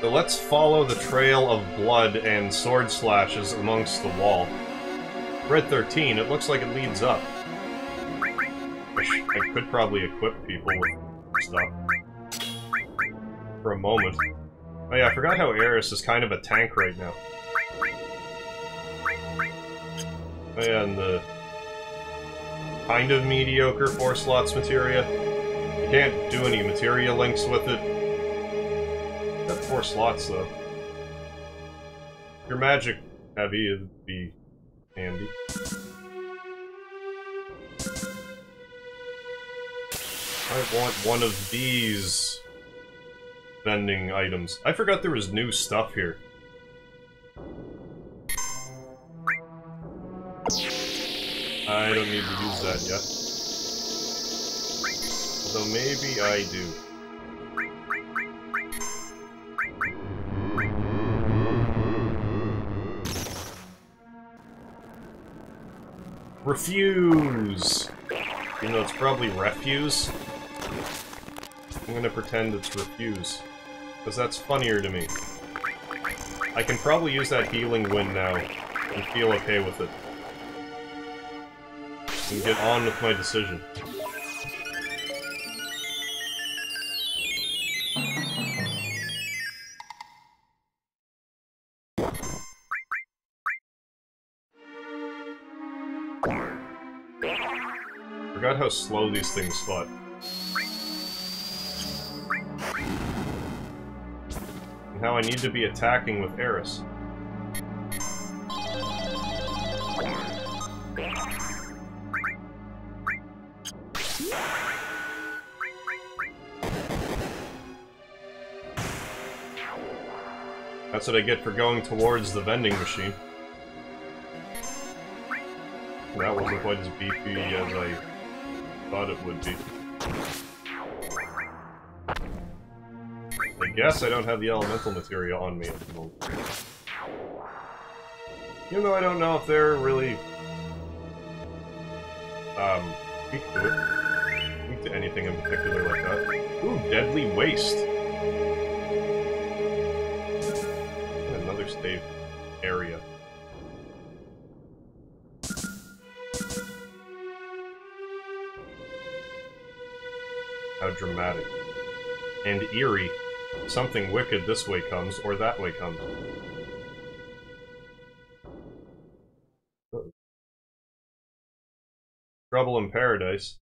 So let's follow the trail of blood and sword slashes amongst the wall. Red 13, it looks like it leads up. I could probably equip people with stuff. For a moment. Oh yeah, I forgot how Aeris is kind of a tank right now. Oh yeah, and the kind of mediocre 4 slots materia. You can't do any materia links with it. Got 4 slots though. If you're magic heavy, it'd be handy. I want one of these vending items. I forgot there was new stuff here. I don't need to use that yet. Although maybe I do. Refuse! Even though it's probably refuse. I'm gonna pretend it's refuse. Because that's funnier to me. I can probably use that healing wind now and feel okay with it. And get on with my decision. Forgot how slow these things fought. And how I need to be attacking with Aeris. That's what I get for going towards the vending machine. That wasn't quite as beefy as I thought it would be. I guess I don't have the elemental material on me at the moment. Even though I don't know if they're really weak to it. Weak to anything in particular like that. Ooh, Deadly Waste. Another stave area. How dramatic. And eerie. Something wicked this way comes, or that way comes. Trouble in Paradise.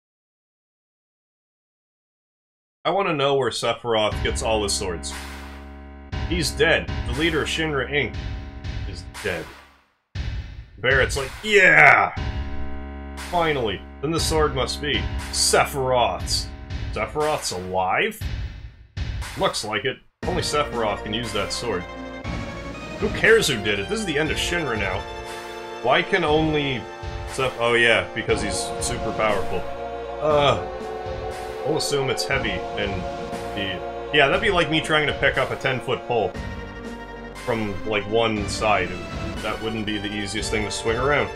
I want to know where Sephiroth gets all his swords. He's dead. The leader of Shinra Inc. is dead. Barrett's like, yeah! Finally. Then the sword must be Sephiroth's. Sephiroth's alive? Looks like it. Only Sephiroth can use that sword. Who cares who did it? This is the end of Shinra now. Why can only oh yeah, because he's super powerful. We'll assume it's heavy and yeah, that'd be like me trying to pick up a 10-foot pole from like one side. That wouldn't be the easiest thing to swing around.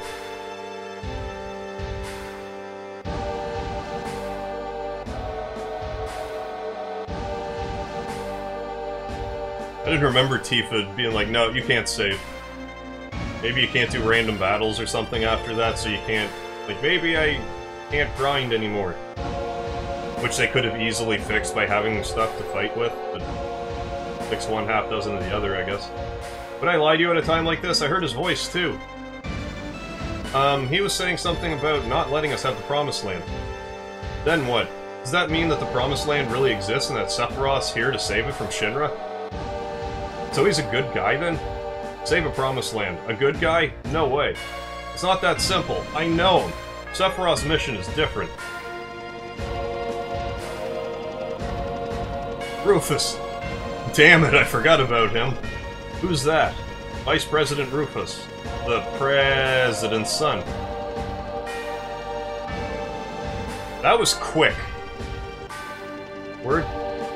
I didn't remember Tifa being like, no, you can't save. Maybe you can't do random battles or something after that, so you can't... Like, maybe I can't grind anymore. Which they could have easily fixed by having stuff to fight with, but... fix one, half dozen of the other, I guess. Would I lie to you at a time like this? I heard his voice, too. He was saying something about not letting us have the Promised Land. Then what? Does that mean that the Promised Land really exists and that Sephiroth's here to save it from Shinra? So he's a good guy, then? Save a Promised Land. A good guy? No way. It's not that simple. I know him. Sephiroth's mission is different. Rufus. Damn it, I forgot about him. Who's that? Vice President Rufus. the president's son. That was quick.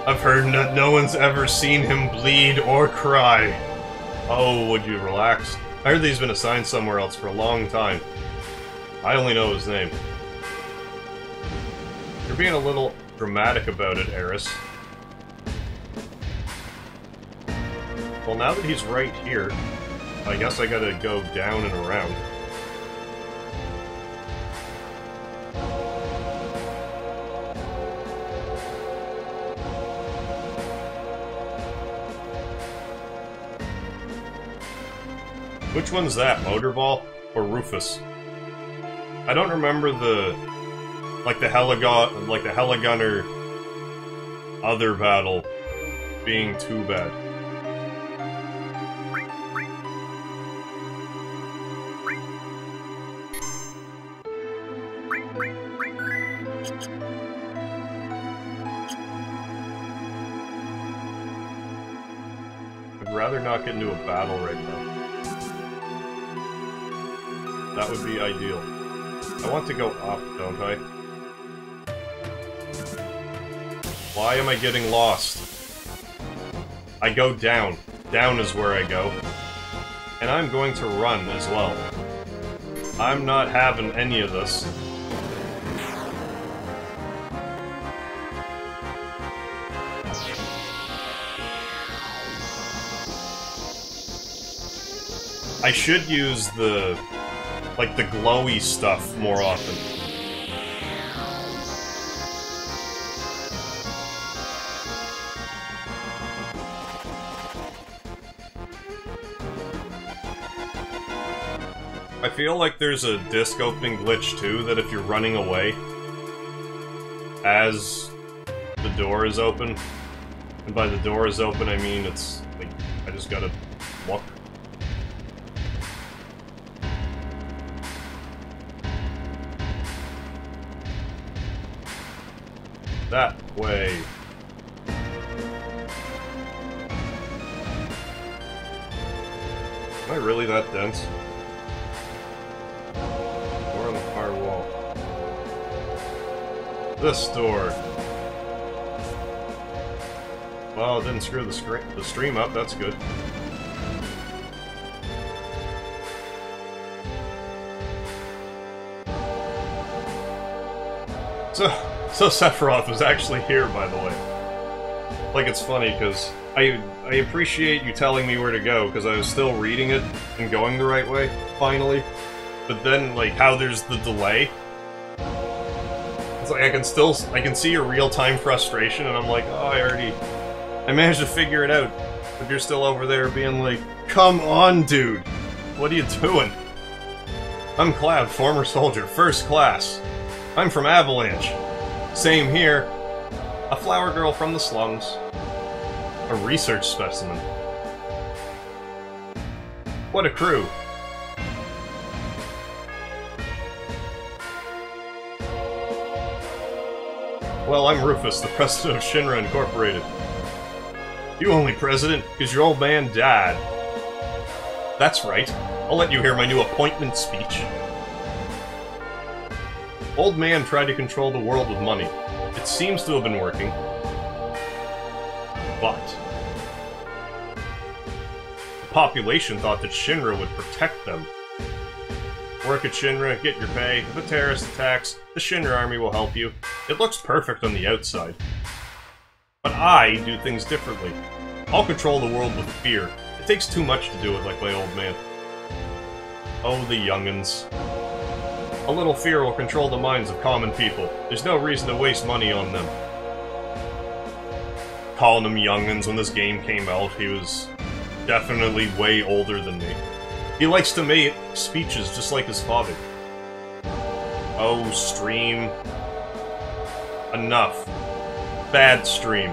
I've heard that no one's ever seen him bleed or cry. Oh, would you relax? I heard that he's been assigned somewhere else for a long time. I only know his name. You're being a little dramatic about it, Aeris. Well, now that he's right here, I guess I gotta go down and around. Which one's that, Motorball or Rufus? I don't remember the Heligunner other battle being too bad. I'd rather not get into a battle right now. That would be ideal. I want to go up, don't I? Why am I getting lost? I go down. Down is where I go. And I'm going to run as well. I'm not having any of this. I should use the glowy stuff more often. I feel like there's a disc opening glitch too, that if you're running away as the door is open, and by the door is open I mean it's like, I just gotta look. That way. Am I really that dense? Door on the far wall. This door. Well, it didn't screw the stream up, that's good. So Sephiroth was actually here, by the way. Like, it's funny, because I appreciate you telling me where to go, because I was still reading it and going the right way, finally. But then, like, how there's the delay. It's like, I can see your real-time frustration, and I'm like, oh, I managed to figure it out. But you're still over there being like, come on, dude! What are you doing? I'm Cloud, former soldier, first class. I'm from Avalanche. Same here. A flower girl from the slums. A research specimen. What a crew. Well, I'm Rufus, the president of Shinra Incorporated. You only president because your old man died. That's right. I'll let you hear my new appointment speech. Old man tried to control the world with money. It seems to have been working. But the population thought that Shinra would protect them. Work at Shinra, get your pay. If a terrorist attacks, the Shinra army will help you. It looks perfect on the outside. But I do things differently. I'll control the world with fear. It takes too much to do it like my old man. Oh, the young'uns. A little fear will control the minds of common people. There's no reason to waste money on them. Calling them young'uns when this game came out, he was definitely way older than me. He likes to make speeches just like his father. Oh, stream. Enough. Bad stream.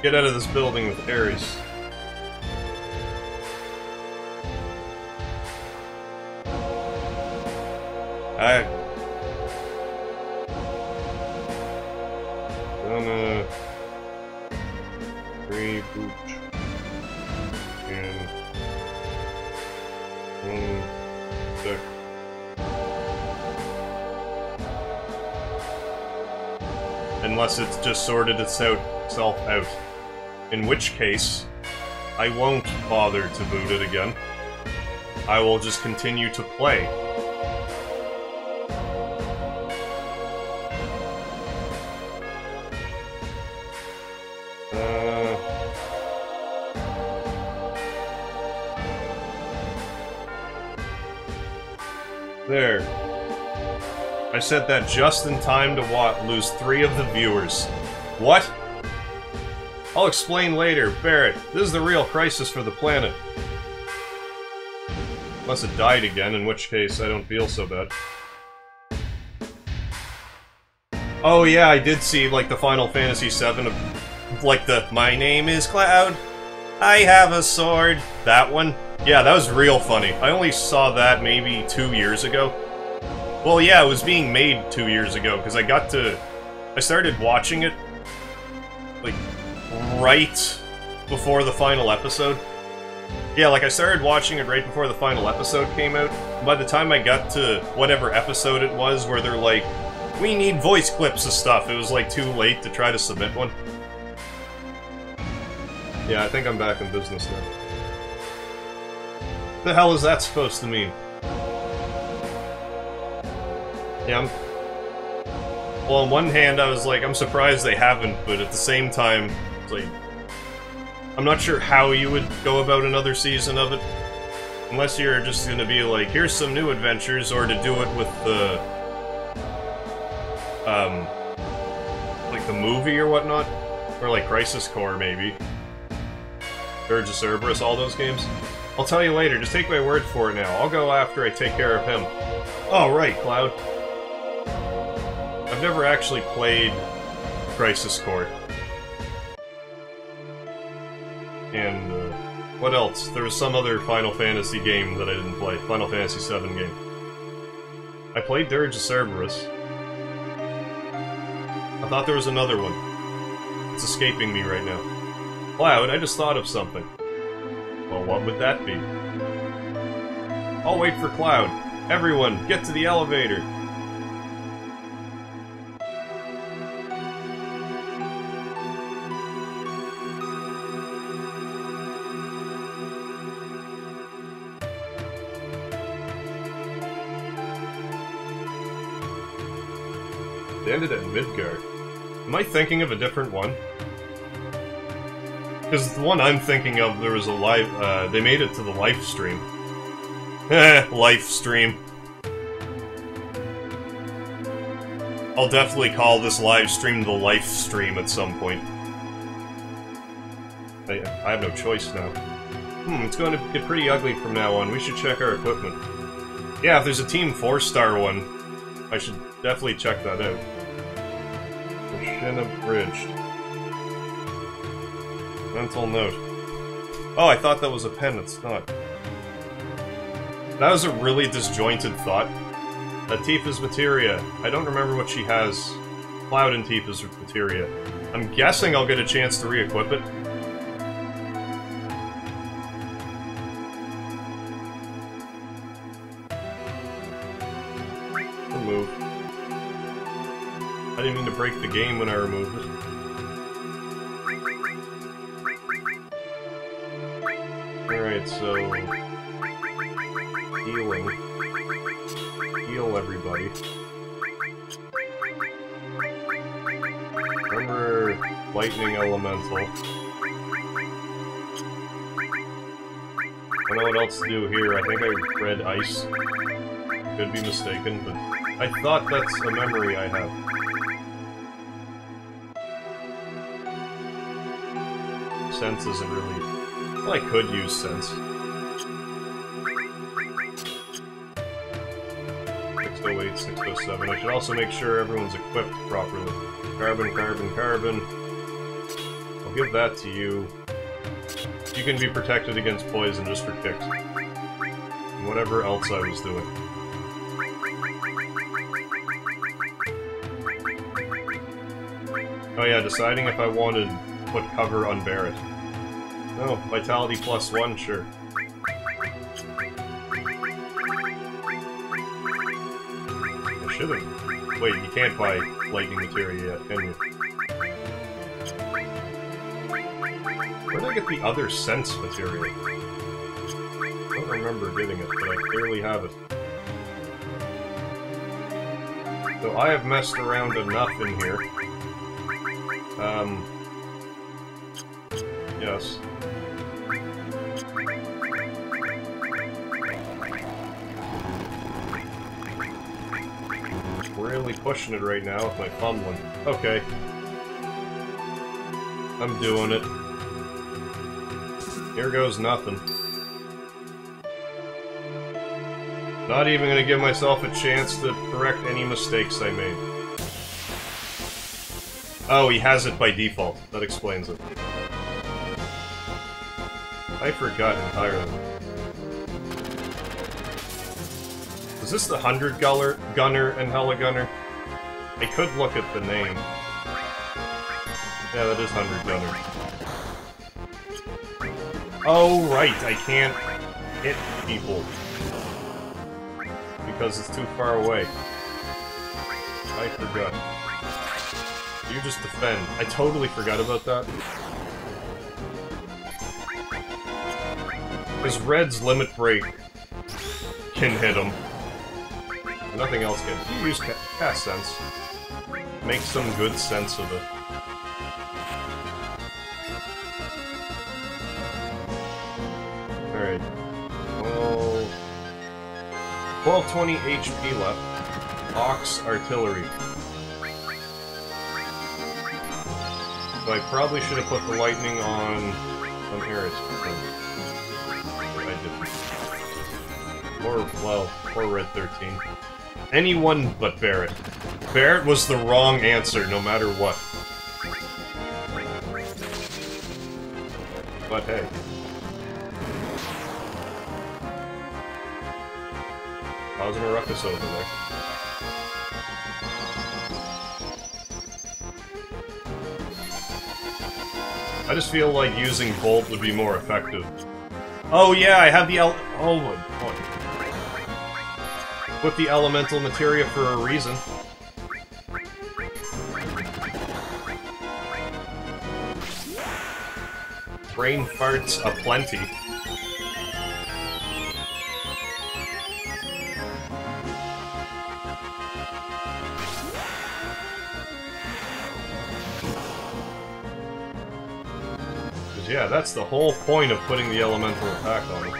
Get out of this building with Aeris. I'm gonna reboot and unless it's just sorted itself out. In which case, I won't bother to boot it again. I will just continue to play. There. I said that just in time to lose 3 of the viewers. What? I'll explain later. Barrett, this is the real crisis for the planet. Unless it died again, in which case I don't feel so bad. Oh yeah, I did see, like, the Final Fantasy VII, like the, "My name is Cloud, I have a sword," that one. Yeah, that was real funny. I only saw that maybe 2 years ago. Well, yeah, it was being made 2 years ago, because I started watching it, like, right before the final episode. Yeah, like, I started watching it right before the final episode came out. By the time I got to whatever episode it was where they're like, "We need voice clips of stuff," it was, like, too late to try to submit one. Yeah, I think I'm back in business now. The hell is that supposed to mean? Yeah, well, on one hand, I was like, I'm surprised they haven't, but at the same time, it's like, I'm not sure how you would go about another season of it. Unless you're just gonna be like, here's some new adventures, or to do it with the, like the movie or whatnot. Or like Crisis Core, maybe. Dirge of Cerberus, all those games. I'll tell you later, just take my word for it now. I'll go after I take care of him. Oh, right, Cloud. I've never actually played Crisis Core. And, what else? There was some other Final Fantasy game that I didn't play. Final Fantasy VII game. I played Dirge of Cerberus. I thought there was another one. It's escaping me right now. Cloud, I just thought of something. Well, what would that be? I'll wait for Cloud. Everyone, get to the elevator! They ended at Midgard. Am I thinking of a different one? Because the one I'm thinking of, there was a live, they made it to the live stream. Live stream. I'll definitely call this live stream the life stream at some point. I have no choice now. It's going to get pretty ugly from now on. We should check our equipment. Yeah, if there's a Team 4-star one, I should definitely check that out. Mission abridged. Mental note. Oh, I thought that was a pen, it's not. That was a really disjointed thought. Tifa's materia. I don't remember what she has. Cloud and Tifa's materia. I'm guessing I'll get a chance to re-equip it. Remove. I didn't mean to break the game when I removed it. Alright, so... healing. Heal everybody. Remember Lightning Elemental. I don't know what else to do here. I think I read Ice. Could be mistaken, but I thought that's a memory I have. Sense isn't really... well, I could use Sense. 608, 607. I should also make sure everyone's equipped properly. Carbon, carbon, carbon. I'll give that to you. You can be protected against poison just for kicks. And whatever else I was doing. Oh yeah, deciding if I wanted to put cover on Barrett. Oh, Vitality +1, sure. I should've. Wait, you can't buy lightning materia yet, can you? Where did I get the other sense material? I don't remember getting it, but I clearly have it. So I have messed around enough in here. Yes. Really pushing it right now with my fumbling. Okay. I'm doing it. Here goes nothing. Not even gonna give myself a chance to correct any mistakes I made. Oh, he has it by default. That explains it. I forgot entirely. Is this the 100 Gunner and Hella Gunner? I could look at the name. Yeah, that is 100 Gunner. Oh, right, I can't hit people. Because it's too far away. I forgot. You just defend. I totally forgot about that. Because Red's Limit Break can hit him. Nothing else can. You use Cast Sense. Make some good sense of it. Alright. Well... 1220 HP left. Ox Artillery. So I probably should have put the lightning on Aeris. I didn't. Or, well, or Red 13. Anyone but Barret. Barret was the wrong answer, no matter what. But hey. Causing a ruckus over there. I just feel like using Bolt would be more effective. Oh yeah, I have the oh my god. Put the elemental materia for a reason. Brain farts aplenty. Yeah, that's the whole point of putting the elemental attack on it.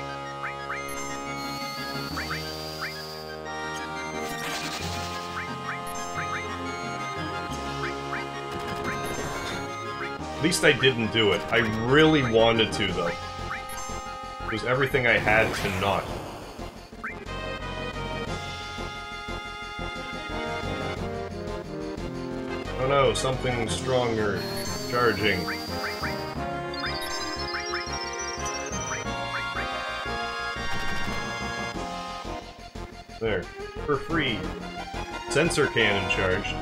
At least I didn't do it. I really wanted to, though. It was everything I had to not. Oh no, something stronger. Charging. There. For free. Sensor cannon charged.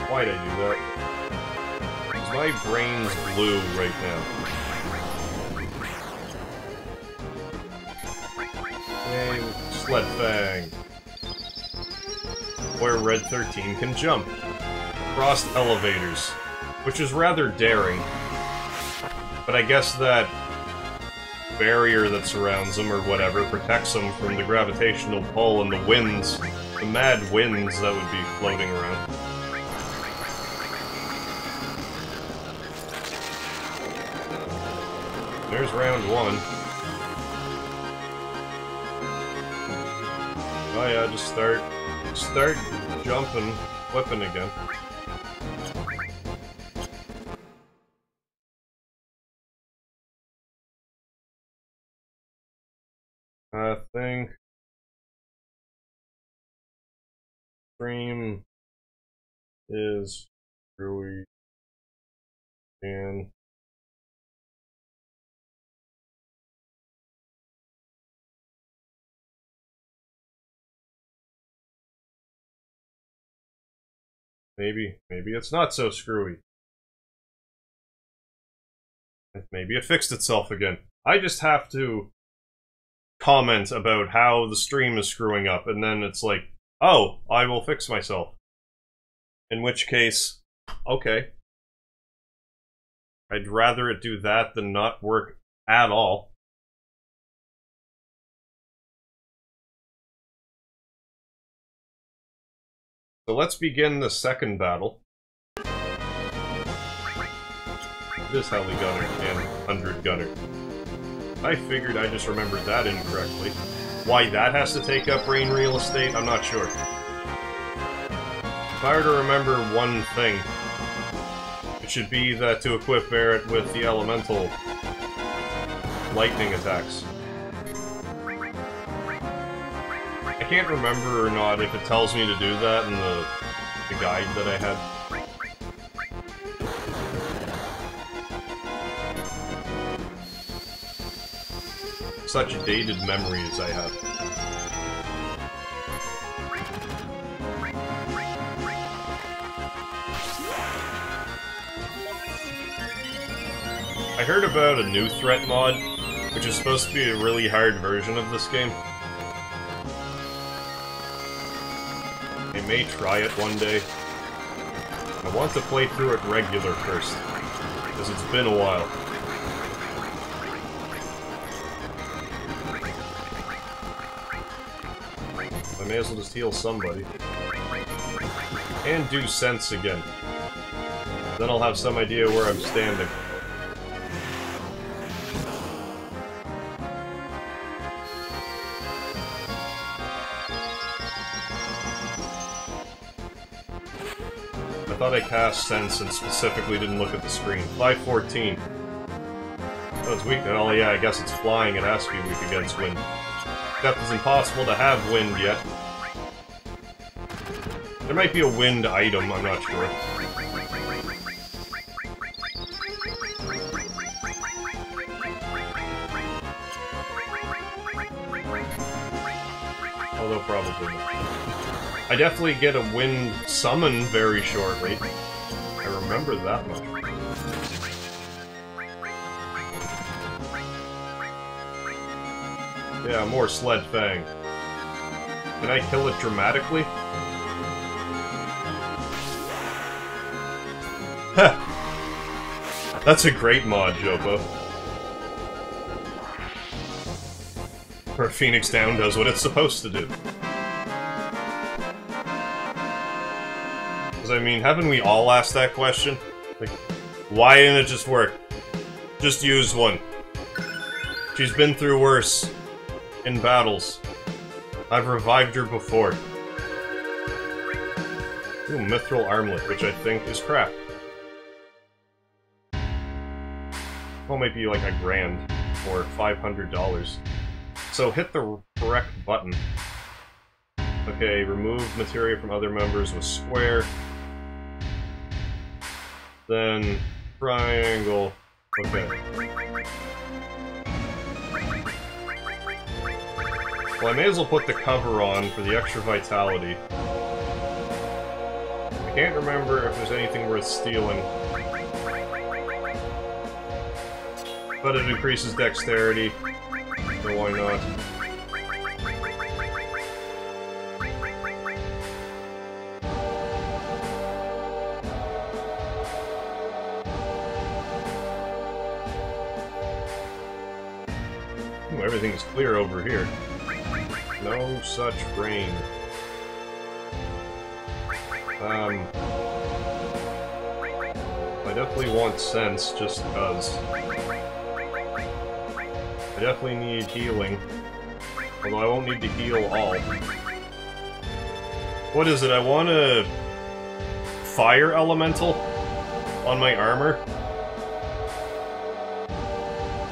Why'd I do that? Because my brain's blue right now. Yay, Sled Fang. Where Red 13 can jump. Across elevators. Which is rather daring. But I guess that barrier that surrounds them, or whatever, protects them from the gravitational pull and the winds, the mad winds that would be floating around. There's round one. Oh yeah, just start jumping, flipping again. I think stream is screwy and maybe it's not so screwy. Maybe it fixed itself again. I just have to comment about how the stream is screwing up, and then it's like, oh, I will fix myself. In which case, okay. I'd rather it do that than not work at all. So let's begin the second battle. This Heli Gunner and 100 Gunner. I figured I just remembered that incorrectly. Why that has to take up brain real estate, I'm not sure. If I were to remember one thing, it should be that to equip Barret with the elemental lightning attacks. I can't remember or not if it tells me to do that in the guide that I had. Such dated memories I have. I heard about a new threat mod, which is supposed to be a really hard version of this game. I may try it one day. I want to play through it regular first, because it's been a while. I may as well just heal somebody. And do sense again. Then I'll have some idea where I'm standing. I thought I cast sense and specifically didn't look at the screen. 514. Oh, it's weak. Oh yeah, I guess it's flying. It has to be weak against wind. Except it's impossible to have wind yet. There might be a wind item, I'm not sure. Although probably not. I definitely get a wind summon very shortly. I remember that much. Yeah, more Sled Fang. Can I kill it dramatically? Heh! That's a great mod, Jopo. Where Phoenix Down does what it's supposed to do. Because, I mean, haven't we all asked that question? Like, why didn't it just work? Just use one. She's been through worse. In battles. I've revived her before. Ooh, Mithril Armlet, which I think is crap. Well, might be like $1,000 or $500. So hit the correct button. Okay, remove materia from other members with square. Then triangle. Okay. Well, I may as well put the cover on for the extra vitality. I can't remember if there's anything worth stealing. But it increases dexterity, so why not? Ooh, everything's clear over here. No such rain. I definitely want sense, just because. I definitely need healing. Although I won't need to heal all. What is it? I want a fire elemental on my armor?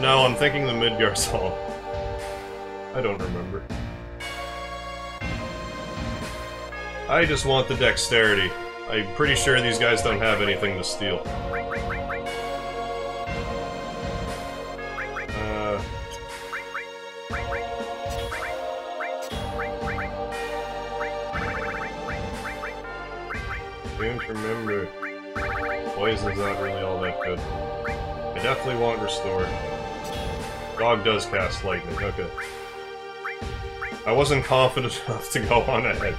No, I'm thinking the Midgar's Hall. I don't remember. I just want the dexterity. I'm pretty sure these guys don't have anything to steal. Don't remember. Poison's not really all that good. I definitely want Restore. Dog does cast lightning, okay. I wasn't confident enough to go on ahead.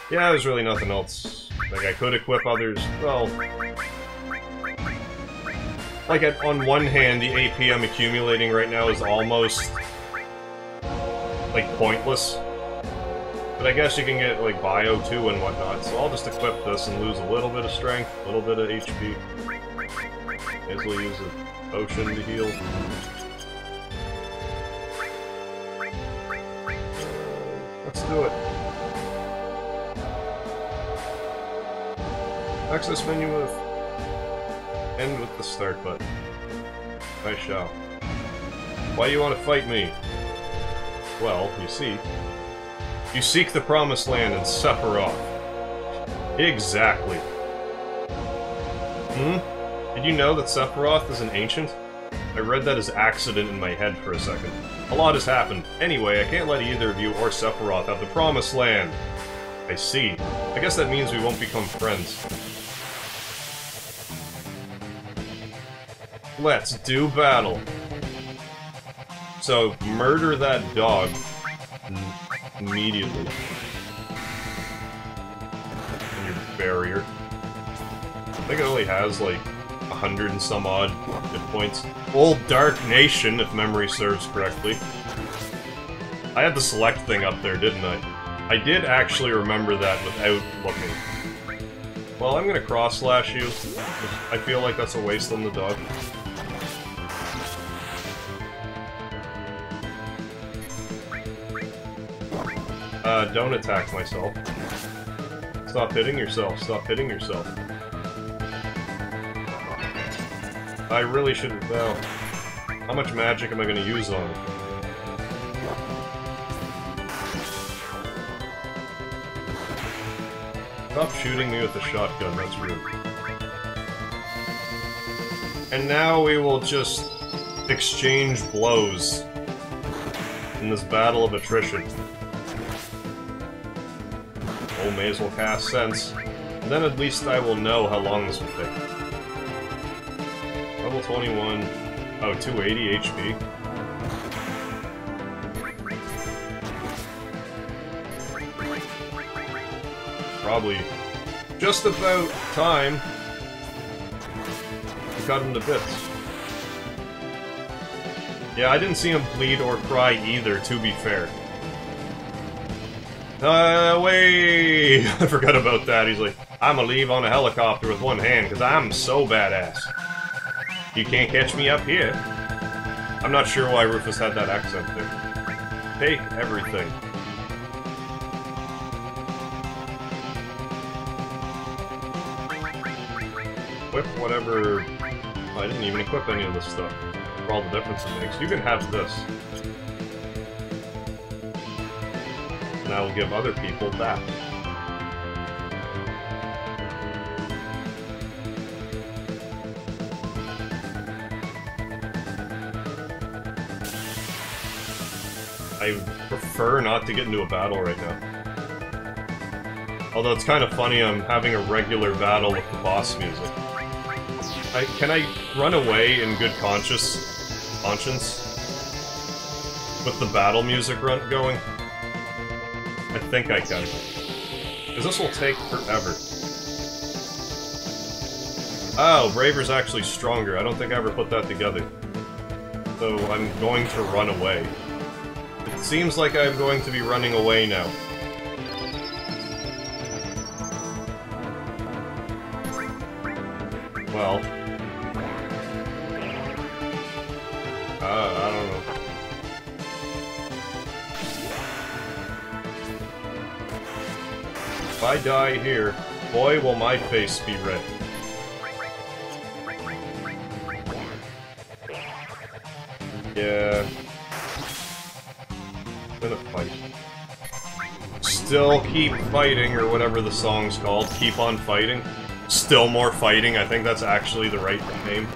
Yeah, there's really nothing else. Like, I could equip others, well... Like, on one hand, the AP I'm accumulating right now is almost... like, pointless. But I guess you can get, like, Bio too and whatnot, so I'll just equip this and lose a little bit of strength, a little bit of HP. May as well use a potion to heal. Let's do it. Access menu with... end with the start button. I shall. Why do you want to fight me? Well, you see... You seek the Promised Land in Sephiroth. Exactly. Did you know that Sephiroth is an ancient? I read that as accident in my head for a second. A lot has happened. Anyway, I can't let either of you or Sephiroth have the Promised Land. I see. I guess that means we won't become friends. Let's do battle. So, murder that dog immediately. And your barrier. I think it only has like 100 and some odd hit points. Old Dark Nation, if memory serves correctly. I had the select thing up there, didn't I? I did actually remember that without looking. Well, I'm gonna cross-slash you. I feel like that's a waste on the dog. Don't attack myself. Stop hitting yourself. Stop hitting yourself. I really shouldn't... well... How much magic am I gonna use on it? Stop shooting me with the shotgun, that's rude. And now we will just... exchange blows in this battle of attrition. Oh, may as well cast Sense. And then at least I will know how long this will take. Level 21. Oh, 280 HP. Probably just about time to cut him to bits. Yeah, I didn't see him bleed or cry either, to be fair. Wait! I forgot about that. He's like, I'ma leave on a helicopter with one hand, because I'm so badass. You can't catch me up here. I'm not sure why Rufus had that accent there. Take everything. Equip whatever... Oh, I didn't even equip any of this stuff. For all the difference it makes. You can have this. And I will give other people that. I prefer not to get into a battle right now. Although it's kind of funny, I'm having a regular battle with the boss music. Can I run away in good conscience with the battle music going? I think I can. Because this will take forever. Oh, Braver's actually stronger. I don't think I ever put that together. So I'm going to run away. It seems like I'm going to be running away now. Well... I don't know. If I die here, boy will my face be red. Yeah. I'm gonna fight. Still keep fighting, or whatever the song's called. Keep on fighting. Still more fighting, I think that's actually the right name.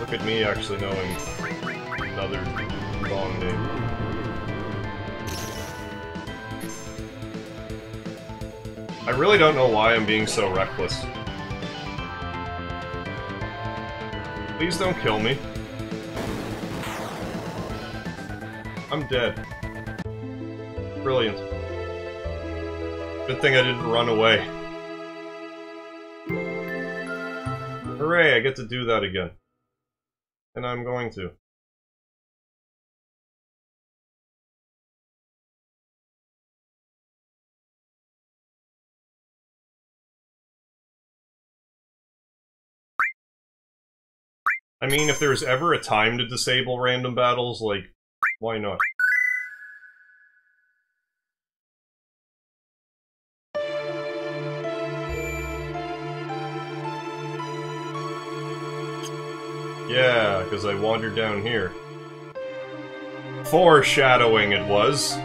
Look at me actually knowing another wrong name. I really don't know why I'm being so reckless. Please don't kill me. I'm dead. Brilliant. Good thing I didn't run away. Hooray, I get to do that again. And I'm going to. I mean, if there's ever a time to disable random battles, like, why not? Yeah, because I wandered down here. Foreshadowing it was.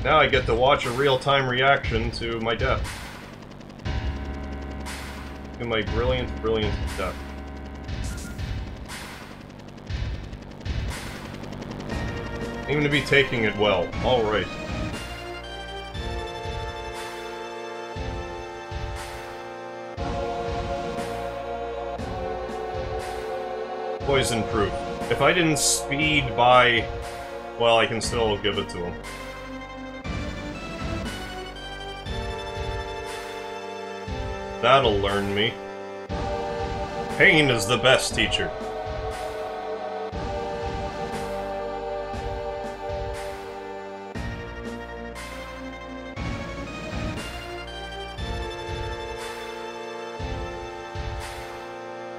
Now I get to watch a real-time reaction to my death. To my brilliant, brilliant death. Seem to be taking it well. Alright. Poison proof. If I didn't speed by... well, I can still give it to him. That'll learn me. Pain is the best teacher.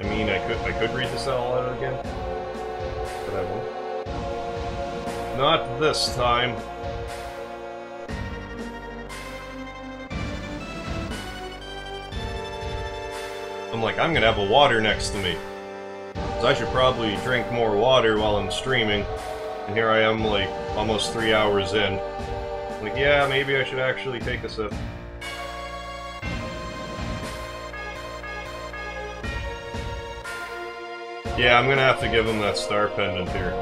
I mean, I could read this all out again, but I won't. Not this time. I'm like, I'm gonna have a water next to me. So I should probably drink more water while I'm streaming. And here I am, like, almost 3 hours in. Like, yeah, maybe I should actually take a sip. Yeah, I'm gonna have to give him that star pendant here.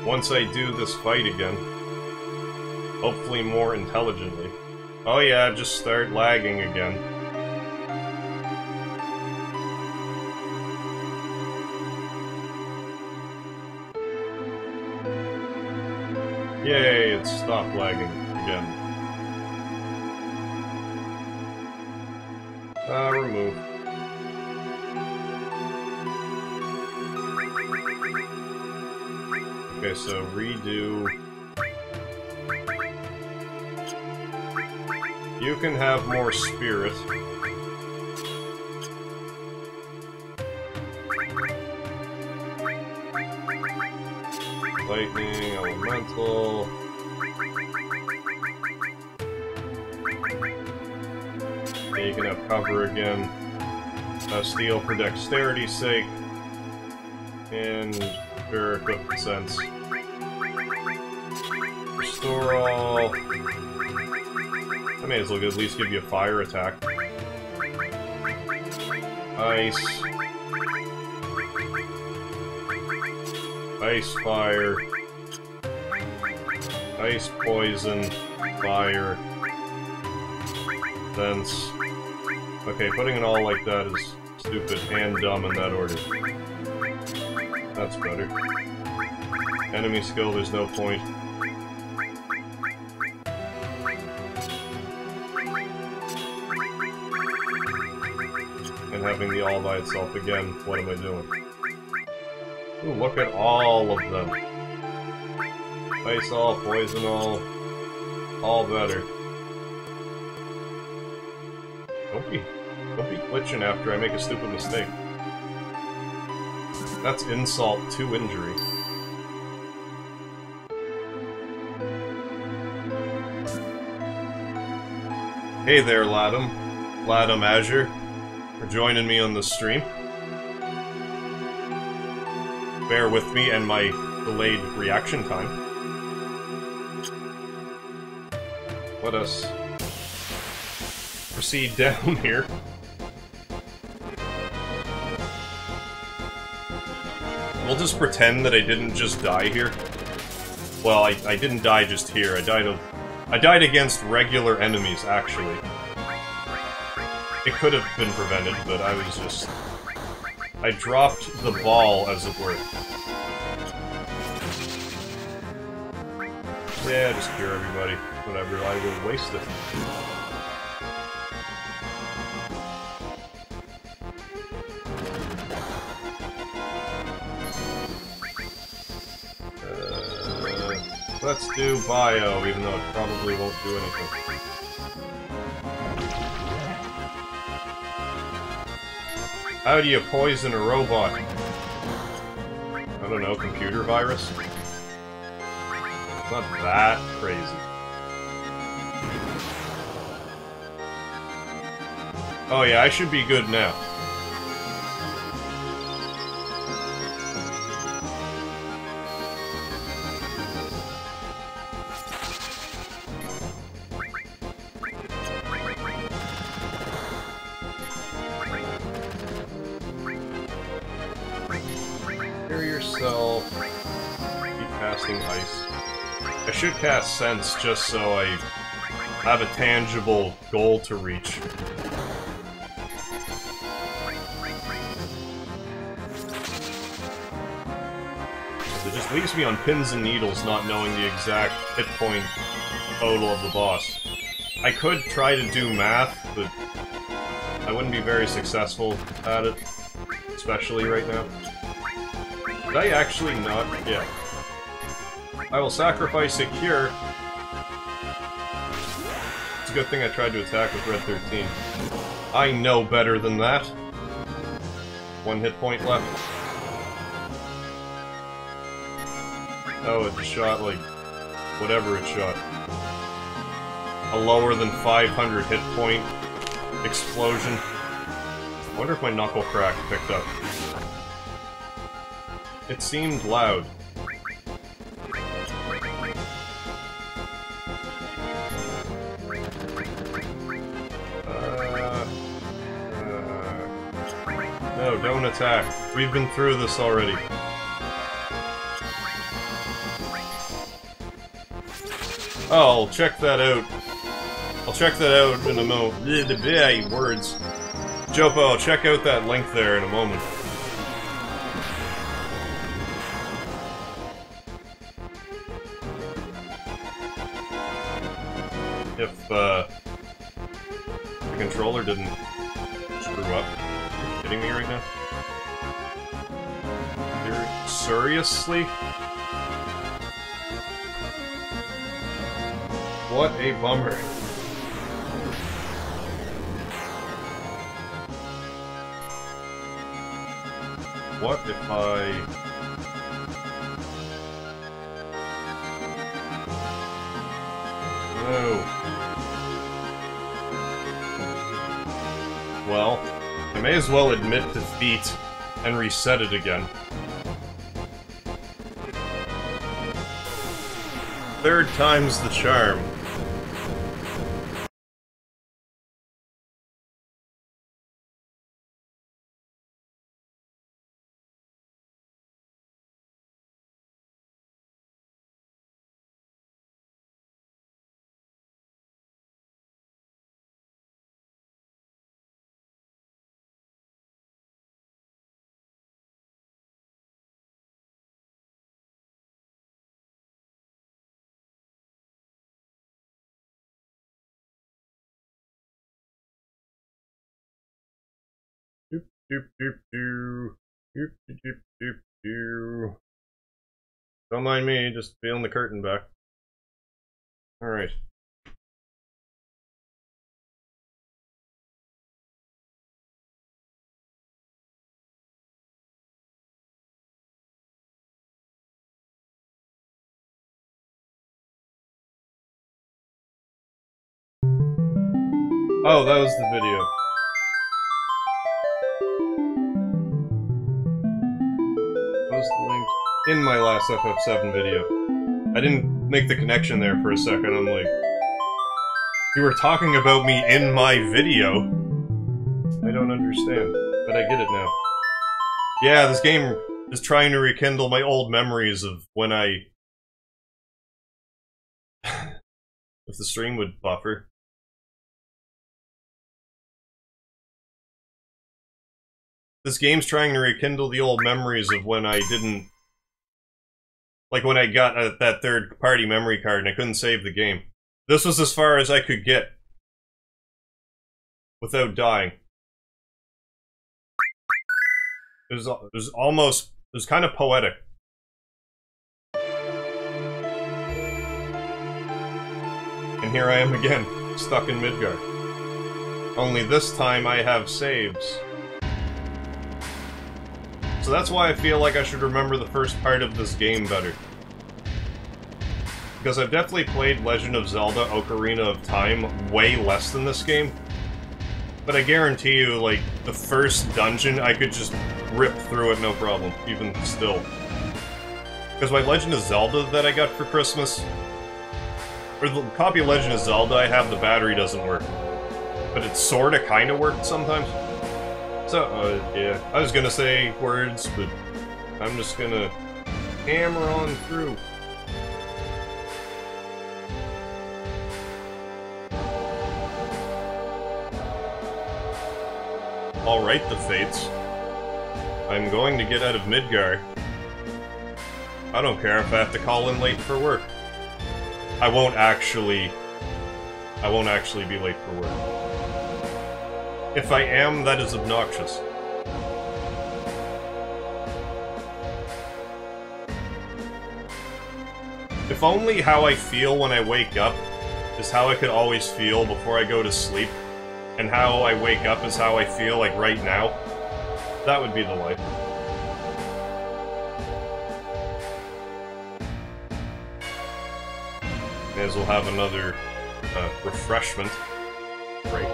Once I do this fight again. Hopefully more intelligently. Oh yeah, just start lagging again. Yay, it stopped lagging again. Remove. Okay, so redo. You can have more spirit. Lightning, elemental. Yeah, you can have cover again. Steel for dexterity's sake. And for equipment sense. Restore all. I may as well at least give you a fire attack. Ice. Ice fire. Ice poison. Fire. Sense. Okay, putting it all like that is stupid and dumb in that order. That's better. Enemy skill, there's no point. And having the all by itself again, what am I doing? Ooh, look at all of them. Ice all, poison all better. Don't be glitching after I make a stupid mistake. That's insult to injury. Hey there, Ladam. Ladam Azure. For joining me on the stream. Bear with me and my delayed reaction time. Let us proceed down here. We'll just pretend that I didn't just die here. Well, I didn't die just here. I died I died against regular enemies, actually. It could have been prevented, but I was just... I dropped the ball, as it were. Yeah, just cure everybody. Whatever, I will waste it. Let's do bio, even though it probably won't do anything. How do you poison a robot? I don't know, computer virus? It's not that crazy. Oh yeah, I should be good now. I should cast Sense just so I have a tangible goal to reach. It just leaves me on pins and needles not knowing the exact hit point total of the boss. I could try to do math, but I wouldn't be very successful at it, especially right now. Did I actually not? Yeah. I will sacrifice a cure. It's a good thing I tried to attack with Red 13. I know better than that. 1 hit point left. Oh, it shot like... whatever it shot. A lower than 500 hit point explosion. I wonder if my knuckle crack picked up. It seemed loud. No, don't attack. We've been through this already. Oh, I'll check that out. I'll check that out in a moment. Words. Jopo, I'll check out that link there in a moment. If, the controller didn't screw up. Are you kidding me right now? Seriously? What a bummer. What if I... No. Well, I may as well admit defeat and reset it again. Third time's the charm. Doop, doop, doop, doo. Doop, doop, doop, doop, doo. Don't mind me, just peeling the curtain back. Alright. Oh, that was the video. Post link in my last FF7 video. I didn't make the connection there for a second. I'm like, you were talking about me in my video? I don't understand, but I get it now. Yeah, this game is trying to rekindle my old memories of when I if the stream would buffer. This game's trying to rekindle the old memories of when I didn't... Like when I got that third-party memory card and I couldn't save the game. This was as far as I could get. Without dying. It was almost... It was kind of poetic. And here I am again, stuck in Midgar. Only this time I have saves. So that's why I feel like I should remember the first part of this game better. Because I've definitely played Legend of Zelda Ocarina of Time way less than this game. But I guarantee you, like, the first dungeon, I could just rip through it no problem, even still. Because my Legend of Zelda that I got for Christmas, or the copy of Legend of Zelda I have, the battery doesn't work. But it sorta kinda worked sometimes. So, yeah, I was gonna say words, but I'm just gonna hammer on through. Alright, the Fates. I'm going to get out of Midgar. I don't care if I have to call in late for work. I won't actually be late for work. If I am, that is obnoxious. If only how I feel when I wake up is how I could always feel before I go to sleep, and how I wake up is how I feel, like, right now, that would be the life. May as well have another refreshment. Great.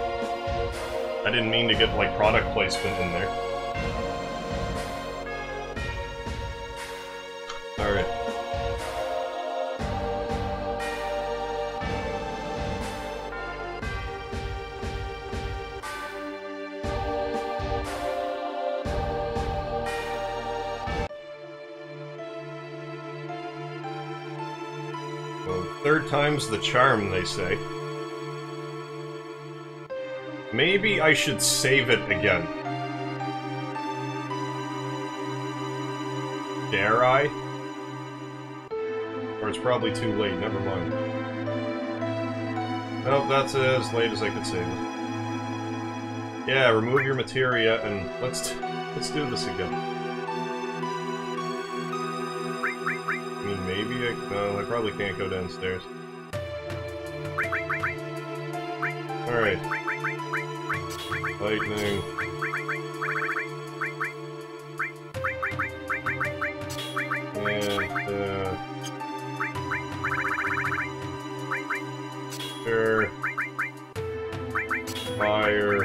I didn't mean to get, like, product placement in there. Alright. Well, third time's the charm, they say. Maybe I should save it again. Dare I? Or it's probably too late, never mind. Nope, that's as late as I could save it. Yeah, remove your materia and let's do this again. I mean, maybe no, I probably can't go downstairs. Alright. Lightning. And, sure. Fire.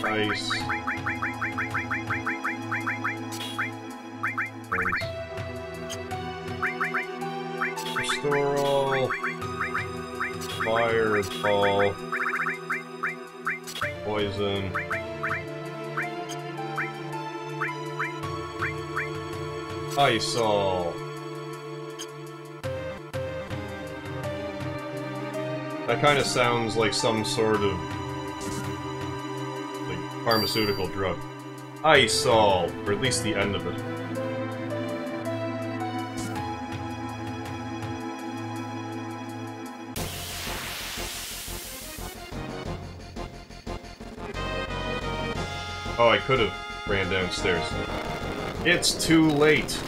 Ice. Restore all. Fireball. Poison. Isol. That kind of sounds like some sort of like pharmaceutical drug. Isol, or at least the end of it. Oh, I could have ran downstairs. It's too late.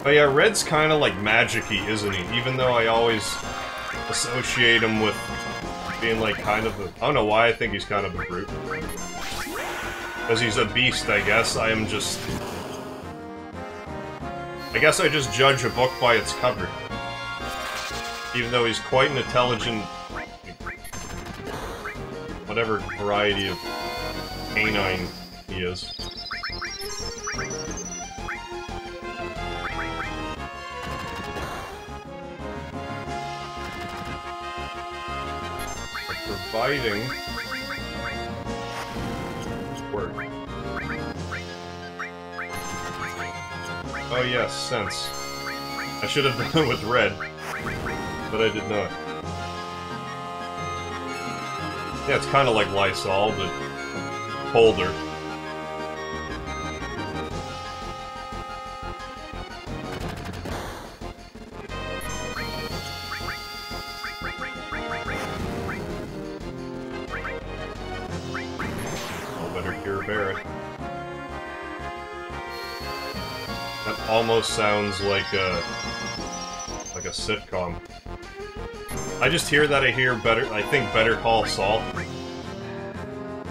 Oh yeah, Red's kind of like magic-y, isn't he? Even though I always associate him with being like kind of a... I don't know why I think he's kind of a brute. Because he's a beast, I guess. I am just... I guess I just judge a book by its cover. Even though he's quite an intelligent... whatever variety of canine he is. Providing work. Oh yes, sense. I should have done it with red, but I did not. Yeah, it's kind of like Lysol, but colder. That almost sounds like a sitcom. I just hear that I think Better Call Saul.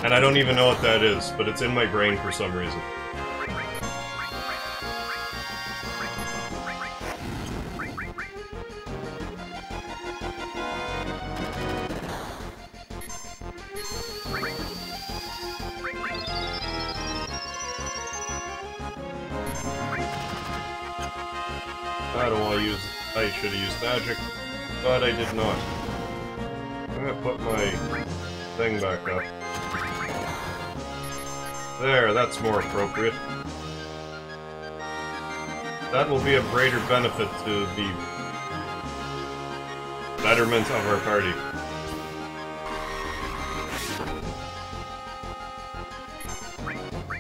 And I don't even know what that is, but it's in my brain for some reason. I don't want to use... I should have used magic, but I did not. I'm gonna put my thing back up. There, that's more appropriate. That will be of greater benefit to the betterment of our party.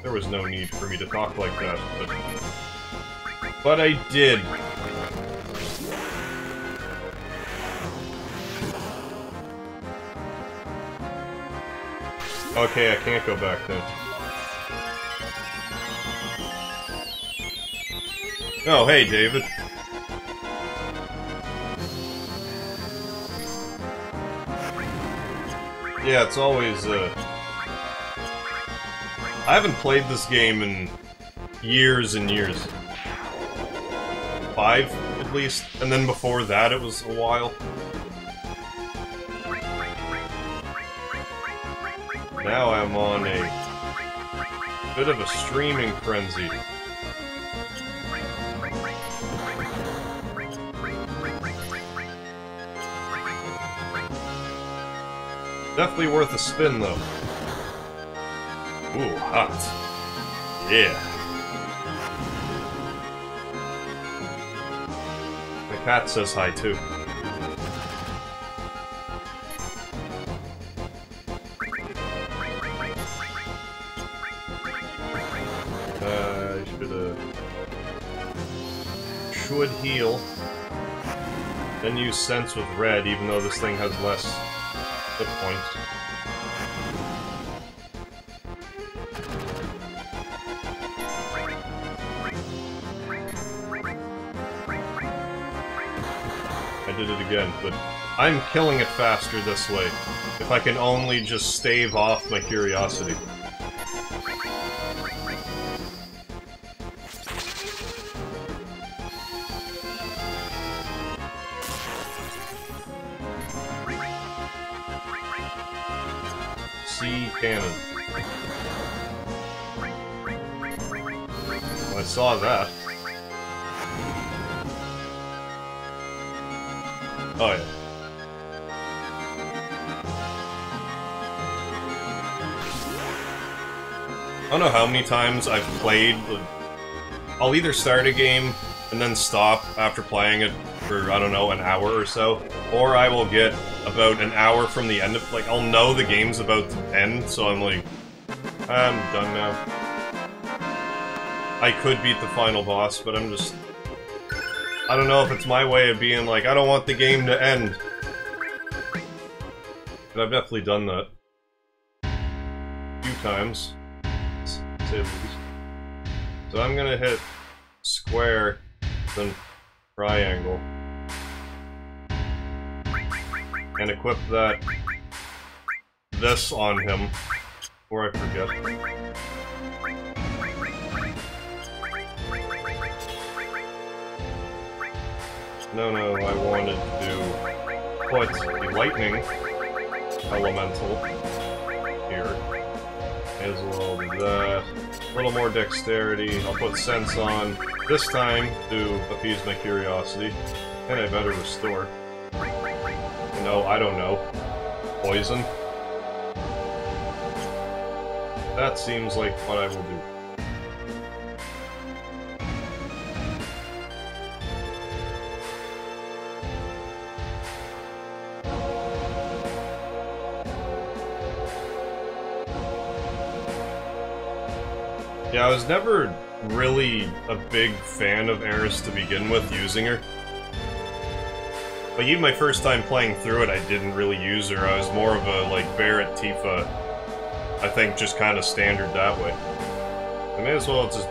There was no need for me to talk like that, but I did. Okay, I can't go back then. Oh, hey, David. Yeah, it's always, I haven't played this game in years and years. 5, at least. And then before that, it was a while. Now I'm on a bit of a streaming frenzy. Definitely worth a spin, though. Ooh, hot. Yeah. My cat says hi, too. Should heal. Then use Sense with red, even though this thing has less hit points. I did it again, but I'm killing it faster this way. If I can only just stave off my curiosity. Cannon. Well, I saw that. Oh yeah. I don't know how many times I've played. I'll either start a game and then stop after playing it for, I don't know, an hour or so, or I will get about an hour from the end of, like, I'll know the game's about to end, so I'm like, I'm done now. I could beat the final boss, but I'm just... I don't know if it's my way of being like, I don't want the game to end. But I've definitely done that. A few times. To say the least. So I'm gonna hit square, then triangle. And equip this on him, before I forget. No, I wanted to put the lightning elemental here. May as well do that. A little more dexterity. I'll put sense on this time to appease my curiosity. And I better restore. No, I don't know. Poison? That seems like what I will do. Yeah, I was never really a big fan of Aeris to begin with, using her. Like, even my first time playing through it, I didn't really use her. I was more of a, like, Barret Tifa, I think, just kind of standard that way. I may as well just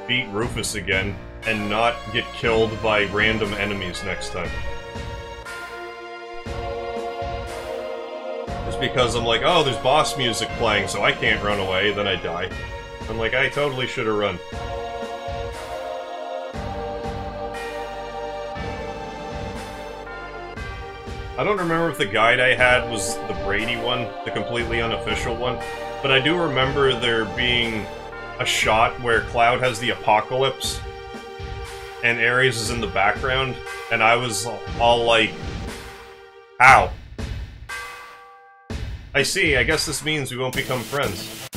beat Rufus again, and not get killed by random enemies next time. Just because I'm like, oh, there's boss music playing, so I can't run away, then I die. I'm like, I totally should have run. I don't remember if the guide I had was the Brady one, the completely unofficial one, but I do remember there being a shot where Cloud has the apocalypse, and Aeris is in the background, and I was all like, ow. I see, I guess this means we won't become friends.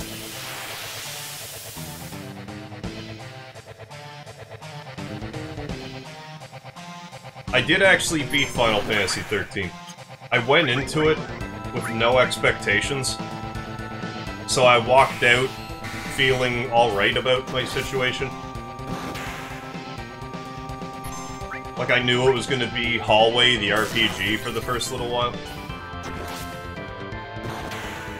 I did actually beat Final Fantasy XIII. I went into it with no expectations, so I walked out feeling alright about my situation. Like, I knew it was gonna be Hallway, the RPG, for the first little while.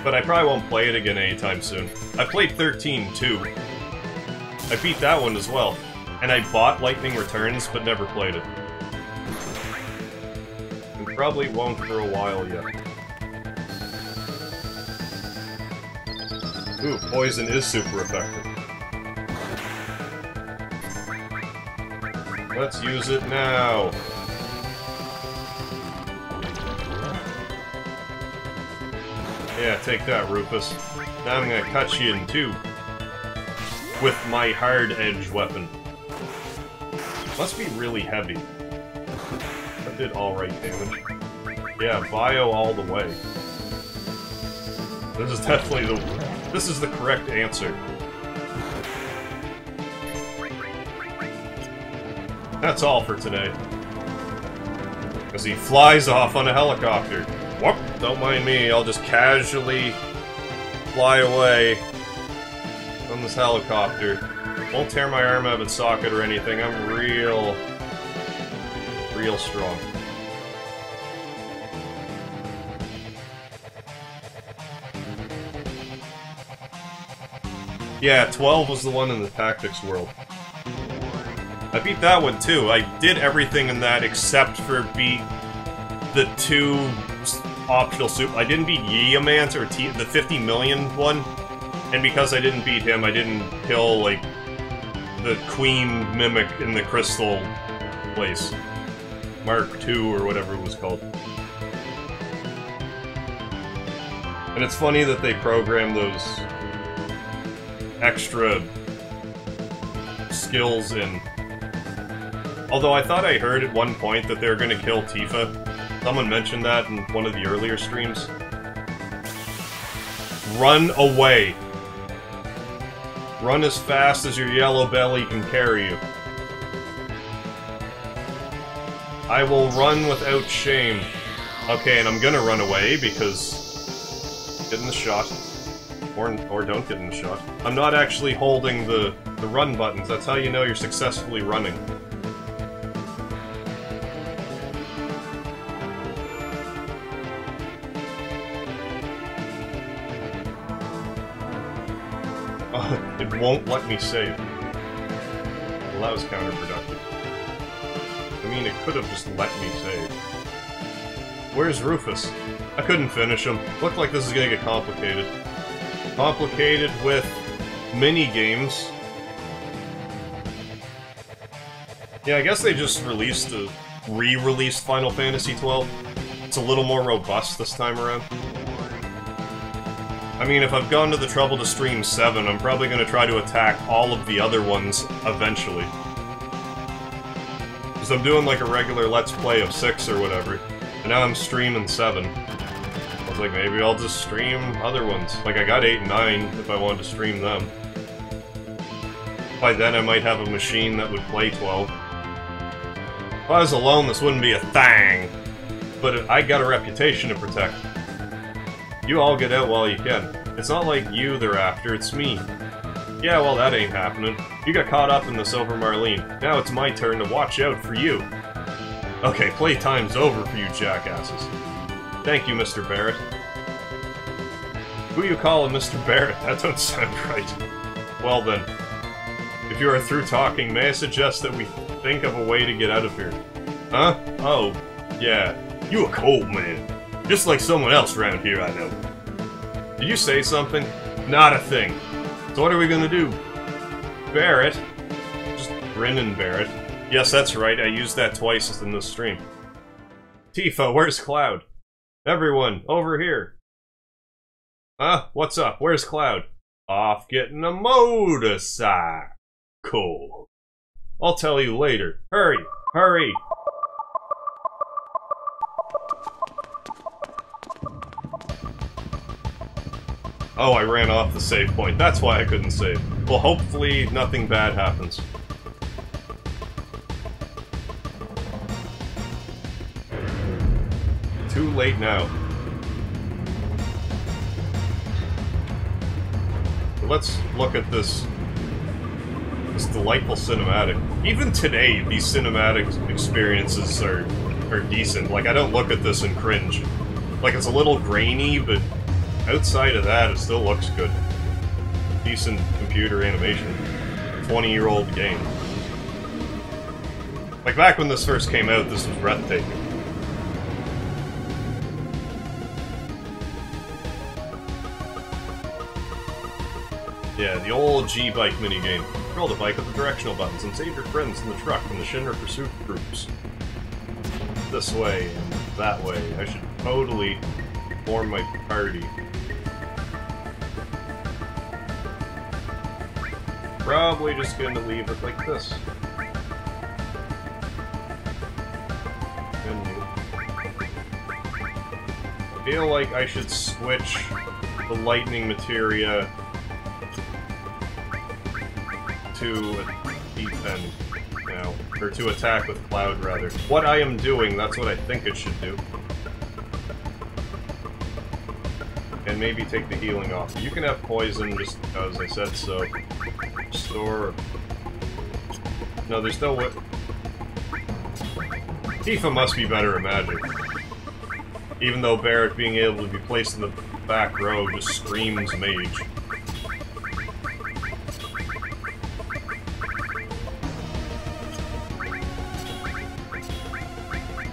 But I probably won't play it again anytime soon. I played 13, too. I beat that one as well. And I bought Lightning Returns, but never played it. And probably won't for a while yet. Ooh, poison is super effective. Let's use it now! Yeah, take that, Rufus. Now I'm gonna cut you in two. With my hard edge weapon. Must be really heavy. That did alright damage. Yeah, bio all the way. This is definitely the... This is the correct answer. That's all for today. As he flies off on a helicopter. Whoop! Don't mind me, I'll just casually fly away on this helicopter. Won't tear my arm out of its socket or anything, I'm real strong. Yeah, 12 was the one in the Tactics world. I beat that one too. I did everything in that except for beat the two optional I didn't beat Yeomance or the 50 million one, and because I didn't beat him, I didn't kill, like, the Queen Mimic in the Crystal place. Mark II or whatever it was called. And it's funny that they programmed those extra skills in. Although I thought I heard at one point that they were gonna kill Tifa. Someone mentioned that in one of the earlier streams. Run away. Run as fast as your yellow belly can carry you. I will run without shame. Okay, and I'm gonna run away because... Get in the shot. Or don't get in the shot. I'm not actually holding the run buttons. That's how you know you're successfully running. It won't let me save. Well, that was counterproductive. I mean, it could have just let me save. Where's Rufus? I couldn't finish him. Looked like this is gonna get complicated. Complicated with mini-games. Yeah, I guess they just released a re-released Final Fantasy XII. It's a little more robust this time around. I mean, if I've gone to the trouble to stream 7, I'm probably going to try to attack all of the other ones eventually. Because I'm doing like a regular Let's Play of 6 or whatever, and now I'm streaming 7. I was like, maybe I'll just stream other ones. Like, I got 8 and 9 if I wanted to stream them. By then I might have a machine that would play 12. If I was alone, this wouldn't be a thing. But I got a reputation to protect. You all get out while you can. It's not like you they're after, it's me. Yeah, well, that ain't happening. You got caught up in this over Marlene. Now it's my turn to watch out for you. Okay, playtime's over for you jackasses. Thank you, Mr. Barrett. Who you calling Mr. Barrett? That don't sound right. Well then, if you are through talking, may I suggest that we think of a way to get out of here? Huh? Oh, yeah. You a cold man. Just like someone else around here I know. Did you say something? Not a thing. So what are we gonna do? Barrett? Just grinning Barrett. Yes, that's right, I used that twice in this stream. Tifa, where's Cloud? Everyone, over here. Huh? What's up? Where's Cloud? Off getting a motorcycle. I'll tell you later. Hurry! Hurry! Oh, I ran off the save point. That's why I couldn't save. Well, hopefully nothing bad happens. Too late now. Let's look at this delightful cinematic. Even today, these cinematic experiences are decent. Like, I don't look at this and cringe. Like, it's a little grainy, but outside of that, it still looks good. Decent computer animation. 20-year-old game. Like, back when this first came out, this was breathtaking. Yeah, the old G-Bike minigame. Control the bike with the directional buttons and save your friends in the truck from the Shinra pursuit groups. This way and that way. I should totally form my party. Probably just gonna leave it like this. I feel like I should switch the lightning materia to defend now, or to attack with Cloud, rather. What I am doing, that's what I think it should do. And maybe take the healing off. You can have poison just because I said so. Store. No, there's no way. Tifa must be better at magic. Even though Barrett being able to be placed in the back row just screams mage.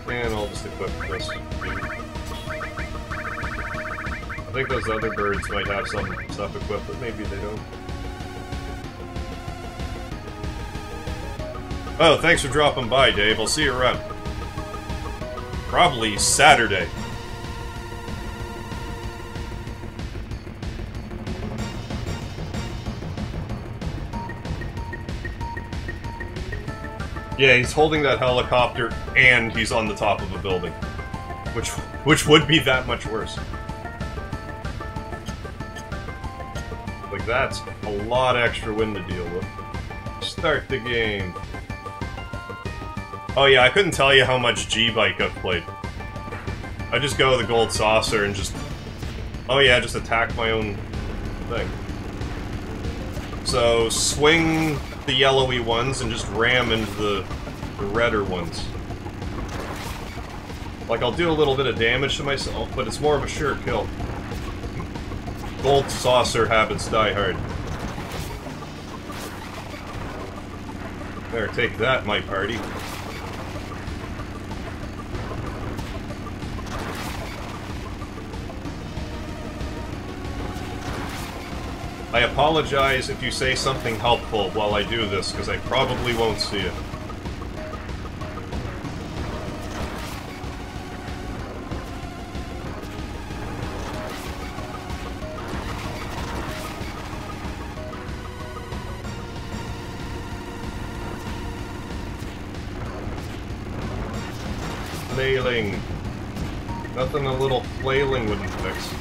And I'll just equip this. I think those other birds might have some stuff equipped, but maybe they don't. Oh, thanks for dropping by, Dave. I'll see you around. Probably Saturday. Yeah, he's holding that helicopter, and he's on the top of a building. Which would be that much worse. Like, that's a lot extra wind to deal with. Start the game. Oh yeah, I couldn't tell you how much G-Bike I've played. I just go the gold saucer and just... Oh yeah, just attack my own thing. So, swing the yellowy ones and just ram into the redder ones. Like, I'll do a little bit of damage to myself, but it's more of a sure kill. Gold saucer habits die hard. There, take that, my party. I apologize if you say something helpful while I do this, because I probably won't see it. Flailing. Nothing a little flailing wouldn't fix.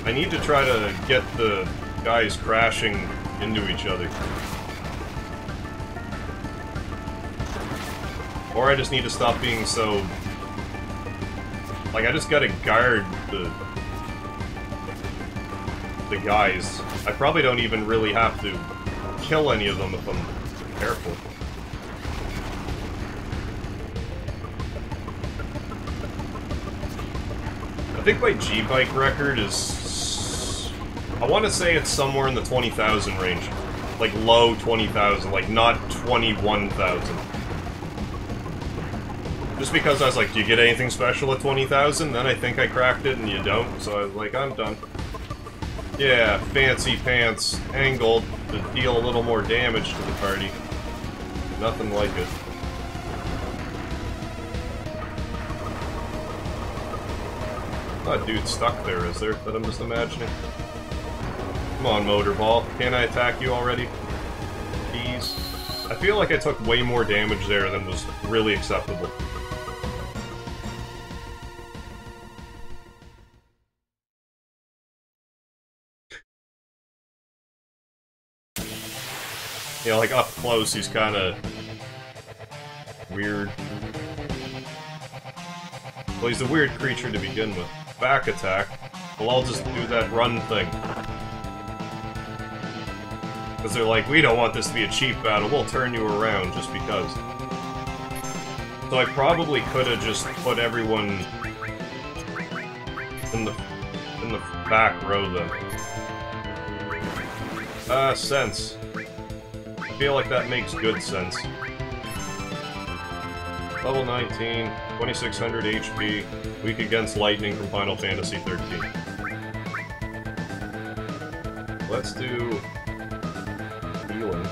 I need to try to get the guys crashing into each other. Or I just need to stop being so... Like, I just gotta guard the the guys. I probably don't even really have to kill any of them if I'm careful. I think my G-Bike record is... I want to say it's somewhere in the 20,000 range. Like, low 20,000, like, not 21,000. Just because I was like, do you get anything special at 20,000? Then I think I cracked it, and you don't, so I was like, I'm done. Yeah, fancy pants, angled, to deal a little more damage to the party. Nothing like it. Oh, dude, stuck there, is there? That I'm just imagining. Come on, Motorball. Can't I attack you already? Please. I feel like I took way more damage there than was really acceptable. You know, like, up close, he's kinda... weird. Well, he's a weird creature to begin with. Back attack. Well, I'll just do that run thing. Because they're like, we don't want this to be a cheap battle, we'll turn you around just because. So I probably could have just put everyone in the back row then. Sense. I feel like that makes good sense. Level 19, 2600 HP, weak against lightning from Final Fantasy 13. Let's do... healing.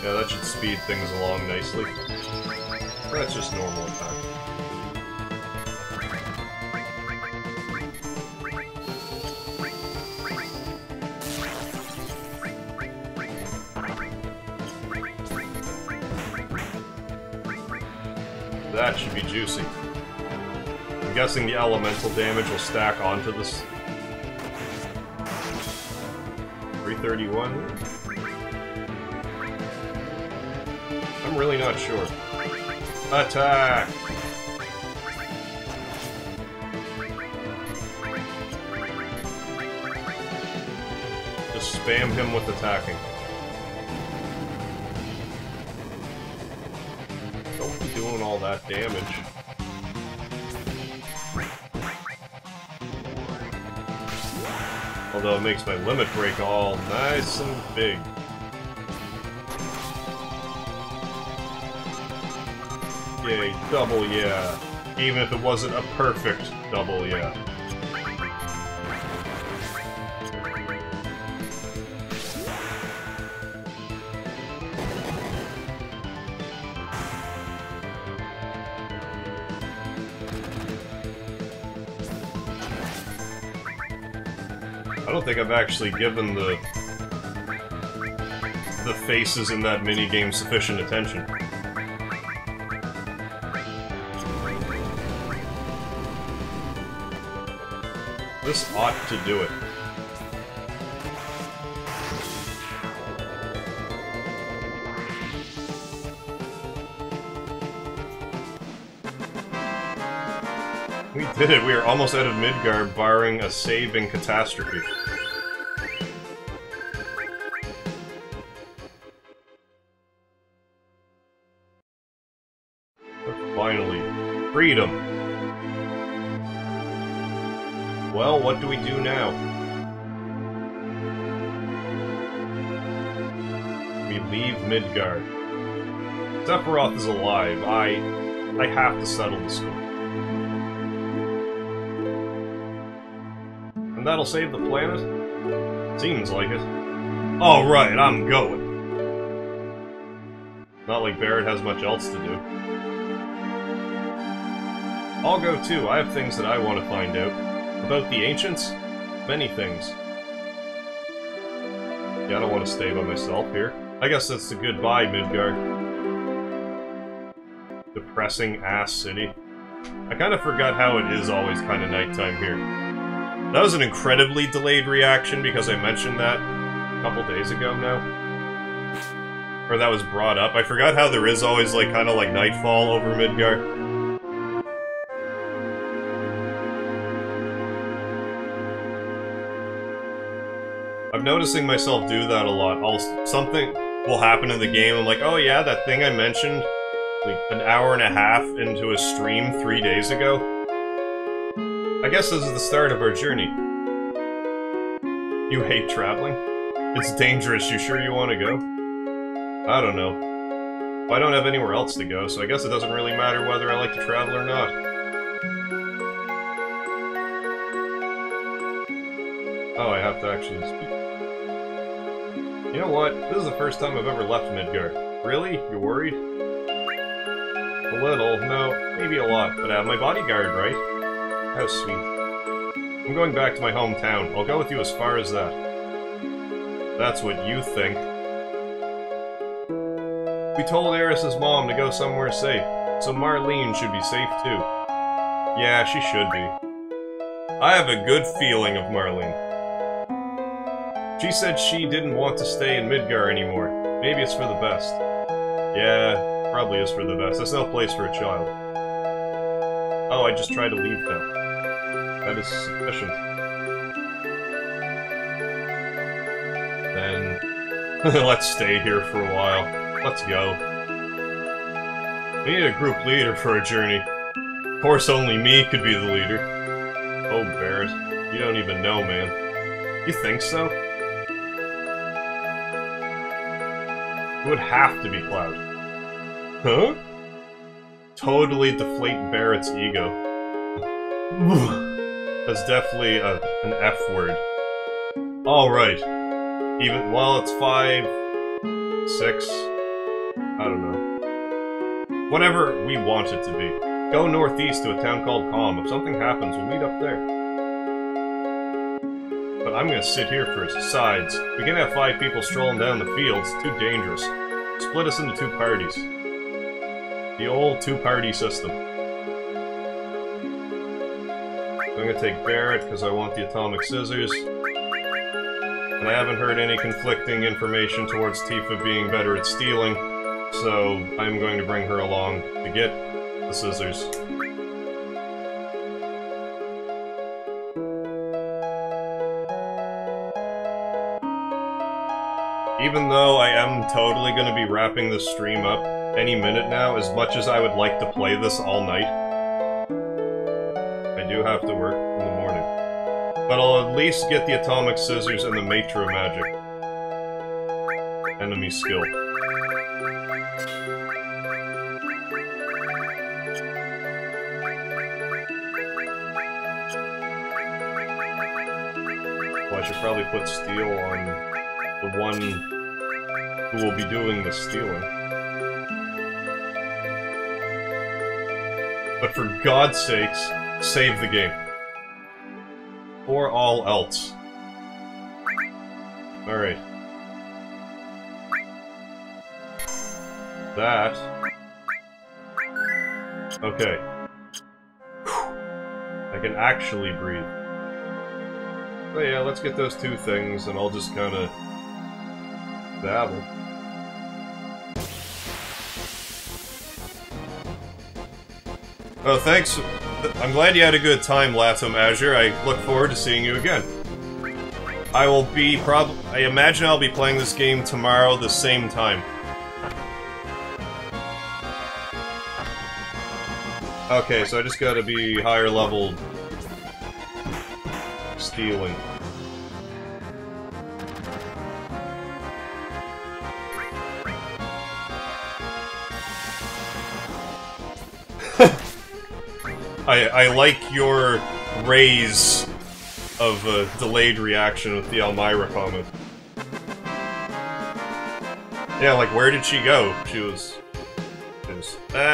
Yeah, that should speed things along nicely. That's just normal attack. That should be juicy. I'm guessing the elemental damage will stack onto this. 331? I'm really not sure. Attack! Just spam him with attacking. Don't be doing all that damage. Although it makes my limit break all nice and big. Yay, double yeah. Even if it wasn't a perfect double yeah. I don't think I've actually given the faces in that minigame sufficient attention. This ought to do it. We did it! We are almost out of Midgard, barring a save in Catastrophe. Finally. Freedom! Well, what do we do now? We leave Midgard. Sephiroth is alive. I have to settle the score. And that'll save the planet? Seems like it. Alright, I'm going. Not like Barrett has much else to do. I'll go too. I have things that I want to find out. About the ancients? Many things. Yeah, I don't want to stay by myself here. I guess that's the goodbye, Midgard. Depressing ass city. I kind of forgot how it is always kind of nighttime here. That was an incredibly delayed reaction because I mentioned that a couple days ago now. Or that was brought up. I forgot how there is always, like, kind of like nightfall over Midgar. I'm noticing myself do that a lot. Something will happen in the game, I'm like, oh yeah, that thing I mentioned, like, an hour and a half into a stream 3 days ago. I guess this is the start of our journey. You hate traveling? It's dangerous, you sure you want to go? I don't know. I don't have anywhere else to go, so I guess it doesn't really matter whether I like to travel or not. Oh, I have to actually speak. You know what? This is the first time I've ever left Midgar. Really? You're worried? A little. No, maybe a lot. But I have my bodyguard, right? How sweet. I'm going back to my hometown. I'll go with you as far as that. That's what you think. We told Aeris' mom to go somewhere safe, so Marlene should be safe too. Yeah, she should be. I have a good feeling of Marlene. She said she didn't want to stay in Midgar anymore. Maybe it's for the best. Yeah, probably is for the best. That's no place for a child. Oh, I just tried to leave now. That is sufficient. Then... let's stay here for a while. Let's go. We need a group leader for a journey. Of course, only me could be the leader. Oh, Barrett. You don't even know, man. You think so? It would have to be Cloud. Huh? Totally deflate Barrett's ego. That's definitely an F word. Alright. Even, well, it's 5, 6... I don't know. Whatever we want it to be. Go northeast to a town called Calm. If something happens, we'll meet up there. But I'm gonna sit here first. Besides, we can have 5 people strolling down the fields. Too dangerous. Split us into 2 parties. The old 2-party system. I'm gonna take Barrett because I want the atomic scissors. And I haven't heard any conflicting information towards Tifa being better at stealing. So, I'm going to bring her along to get the scissors. Even though I am totally going to be wrapping this stream up any minute now, as much as I would like to play this all night, I do have to work in the morning. But I'll at least get the atomic scissors and the Matra magic. Enemy skill. Well, I should probably put steel on the one who will be doing the stealing. But for God's sakes, save the game. For all else. Alright. That. Okay. I can actually breathe. So yeah, let's get those 2 things, and I'll just kinda... dabble. Oh, thanks. I'm glad you had a good time, Latham Azure. I look forward to seeing you again. I will be I imagine I'll be playing this game tomorrow the same time. Okay, so I just gotta be higher level stealing. I like your raise of a delayed reaction with the Elmira comment. Yeah, like, where did she go? She was...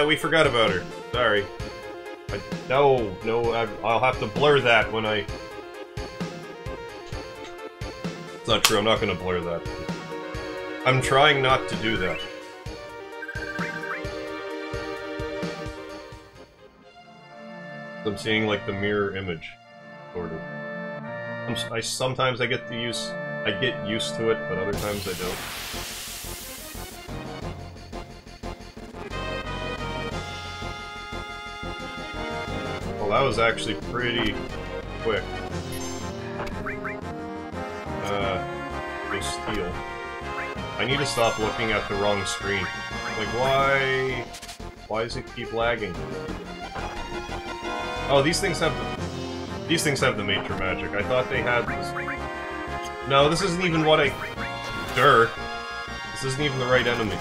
we forgot about her. Sorry. No, I'll have to blur that when I... It's not true, I'm not gonna blur that. I'm trying not to do that. I'm seeing, like, the mirror image, sort of. Sometimes I get used to it, but other times I don't. that was actually pretty quick. Go steal. I need to stop looking at the wrong screen. Like, why does it keep lagging? Oh, these things have the Mature Magic. I thought they had this. No, this isn't even what I... This isn't even the right enemy.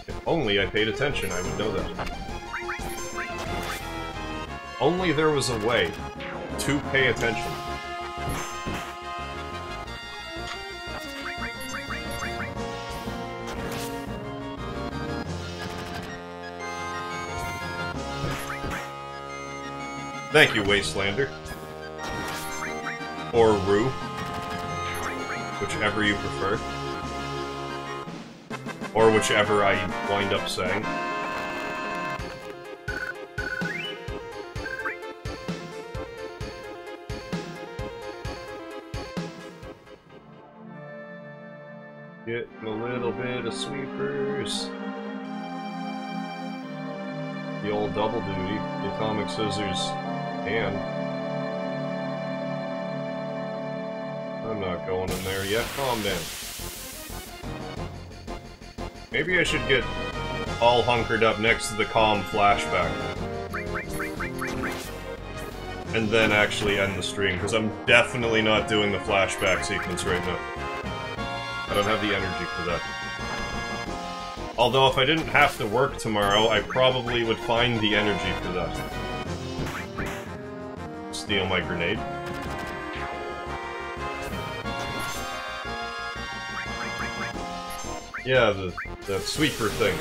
If only I paid attention, I would know that. Only there was a way to pay attention. Thank you, Wastelander. Or Rue. Whichever you prefer. Or whichever I wind up saying. Getting a little bit of sweepers. The old double duty, the atomic scissors, and I'm not going in there yet. Calm down. Maybe I should get all hunkered up next to the calm flashback. And then actually end the stream, because I'm definitely not doing the flashback sequence right now. I don't have the energy for that. Although if I didn't have to work tomorrow, I probably would find the energy for that. Steal my grenade. Yeah, the sweeper thing.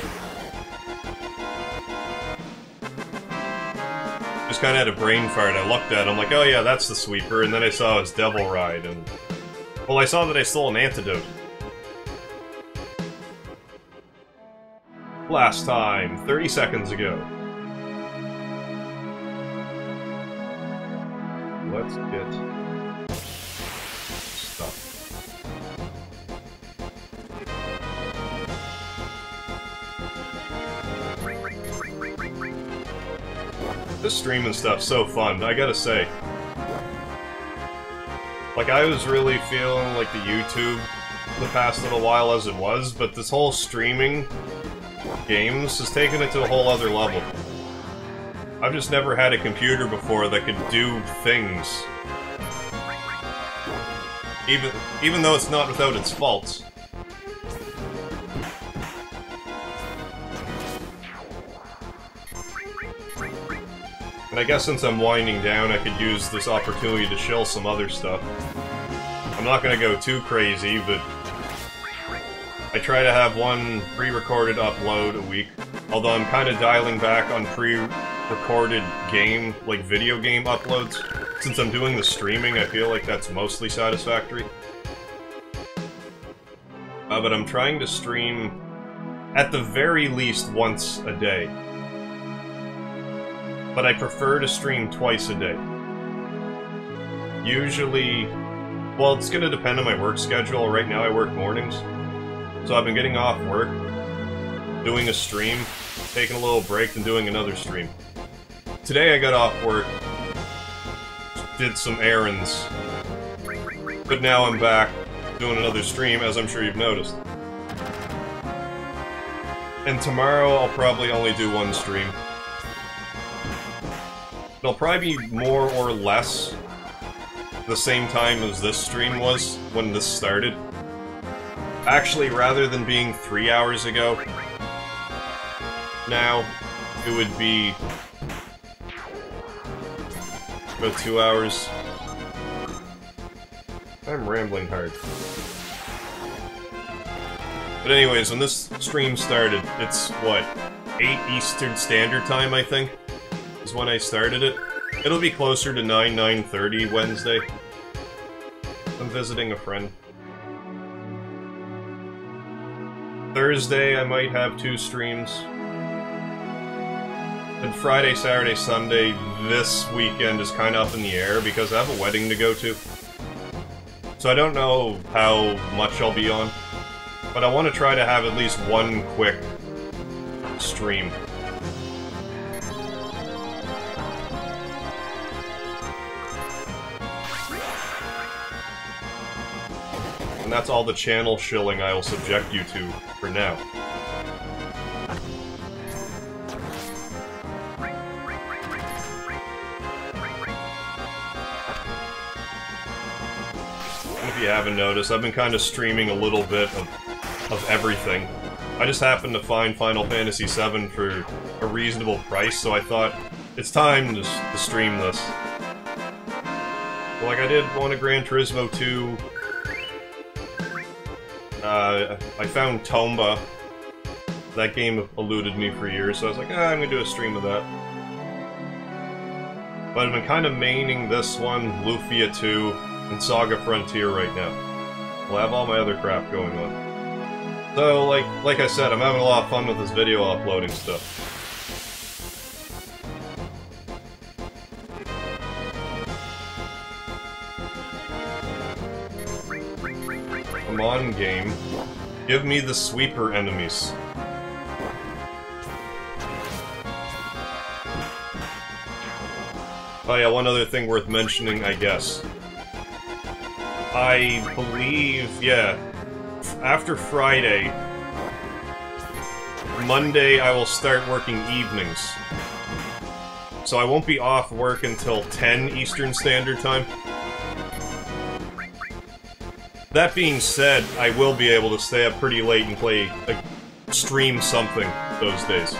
Just kinda had a brain fart. I looked at it, I'm like, oh yeah, that's the sweeper, and then I saw his devil ride, and... Well, I saw that I stole an antidote. Last time, 30 seconds ago. Let's get stuff. This streaming stuff's so fun, I gotta say. Like, I was really feeling like the YouTube the past little while as it was, but this whole streaming games has taken it to a whole other level. I've just never had a computer before that could do things. Even though it's not without its faults. And I guess since I'm winding down, I could use this opportunity to shill some other stuff. I'm not gonna go too crazy, but I try to have one pre-recorded upload a week, although I'm kind of dialing back on pre-recorded game, like video game uploads. Since I'm doing the streaming, I feel like that's mostly satisfactory. But I'm trying to stream at the very least once a day. But I prefer to stream twice a day. Usually, well, it's gonna depend on my work schedule. Right now I work mornings. So I've been getting off work, doing a stream, taking a little break, and doing another stream. Today I got off work, did some errands, but now I'm back doing another stream, as I'm sure you've noticed. And tomorrow I'll probably only do one stream. It'll probably be more or less the same time as this stream was when this started. Actually, rather than being 3 hours ago, now it would be about 2 hours. I'm rambling hard. But anyways, when this stream started, it's, what, 8 Eastern Standard Time, I think, is when I started it. It'll be closer to 9:30 Wednesday. I'm visiting a friend. Thursday, I might have 2 streams. And Friday, Saturday, Sunday, this weekend is kind of up in the air because I have a wedding to go to. So I don't know how much I'll be on. But I want to try to have at least one quick stream. And that's all the channel shilling I will subject you to for now. If you haven't noticed, I've been kind of streaming a little bit of everything. I just happened to find Final Fantasy VII for a reasonable price, so I thought, it's time to stream this. Like, I did one of Gran Turismo 2. I found Tomba. That game eluded me for years, so I was like, I'm gonna do a stream of that. But I've been kind of maining this one, Lufia 2, and Saga Frontier right now. I'll have all my other crap going on. So, like I said, I'm having a lot of fun with this video uploading stuff. Come on, game. Give me the sweeper enemies. Oh yeah, one other thing worth mentioning, I guess. I believe, yeah, after Friday, Monday I will start working evenings. So I won't be off work until 10 Eastern Standard Time. That being said, I will be able to stay up pretty late and play, like, stream something those days.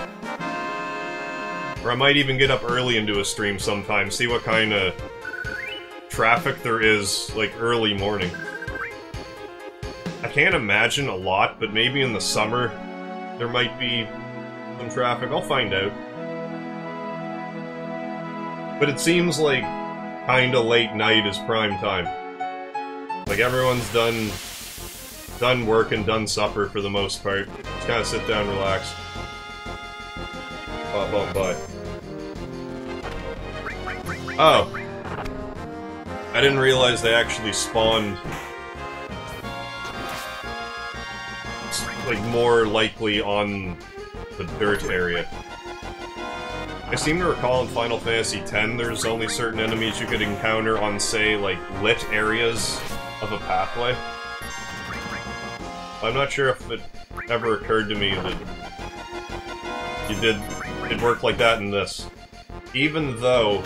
Or I might even get up early and do a stream sometime, see what kind of traffic there is, like, early morning. I can't imagine a lot, but maybe in the summer there might be some traffic. I'll find out. But it seems like kinda late night is prime time. Like, everyone's done work and done supper for the most part. Just kinda sit down, relax. Pop on by. Oh. I didn't realize they actually spawned, like, more likely on the dirt area. I seem to recall in Final Fantasy X there's only certain enemies you could encounter on, say, like, lit areas of a pathway. I'm not sure if it ever occurred to me that it worked like that in this. Even though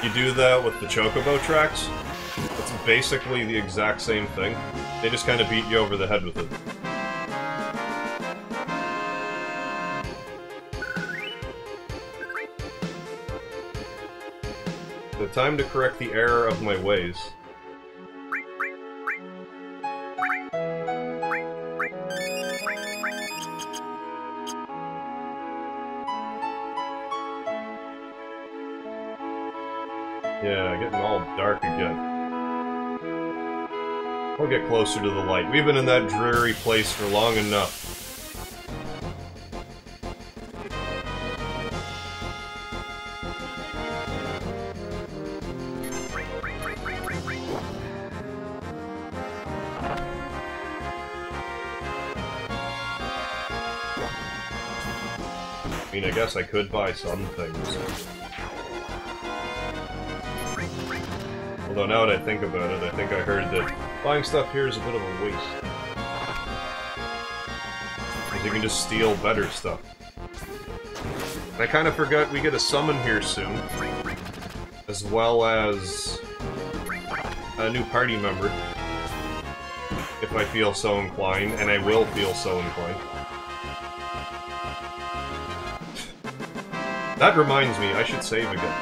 you do that with the Chocobo tracks, it's basically the exact same thing. They just kind of beat you over the head with it. The time to correct the error of my ways. Yeah, getting all dark again. We'll get closer to the light. We've been in that dreary place for long enough. I mean, I guess I could buy some things. Although now that I think about it, I think I heard that buying stuff here is a bit of a waste. Because you can just steal better stuff. And I kind of forgot we get a summon here soon. As well as a new party member. If I feel so inclined, and I will feel so inclined. That reminds me, I should save again.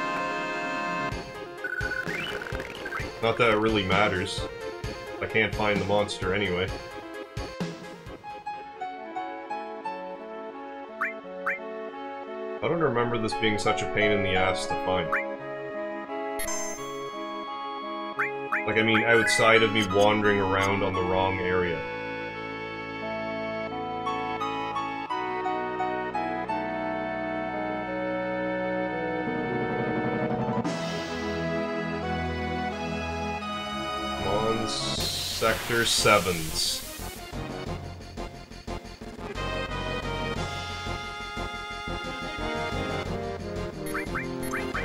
Not that it really matters. I can't find the monster anyway. I don't remember this being such a pain in the ass to find. Like, I mean, outside of me wandering around on the wrong area. Sector 7s.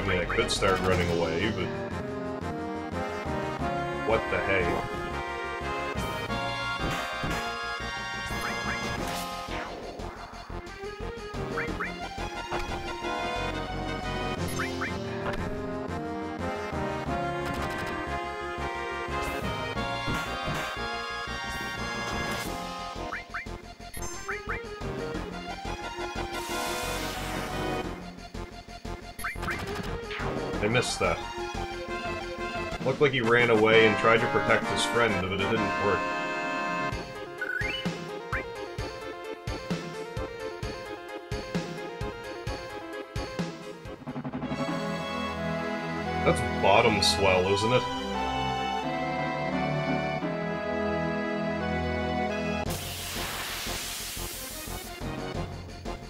I mean, I could start running away, but... What the hey? I missed that. Looked like he ran away and tried to protect his friend, but it didn't work. That's bottom swell, isn't it?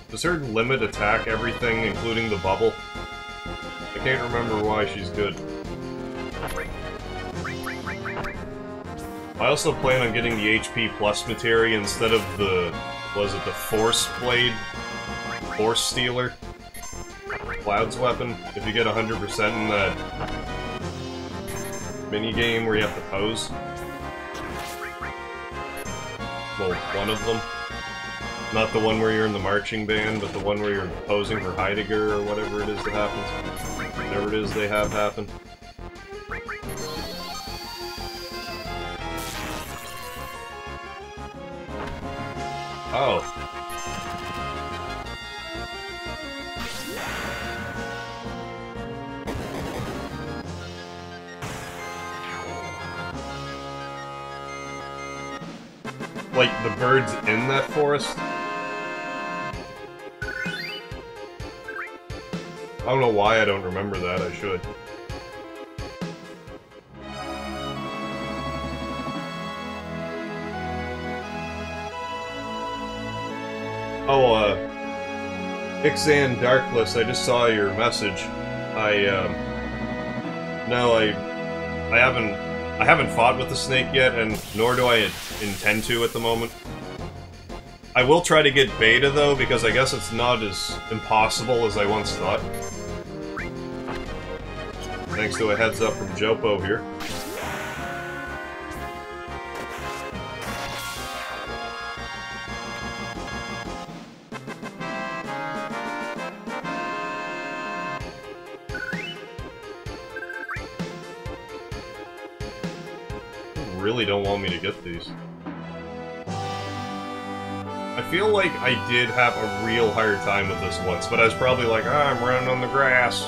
Does her limit attack everything, including the bubble? I can't remember why she's good. I also plan on getting the HP plus materia instead of the... was it the Force Blade? Force Stealer? Cloud's weapon? If you get 100% in that mini-game where you have to pose. Well, one of them. Not the one where you're in the marching band, but the one where you're posing for Heidegger or whatever it is that happens. Whatever it is they have happen. Oh. Like, the birds in that forest? I don't know why I don't remember that, I should. Oh, Ixan Darkless, I just saw your message. No, I haven't fought with the snake yet, and nor do I intend to at the moment. I will try to get beta, though, because I guess it's not as impossible as I once thought. Thanks to a heads up from Jopo here. Really don't want me to get these. I feel like I did have a real hard time with this once, but I was probably like, I'm running on the grass.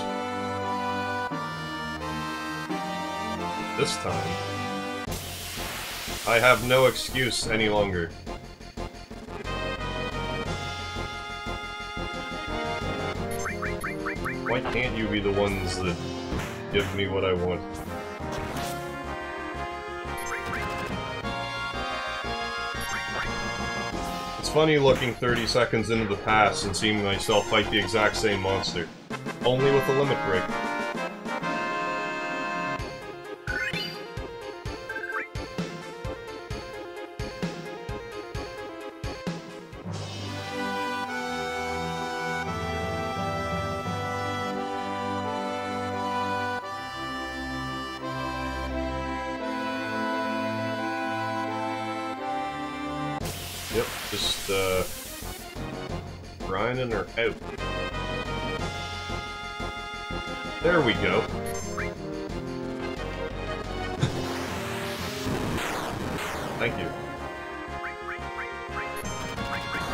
This time, I have no excuse any longer. Why can't you be the ones that give me what I want? It's funny looking 30 seconds into the past and seeing myself fight the exact same monster, only with a limit break. Yep, just, grinding her out. There we go. Thank you.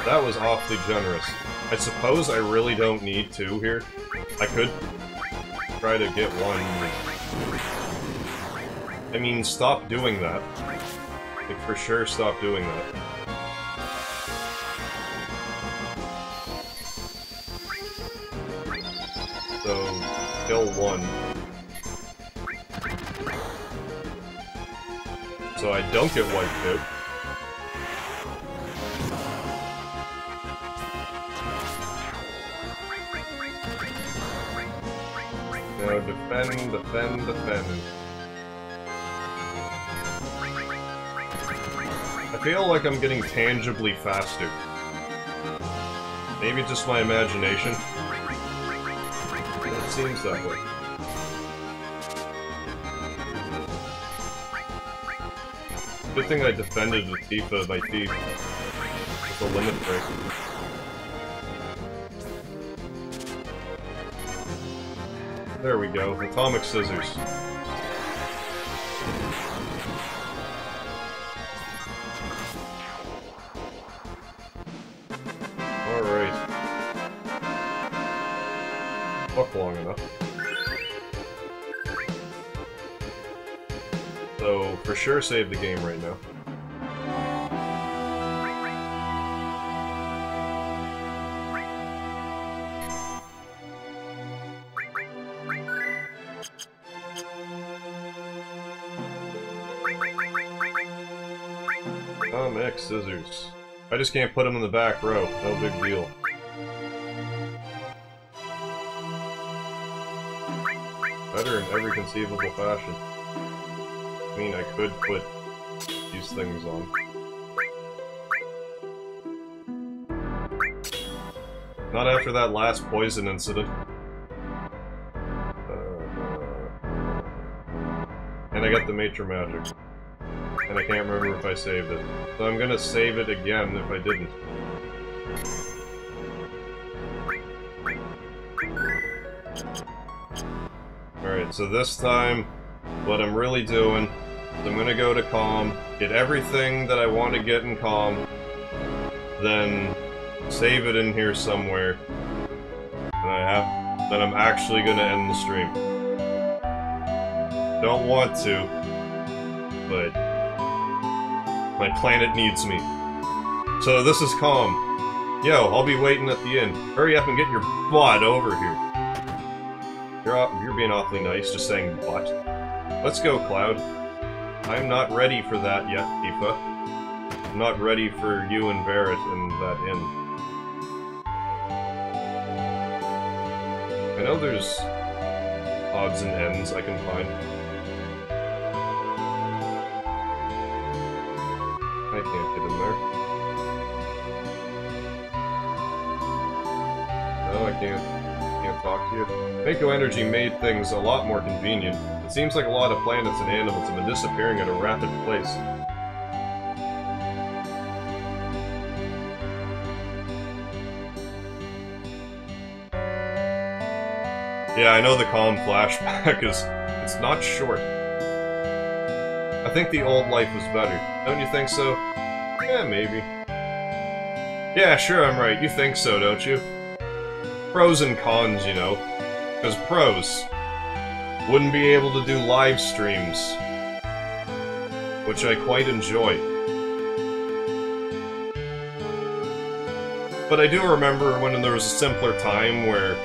That was awfully generous. I suppose I really don't need two here. I could try to get one. I mean, stop doing that. Like, for sure stop doing that. So, kill one. So I don't get wiped out. Now defend, defend, defend. I feel like I'm getting tangibly faster. Maybe just my imagination. seems that way. Good thing I defended with Tifa by Thief. With the limit break. There we go. Atomic Scissors. Alright. Took long enough. So, for sure save the game right now. Atomic Scissors. I just can't put them in the back row. No big deal. Better in every conceivable fashion. I mean, I could put these things on. Not after that last poison incident. And I got the Maître Magic. And I can't remember if I saved it. So I'm gonna save it again if I didn't. Alright, so this time, what I'm really doing is I'm gonna go to Calm, get everything that I want to get in Calm, then save it in here somewhere, and then I'm actually gonna end the stream. Don't want to, but my planet needs me. So this is Calm. Yo, I'll be waiting at the inn. Hurry up and get your butt over here. You're being awfully nice, just saying butt. Let's go, Cloud. I'm not ready for that yet, Tifa. I'm not ready for you and Barrett in that inn. I know there's odds and ends I can find. I can't get in there. No, I can't. Can't talk to you. Mako energy made things a lot more convenient. It seems like a lot of planets and animals have been disappearing at a rapid pace. Yeah, I know the Calm flashback is... it's not short. I think the old life was better. Don't you think so? Yeah, maybe. Yeah, sure, I'm right. You think so, don't you? Pros and cons, you know. Because pros wouldn't be able to do live streams, which I quite enjoy. But I do remember when there was a simpler time where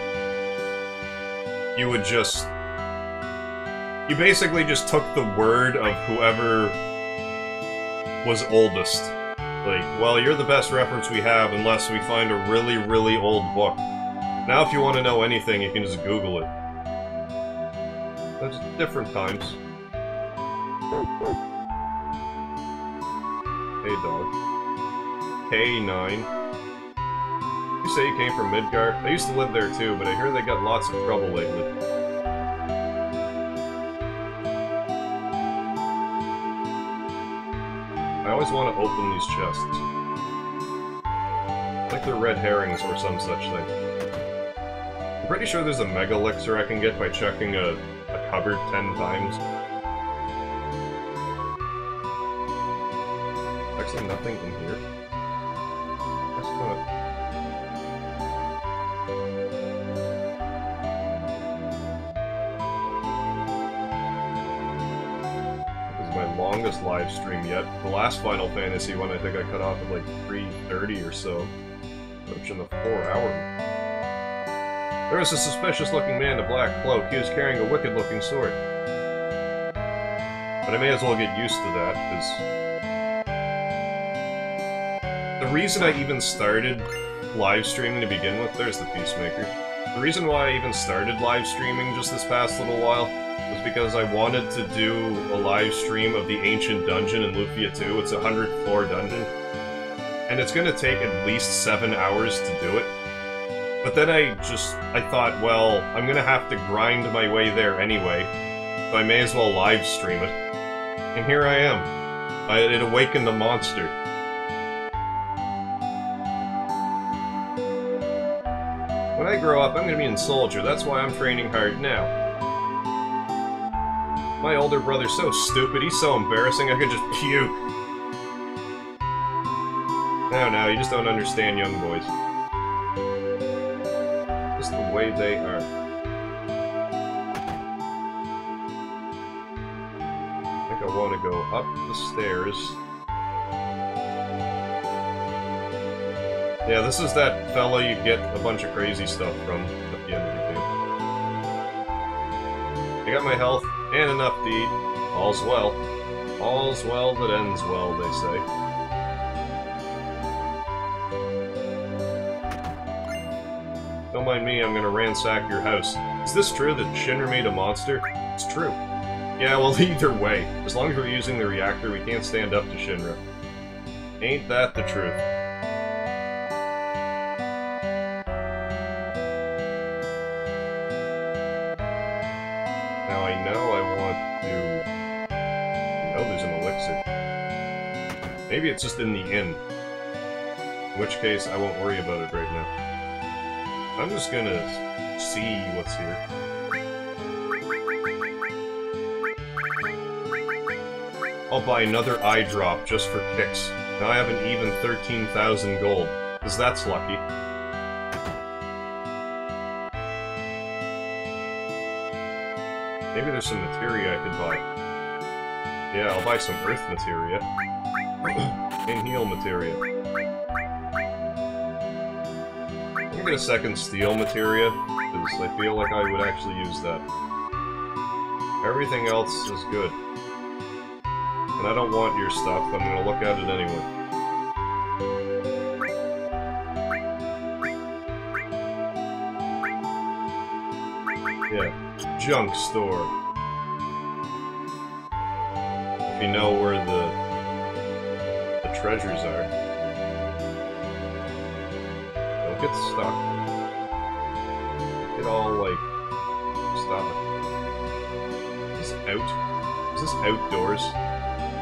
you would just... you basically just took the word of whoever was oldest. Like, well, you're the best reference we have unless we find a really, really old book. Now if you want to know anything, you can just Google it. That's different times. Hey, dog. K9. You say you came from Midgar? I used to live there too, but I hear they got lots of trouble lately. I always want to open these chests. Like they're red herrings or some such thing. I'm pretty sure there's a Mega Elixir I can get by checking a cupboard 10 times. Actually, nothing in here. Guess not. This is my longest live stream yet. The last Final Fantasy one, I think I cut off at like 3:30 or so. Approaching the 4-hour. There is a suspicious-looking man in a black cloak. He was carrying a wicked-looking sword. But I may as well get used to that, because... the reason I even started live streaming to begin with... there's the Peacemaker. The reason why I even started live streaming just this past little while was because I wanted to do a live stream of the Ancient Dungeon in Lufia 2. It's a 100th floor dungeon. And it's gonna take at least 7 hours to do it. But then I thought, well, I'm gonna have to grind my way there anyway, so I may as well live stream it. And here I am. It awakened a monster. When I grow up, I'm gonna be a soldier. That's why I'm training hard now. My older brother's so stupid, he's so embarrassing, I could just puke. No, you just don't understand young boys. Just the way they are. I think I want to go up the stairs. Yeah, this is that fella you get a bunch of crazy stuff from at the end of the game. I got my health and enough to eat. All's well. All's well that ends well, they say. Don't mind me, I'm gonna ransack your house. Is this true that Shinra made a monster? It's true. Yeah, well, either way. As long as we're using the reactor, we can't stand up to Shinra. Ain't that the truth? Now I know I want to... Oh, there's an elixir. Maybe it's just in the inn. In which case, I won't worry about it right now. I'm just gonna see what's here. I'll buy another eye drop just for kicks. Now I have an even 13,000 gold, because that's lucky. Maybe there's some materia I could buy. Yeah, I'll buy some earth materia. And heal materia. I'm gonna get a second steel materia, because I feel like I would actually use that. Everything else is good. And I don't want your stuff, I'm gonna look at it anyway. Yeah, junk store. If you know where the treasures are. Don't get stuck. Get all, like... Stop it. Is this out? Is this outdoors?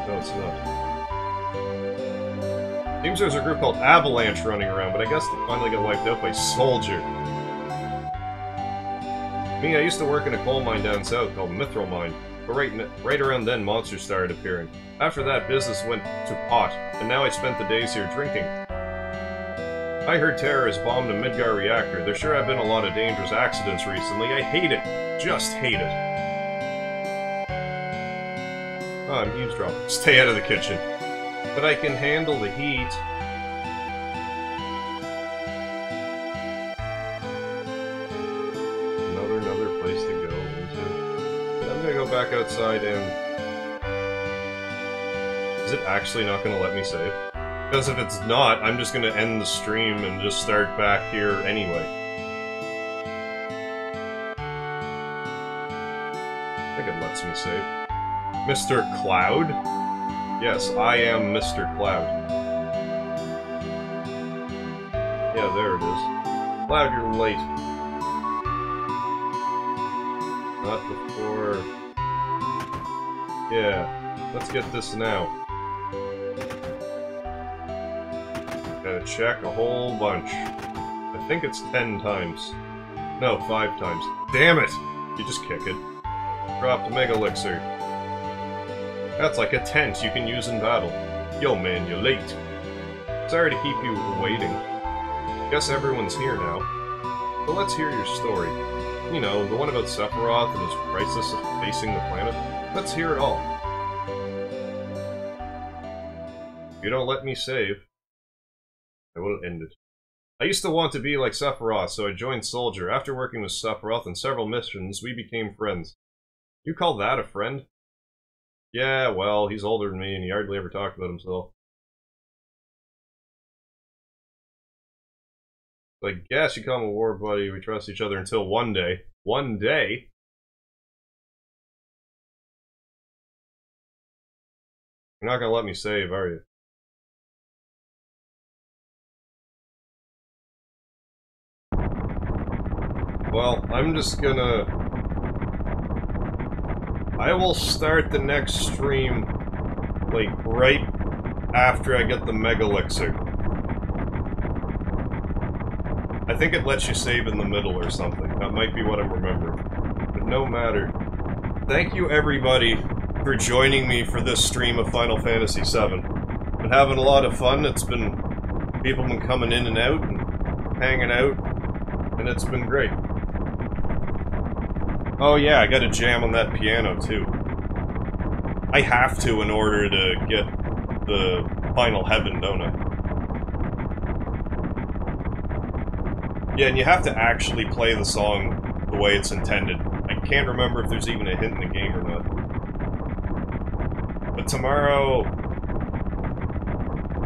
No, it's not. Seems there's a group called Avalanche running around, but I guess they finally got wiped out by Soldier. Me, I used to work in a coal mine down south called Mithril Mine, but right around then monsters started appearing. After that, business went to pot, and now I spent the days here drinking. I heard Terror has bombed a Midgar reactor. There sure have been a lot of dangerous accidents recently. I hate it. Just hate it. Oh, I'm eavesdropping. Stay out of the kitchen. But I can handle the heat. Another place to go into. I'm gonna go back outside and... Is it actually not gonna let me save? Because if it's not, I'm just gonna end the stream and just start back here anyway. I think it lets me save. Mr. Cloud? Yes, I am Mr. Cloud. Yeah, there it is. Cloud, you're late. Not before... Yeah, let's get this now. Gotta check a whole bunch. I think it's 10 times. No, 5 times. Damn it! You just kick it. Dropped a Mega Elixir. That's like a tent you can use in battle. Yo man, you're late. Sorry to keep you waiting. Guess everyone's here now. So let's hear your story. You know, the one about Sephiroth and his crisis of facing the planet. Let's hear it all. If you don't let me save, I will end it. I used to want to be like Sephiroth, so I joined Soldier. After working with Sephiroth on several missions, we became friends. You call that a friend? Yeah, well, he's older than me and he hardly ever talked about himself. I guess you call him a war buddy, we trust each other until one day. One day? You're not gonna let me save, are you? well, I'm just gonna... I will start the next stream, like, right after I get the Mega Elixir. I think it lets you save in the middle or something. That might be what I'm remembering. But no matter. Thank you, everybody, for joining me for this stream of Final Fantasy VII. Been having a lot of fun. It's been... people have been coming in and out and hanging out, and it's been great. Oh yeah, I gotta jam on that piano, too. I have to in order to get the final heaven, don't I? Yeah, and you have to actually play the song the way it's intended. I can't remember if there's even a hint in the game or not. But tomorrow...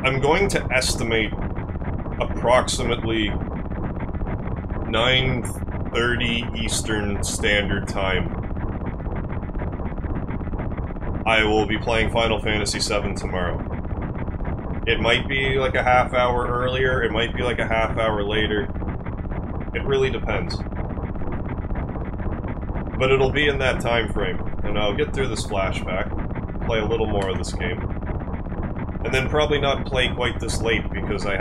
I'm going to estimate approximately 9:30 Eastern Standard Time. I will be playing Final Fantasy VII tomorrow. It might be like a half hour earlier, it might be like a half hour later. It really depends. But it'll be in that time frame, and I'll get through this flashback, play a little more of this game, and then probably not play quite this late because I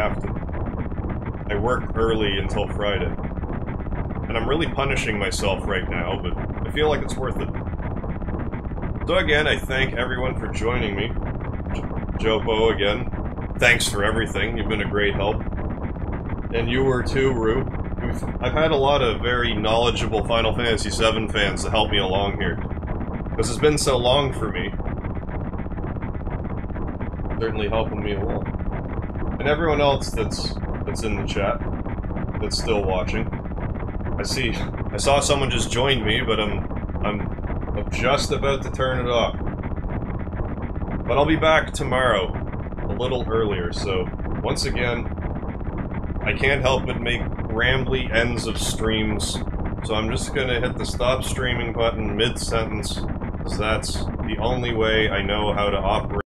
work early until Friday. And I'm really punishing myself right now, but I feel like it's worth it. So again, I thank everyone for joining me. Jopo again, thanks for everything, you've been a great help. And you were too, Rue. I've had a lot of very knowledgeable Final Fantasy VII fans to help me along here. Because it's been so long for me. Certainly helping me along. And everyone else that's in the chat, that's still watching. I saw someone just joined me, but I'm just about to turn it off. But I'll be back tomorrow, a little earlier, so once again, I can't help but make rambly ends of streams, so I'm just gonna hit the stop streaming button mid-sentence, because that's the only way I know how to operate